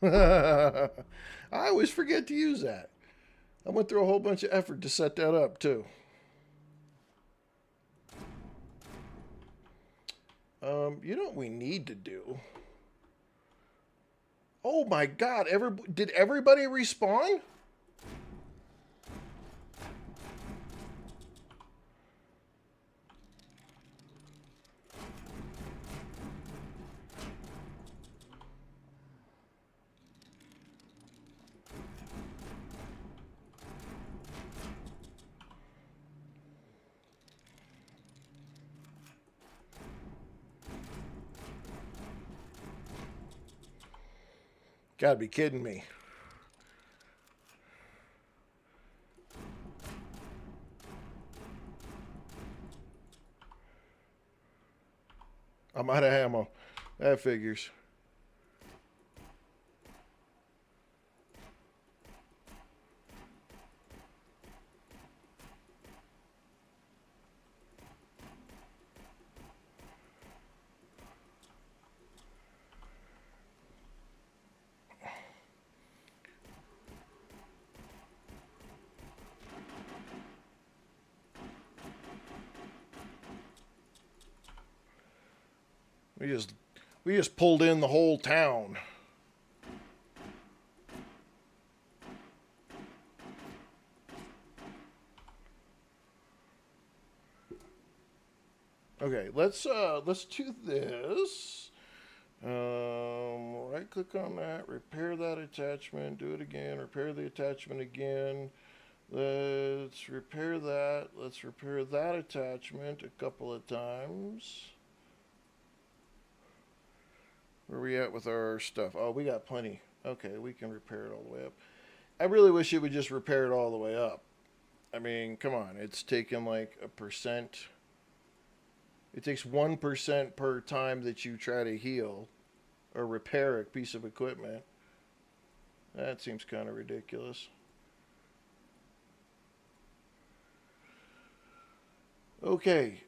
I always forget to use that. I went through a whole bunch of effort to set that up, too. You know what we need to do? Oh, my God. Did everybody respawn? Gotta be kidding me. I'm out of ammo. That figures. We just pulled in the whole town. Okay, let's do this. Right click on that, repair that attachment, do it again, repair the attachment again. Let's repair that. Let's repair that attachment a couple of times. Where are we at with our stuff? Oh, we got plenty. Okay, we can repair it all the way up. I really wish it would just repair it all the way up. I mean, come on. It's taken like 1%. It takes 1% per time that you try to heal or repair a piece of equipment. That seems kind of ridiculous. Okay,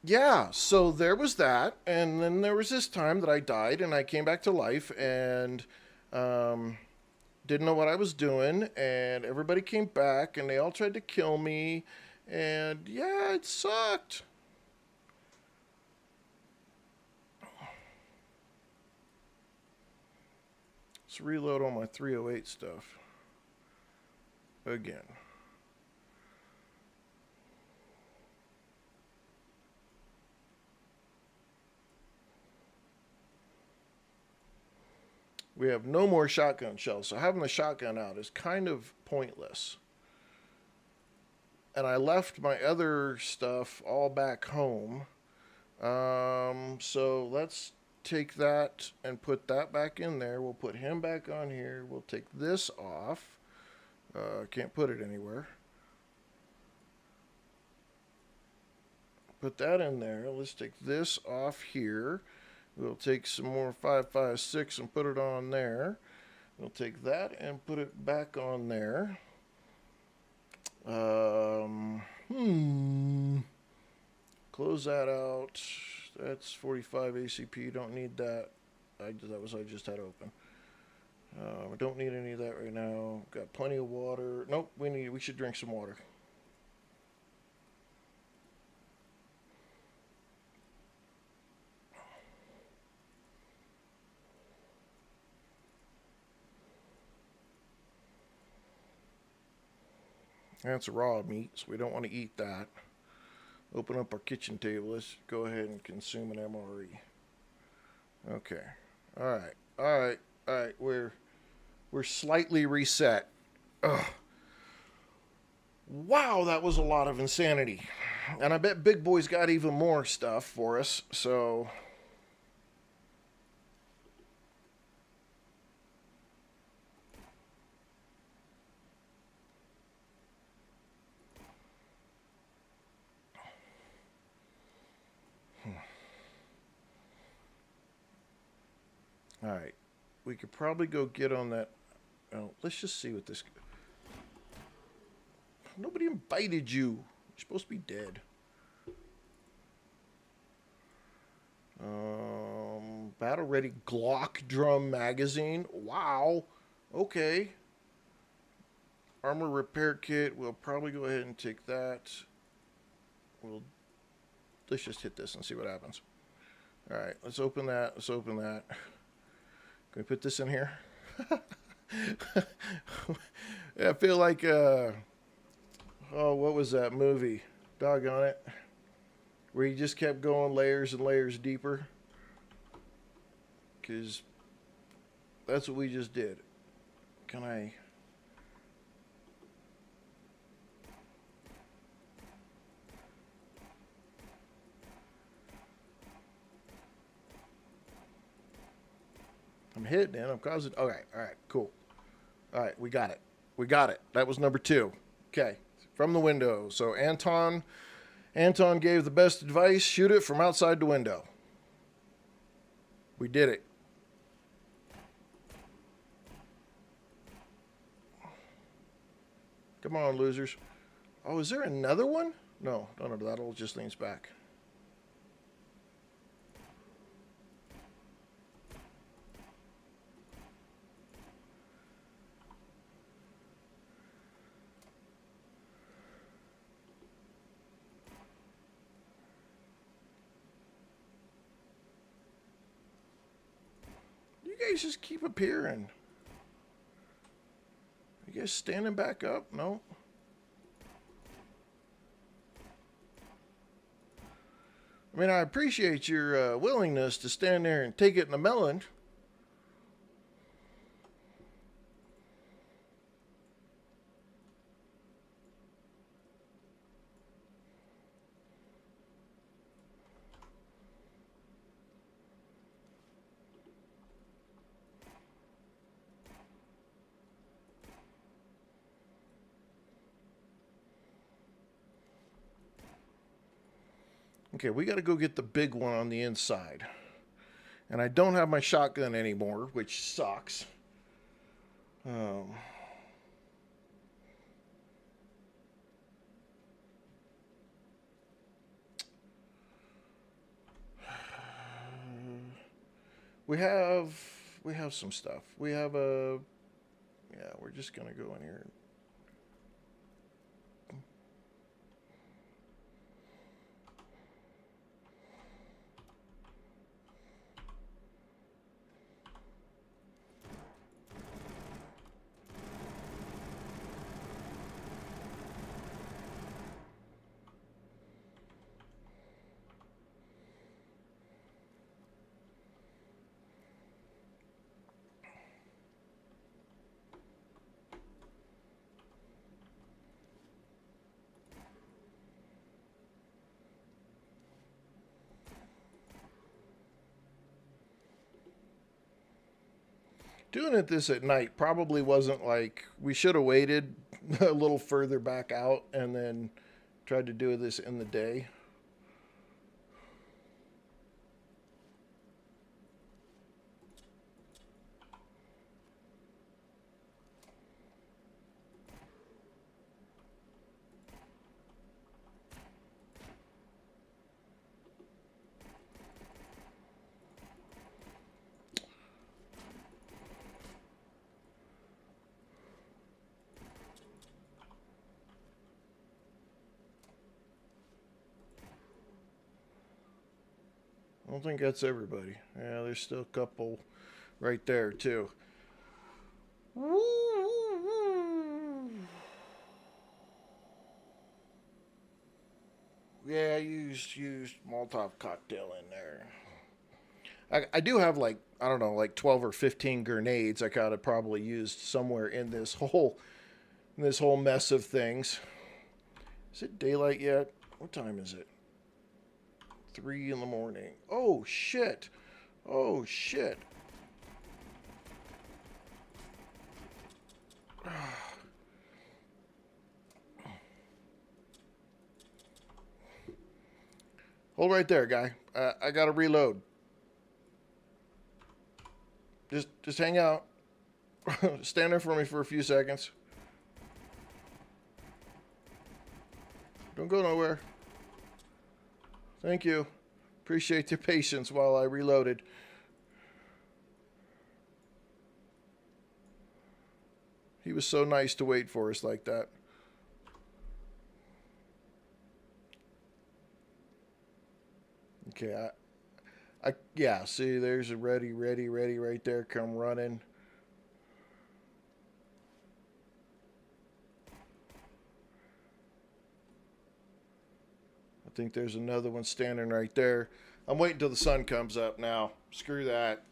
yeah, so there was that, and then there was this time that I died, and I came back to life, and didn't know what I was doing, and everybody came back, and they all tried to kill me, and yeah, it sucked. Let's reload all my 308 stuff again. We have no more shotgun shells, so having the shotgun out is kind of pointless. And I left my other stuff all back home. So let's take that and put that back in there. We'll put him back on here. We'll take this off. Can't put it anywhere. Put that in there. Let's take this off here. We'll take some more 5.56 and put it on there. We'll take that and put it back on there. Close that out. That's 45 ACP. Don't need that. I just had open. I don't need any of that right now. Got plenty of water. Nope. We should drink some water. That's raw meat, so we don't want to eat that. Open up our kitchen table. Let's go ahead and consume an MRE. Okay. All right. We're slightly reset. Ugh. Wow, that was a lot of insanity. And I bet Big Boy's got even more stuff for us, so... Alright, we could probably go get on that. Oh, let's just see what this. Nobody invited you. You're supposed to be dead. Battle ready Glock drum magazine. Wow. Okay. Armor repair kit. We'll probably go ahead and take that. Let's just hit this and see what happens. Alright, let's open that. Let's open that. Can we put this in here? Yeah, I feel like, oh, what was that movie? Doggone it. Where he just kept going layers and layers deeper. Because that's what we just did. Can I... I'm hitting it. I'm causing... Okay. All right. Cool. All right. We got it. We got it. That was number 2. Okay. From the window. So Anton gave the best advice. Shoot it from outside the window. We did it. Come on, losers. Oh, is there another one? No. That all just leans back. guys just keep appearing? You guys standing back up? No? I mean, I appreciate your willingness to stand there and take it in the melon. Okay, we got to go get the big one on the inside. And I don't have my shotgun anymore, which sucks. We have some stuff. We have a... Yeah, we're just going to go in here. Doing this at night probably wasn't like... We should have waited a little further back out and then tried to do this in the day. I don't think that's everybody. Yeah, there's still a couple right there, too. Yeah, I used Molotov cocktail in there. I do have like, I don't know, like 12 or 15 grenades I could have probably used somewhere in this whole mess of things. Is it daylight yet? What time is it? 3 in the morning. Oh, shit. Oh, shit. Hold right there, guy. I gotta reload. Just hang out. Stand there for me for a few seconds. Don't go nowhere. Thank you. Appreciate your patience while I reloaded. He was so nice to wait for us like that. Okay, yeah, see, there's a ready right there, come running. I think there's another one standing right there. I'm waiting till the sun comes up now. Screw that.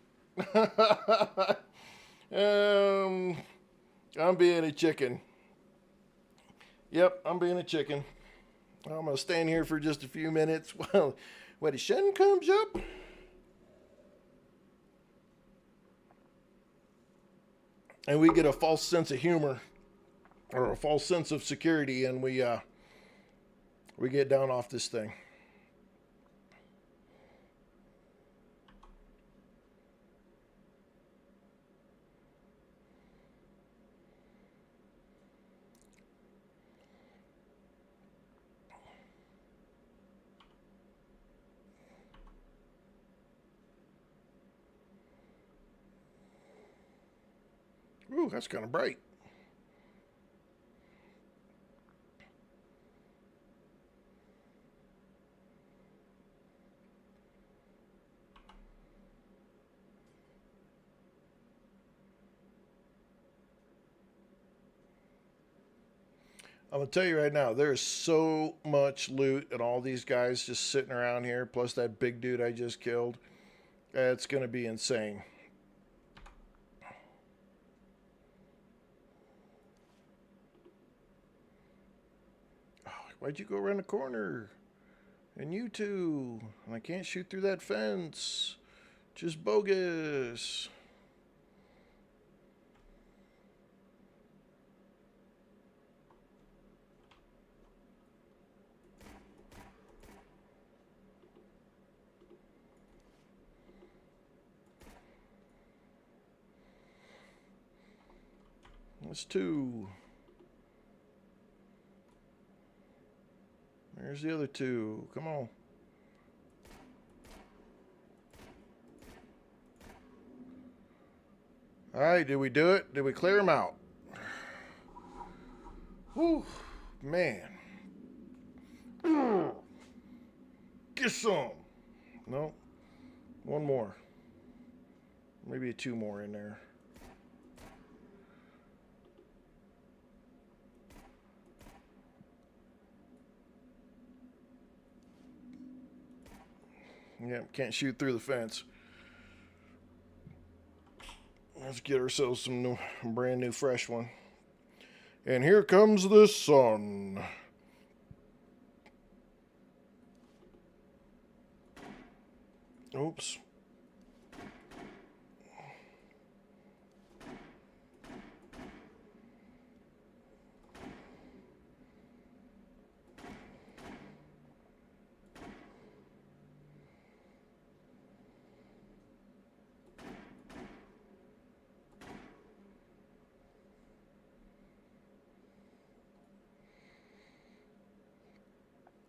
I'm being a chicken. Yep, I'm being a chicken. I'm going to stand here for just a few minutes while the sun comes up. And we get a false sense of humor or a false sense of security, and we get down off this thing. Ooh, that's kind of bright. I'm gonna tell you right now, there's so much loot and all these guys just sitting around here, plus that big dude I just killed. It's gonna be insane. Oh, why'd you go around the corner? And you too. And I can't shoot through that fence. Just bogus. That's two. There's the other two. Come on. All right, did we do it? Did we clear them out? Whew, man. Get some. No. One more. Maybe two more in there. Yep, can't shoot through the fence. Let's get ourselves some brand new fresh one. And here comes the sun. Oops.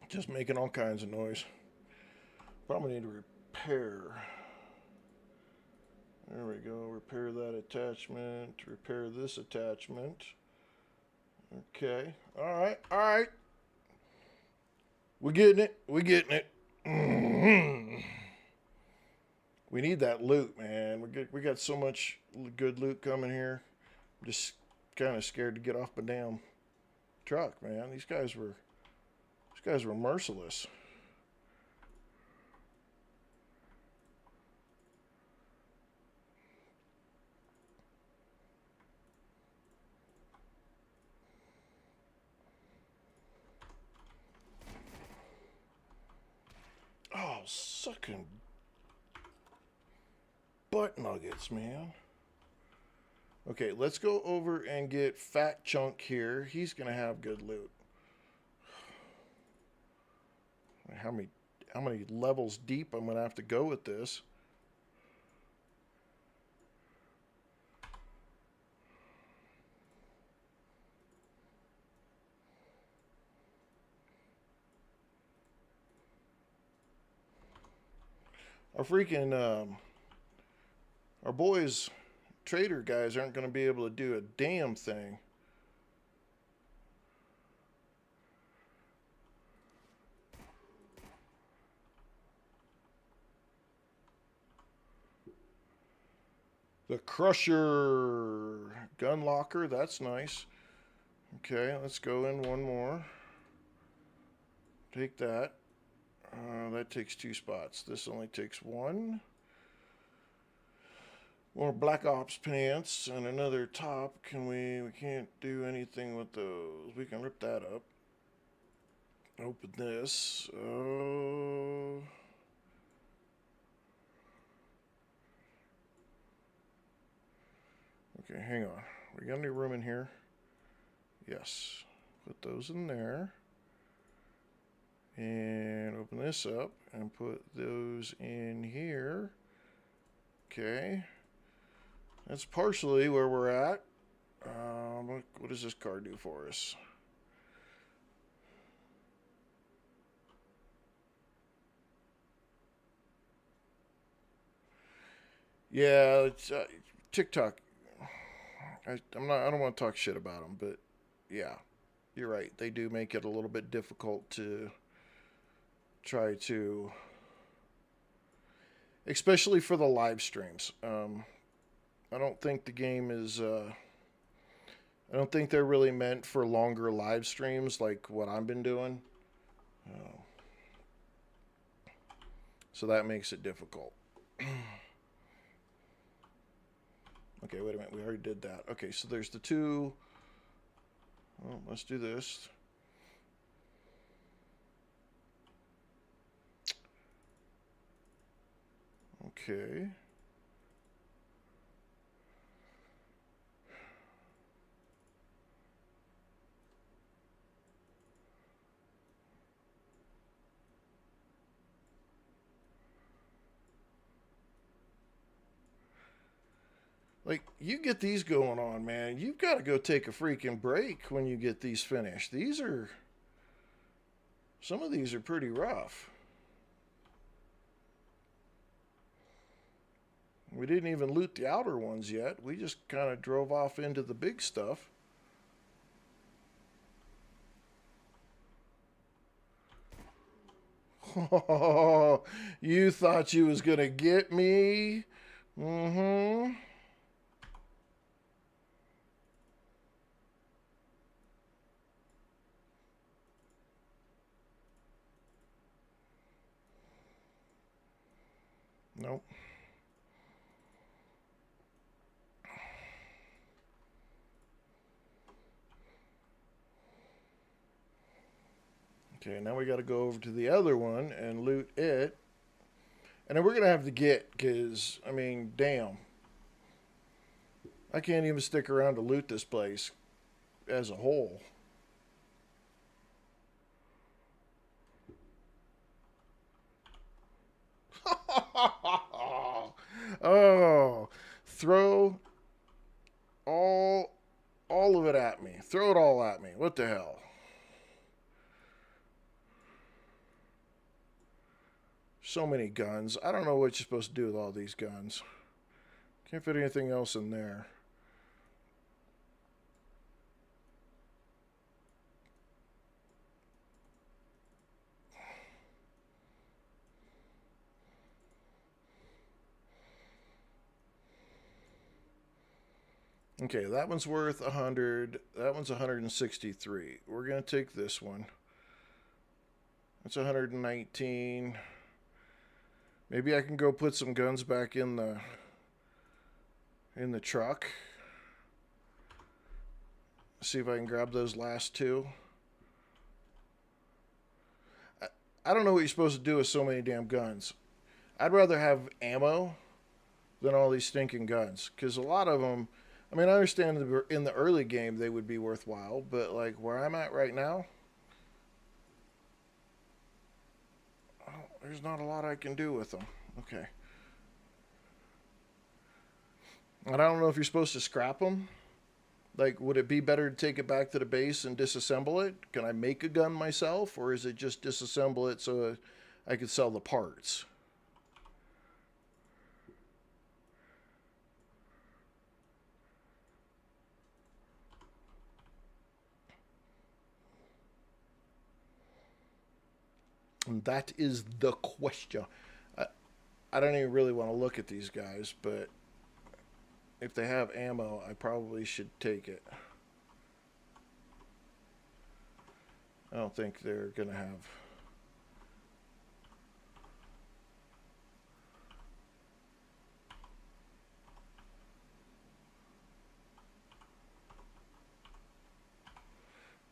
Just making all kinds of noise. Probably need to repair. There we go. Repair that attachment. Repair this attachment. Okay. All right. All right. We're getting it. We're getting it. Mm-hmm. We need that loot, man. We got so much good loot coming here. I'm just kind of scared to get off my damn truck, man. These guys were merciless. Oh, sucking butt nuggets, man. Okay, let's go over and get Fat Chunk here. He's gonna have good loot. How many levels deep I'm gonna have to go with this? Our freaking our boys trader guys aren't gonna be able to do a damn thing. The Crusher gun locker, that's nice. Okay, let's go in one more. Take that. That takes 2 spots. This only takes 1. More Black Ops pants and another top. We can't do anything with those. We can rip that up. Open this. Oh. Okay, hang on. We got any room in here? Yes. Put those in there. And open this up and put those in here. Okay. That's partially where we're at. What does this card do for us? Yeah, it's TikTok. I don't want to talk shit about them, but yeah, you're right. They do make it a little bit difficult to try to, especially for the live streams. I don't think the game is. I don't think they're really meant for longer live streams like what I've been doing. Oh. So that makes it difficult. Okay, wait a minute. We already did that. Okay, so there's the two. Well, let's do this. Okay. Like, you get these going on, man. You've got to go take a freaking break when you get these finished. Some of these are pretty rough. We didn't even loot the outer ones yet. We just kind of drove off into the big stuff. Oh, you thought you was going to get me? Mm-hmm. Nope. Okay, now we got to go over to the other one and loot it. And then we're going to have to get, because, I mean, damn. I can't even stick around to loot this place as a whole. Oh, throw all of it at me. Throw it all at me. What the hell? So many guns. I don't know what you're supposed to do with all these guns. Can't fit anything else in there. Okay, that one's worth 100. That one's 163. We're going to take this one. That's 119. Maybe I can go put some guns back in the truck. See if I can grab those last two. I don't know what you're supposed to do with so many damn guns. I'd rather have ammo than all these stinking guns, because a lot of them, I mean, I understand in the early game they would be worthwhile, but like where I'm at right now, there's not a lot I can do with them. Okay. And I don't know if you're supposed to scrap them. Like, would it be better to take it back to the base and disassemble it? Can I make a gun myself, or is it just disassemble it so I could sell the parts? And that is the question. I don't even really want to look at these guys, but if they have ammo, I probably should take it. I don't think they're going to have...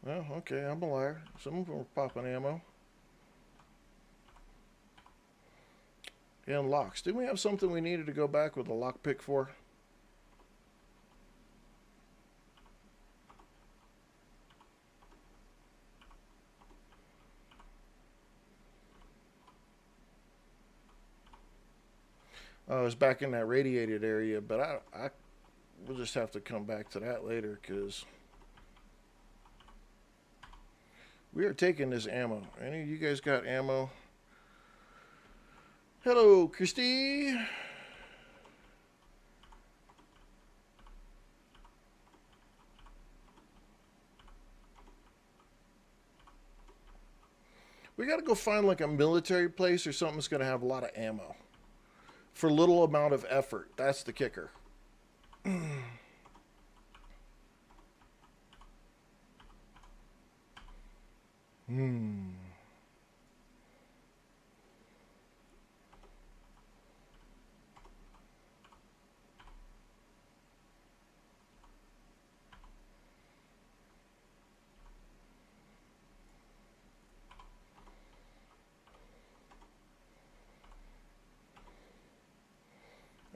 Well, okay, I'm a liar. Some of them are popping ammo. And locks. Didn't we have something we needed to go back with a lockpick for? Oh, it was back in that radiated area, but I we'll just have to come back to that later, because we are taking this ammo. Any of you guys got ammo? Hello, Christy. We got to go find like a military place or something that's going to have a lot of ammo for little amount of effort. That's the kicker. Hmm.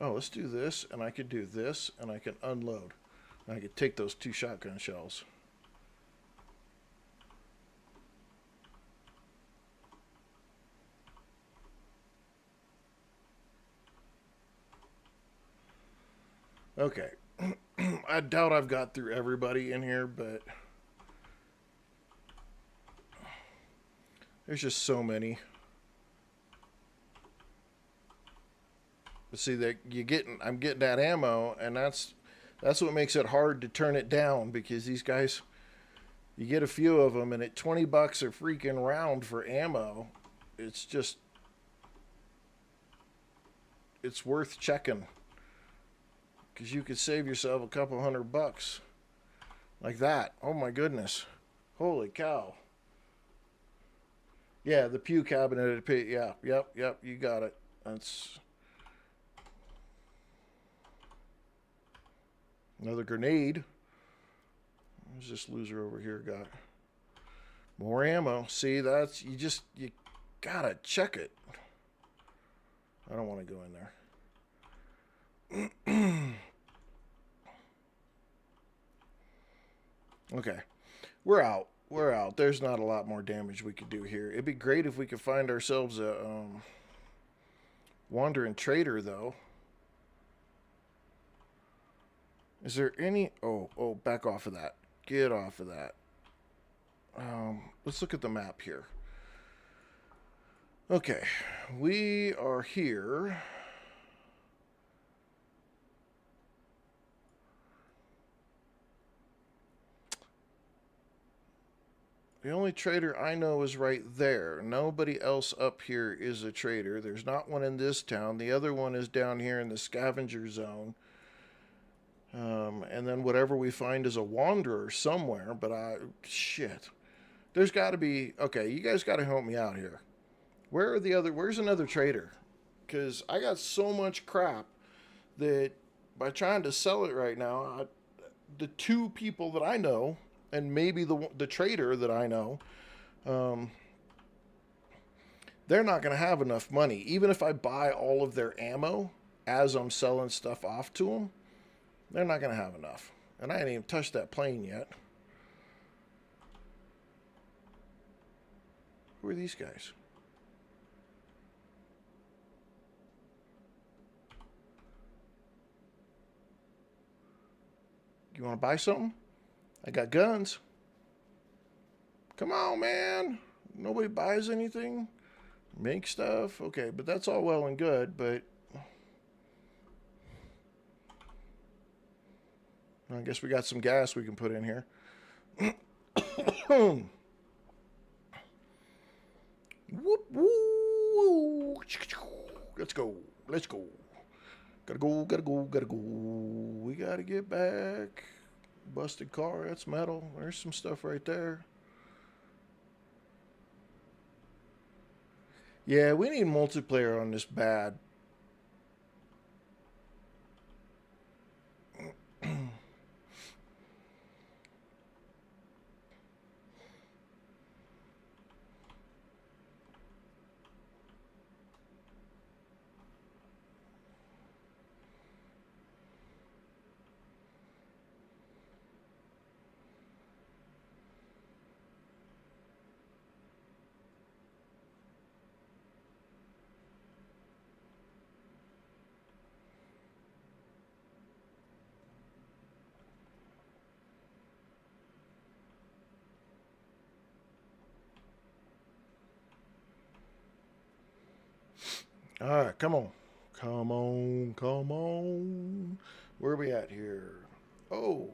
Oh, let's do this, and I could do this, and I can unload. And I could take those 2 shotgun shells. Okay. I doubt I've got through everybody in here, but there's just so many. But see that I'm getting that ammo, and that's what makes it hard to turn it down, because these guys, you get a few of them, and at $20 a freaking round for ammo, it's just, it's worth checking, because you could save yourself a couple $100 like that. Oh my goodness, holy cow! Yeah, the pew cabinet. Yeah, yep, you got it. That's another grenade. What's this loser over here got? More ammo. See, that's, you gotta check it. I don't want to go in there. Okay. We're out. We're out. There's not a lot more damage we could do here. It'd be great if we could find ourselves a wandering trader, though. Is there any... Oh, back off of that. Get off of that. Let's look at the map here. Okay. We are here. The only trader I know is right there. Nobody else up here is a trader. There's not one in this town. The other one is down here in the scavenger zone. And then whatever we find is a wanderer somewhere. But shit. There's got to be... Okay, you guys got to help me out here. Where's another trader? Because I got so much crap that by trying to sell it right now, the 2 people that I know... and maybe the trader that I know, they're not going to have enough money. Even if I buy all of their ammo as I'm selling stuff off to them, they're not going to have enough. And I ain't even touched that plane yet. Who are these guys? You want to buy something? I got guns. Come on, man. Nobody buys anything. Make stuff. Okay, but that's all well and good, but... I guess we got some gas we can put in here. Whoop, woo. Let's go. Let's go. Gotta go. We gotta get back. Busted car, that's metal. There's some stuff right there. Yeah, we need multiplayer on this bad. All right, come on. Come on. Where are we at here? Oh,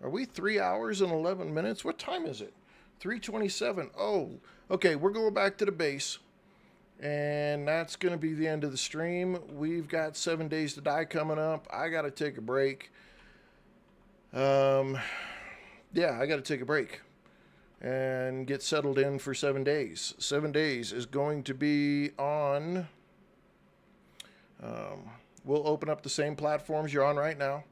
are we 3 hours and 11 minutes? What time is it? 3:27. Oh, okay, we're going back to the base. And that's going to be the end of the stream. We've got 7 Days to Die coming up. I got to take a break. Yeah, I got to take a break. and get settled in for 7 days. 7 days is going to be on... we'll open up the same platforms you're on right now.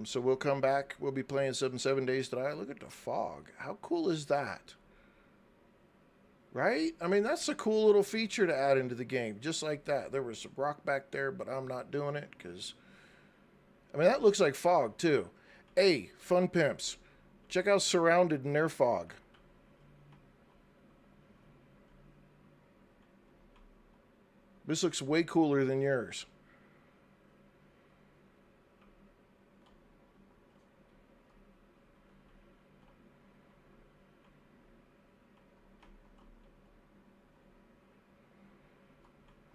So we'll come back. We'll be playing 7 days today. Look at the fog. How cool is that? Right? I mean, that's a cool little feature to add into the game. Just like that. There was some rock back there, but I'm not doing it because... I mean, that looks like fog, too. Hey, fun pimps. Check out SurrounDead in their fog. This looks way cooler than yours.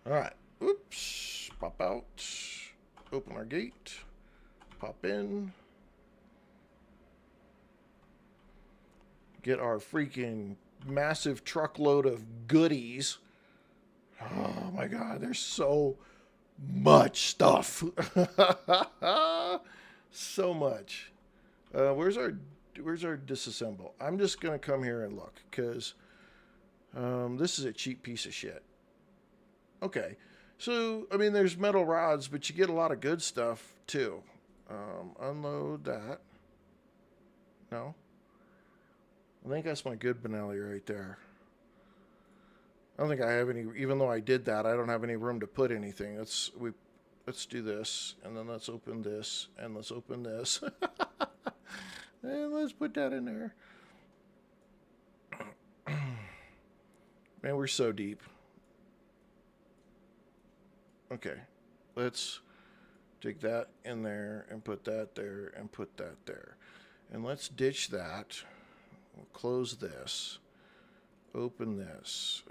All right. Oops. Pop out. Open our gate. Pop in. Get our freaking massive truckload of goodies. Oh my God, there's so much stuff. So much. Where's our disassemble? I'm just gonna come here and look because this is a cheap piece of shit. Okay, so I mean, there's metal rods, but you get a lot of good stuff too. Unload that. No, I think that's my good Benelli right there. I don't think I have any, even though I did that, I don't have any room to put anything. Let's do this, and then let's open this, and let's open this. And let's put that in there. Man, we're so deep. Okay, let's take that in there, and put that there, and put that there. And let's ditch that. We'll close this. Open this.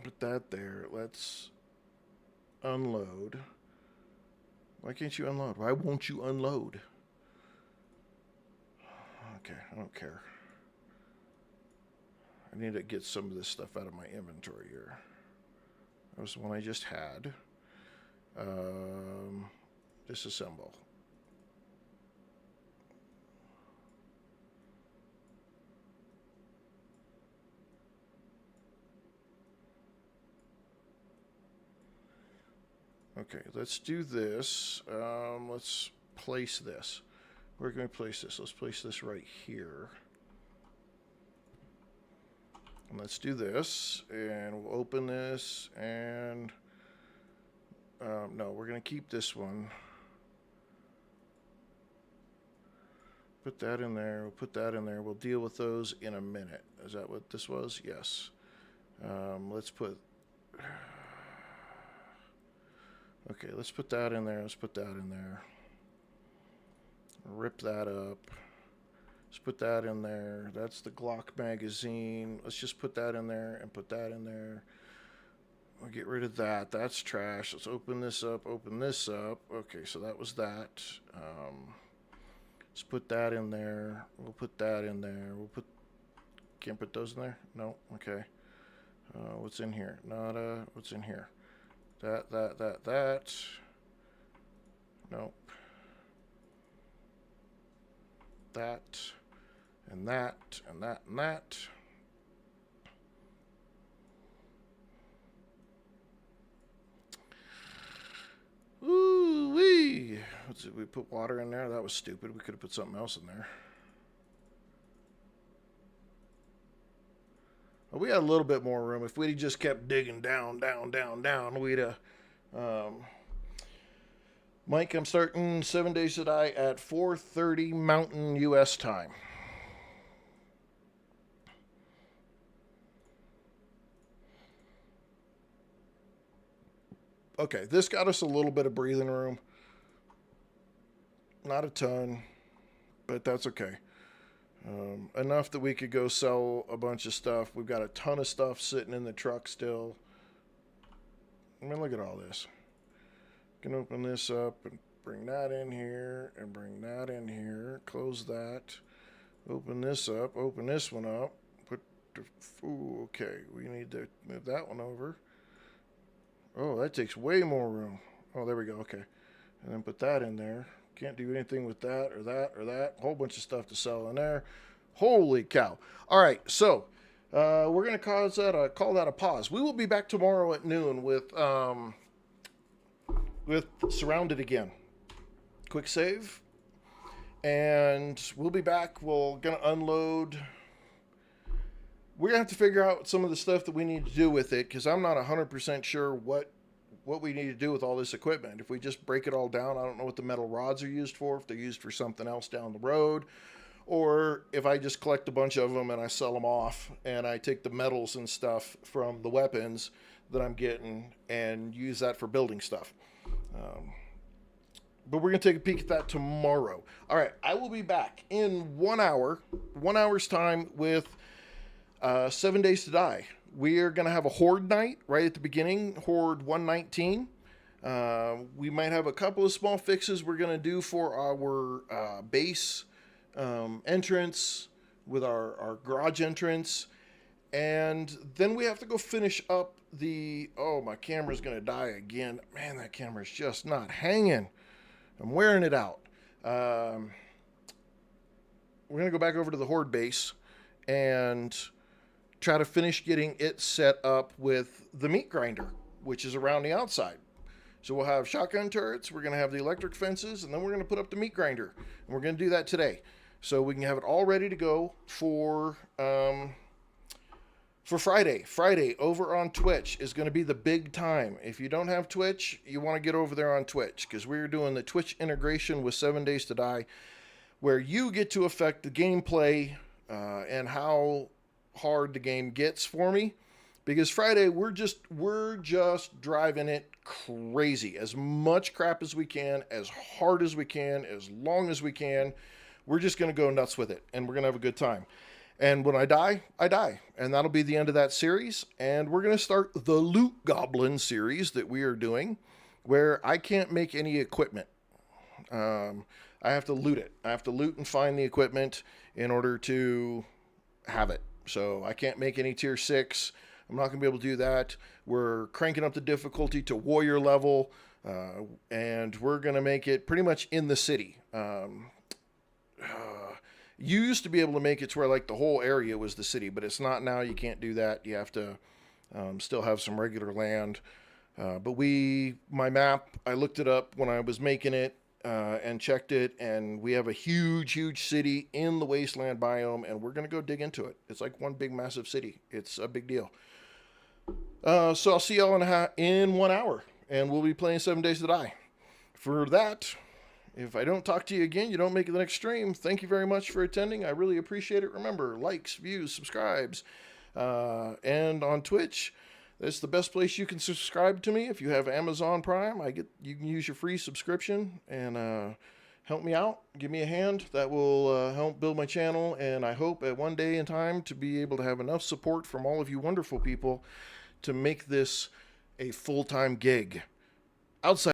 Put that there. Let's unload. Why can't you unload? Why won't you unload? Okay, I don't care. I need to get some of this stuff out of my inventory here. That was the one I just had. Disassemble. Okay, let's do this. Let's place this. Where can we place this? Let's place this right here. And let's do this, and we'll open this, and no, we're going to keep this one. Put that in there. We'll put that in there. We'll deal with those in a minute. Is that what this was? Yes. Let's put... Okay, let's put that in there. Let's put that in there. Rip that up. Let's put that in there. That's the Glock magazine. Let's just put that in there and put that in there. We'll get rid of that. That's trash. Let's open this up. Open this up. Okay, so that was that. Let's put that in there. We'll put that in there. We'll put... Can't put those in there? No? Okay. What's in here? Nada. What's in here? That. Nope. That. And that. And that. And that. Ooh-wee. What's it? We put water in there? That was stupid. We could have put something else in there. Well, we had a little bit more room. If we'd just kept digging down, we'd have... Mike, I'm starting 7 days to die at 4:30 Mountain U.S. time. Okay, this got us a little bit of breathing room. Not a ton, but that's okay. Enough that we could go sell a bunch of stuff. We've got a ton of stuff sitting in the truck still. I mean, look at all this. Can open this up and bring that in here and bring that in here. Close that. Open this up. Open this one up. Put the, ooh, okay. We need to move that one over. Oh, that takes way more room. Oh, there we go. Okay. And then put that in there. Can't do anything with that or that or that. Whole bunch of stuff to sell in there. Holy cow. All right, so we're going to call that a pause. We will be back tomorrow at noon with SurrounDead again. Quick save. And we'll be back. We're going to unload. We're going to have to figure out some of the stuff that we need to do with it, because I'm not 100% sure what we need to do with all this equipment. If we just break it all down, I don't know what the metal rods are used for, if they're used for something else down the road, or if I just collect a bunch of them and I sell them off, and I take the metals and stuff from the weapons that I'm getting and use that for building stuff. But we're going to take a peek at that tomorrow. All right, I will be back in 1 hour, 1 hour's time with 7 Days to Die. We are going to have a Horde night right at the beginning, Horde 119. We might have a couple of small fixes we're going to do for our base entrance with our garage entrance. And then we have to go finish up oh, my camera's going to die again. Man, that camera's just not hanging. I'm wearing it out. We're going to go back over to the Horde base and try to finish getting it set up with the meat grinder, which is around the outside. So we'll have shotgun turrets, we're going to have the electric fences, and then we're going to put up the meat grinder. And we're going to do that today. So we can have it all ready to go for Friday. Friday over on Twitch is going to be the big time. If you don't have Twitch, you want to get over there on Twitch, because we're doing the Twitch integration with 7 Days to Die, where you get to affect the gameplay and how hard the game gets for me. Because Friday we're just driving it crazy, as much crap as we can, as hard as we can, as long as we can. We're just going to go nuts with it, and we're going to have a good time. And when I die, and that'll be the end of that series. And we're going to start the Loot Goblin series that we are doing, where I can't make any equipment. I have to loot it. I have to loot and find the equipment in order to have it. So I can't make any tier 6. I'm not going to be able to do that. We're cranking up the difficulty to warrior level, and we're going to make it pretty much in the city. You used to be able to make it to where like the whole area was the city, but it's not now. You can't do that. You have to still have some regular land. But my map, I looked it up when I was making it and checked it, and we have a huge city in the wasteland biome, and we're going to go dig into it. It's like one big massive city. It's a big deal. So I'll see y'all in 1 hour, and we'll be playing 7 Days to Die. For that, if I don't talk to you again, you don't make it the next stream, thank you very much for attending. I really appreciate it. Remember, likes, views, subscribes, and on Twitch, that's the best place you can subscribe to me. If you have Amazon Prime, you can use your free subscription and help me out. Give me a hand. That will help build my channel, and I hope at one day in time to be able to have enough support from all of you wonderful people to make this a full-time gig. Outside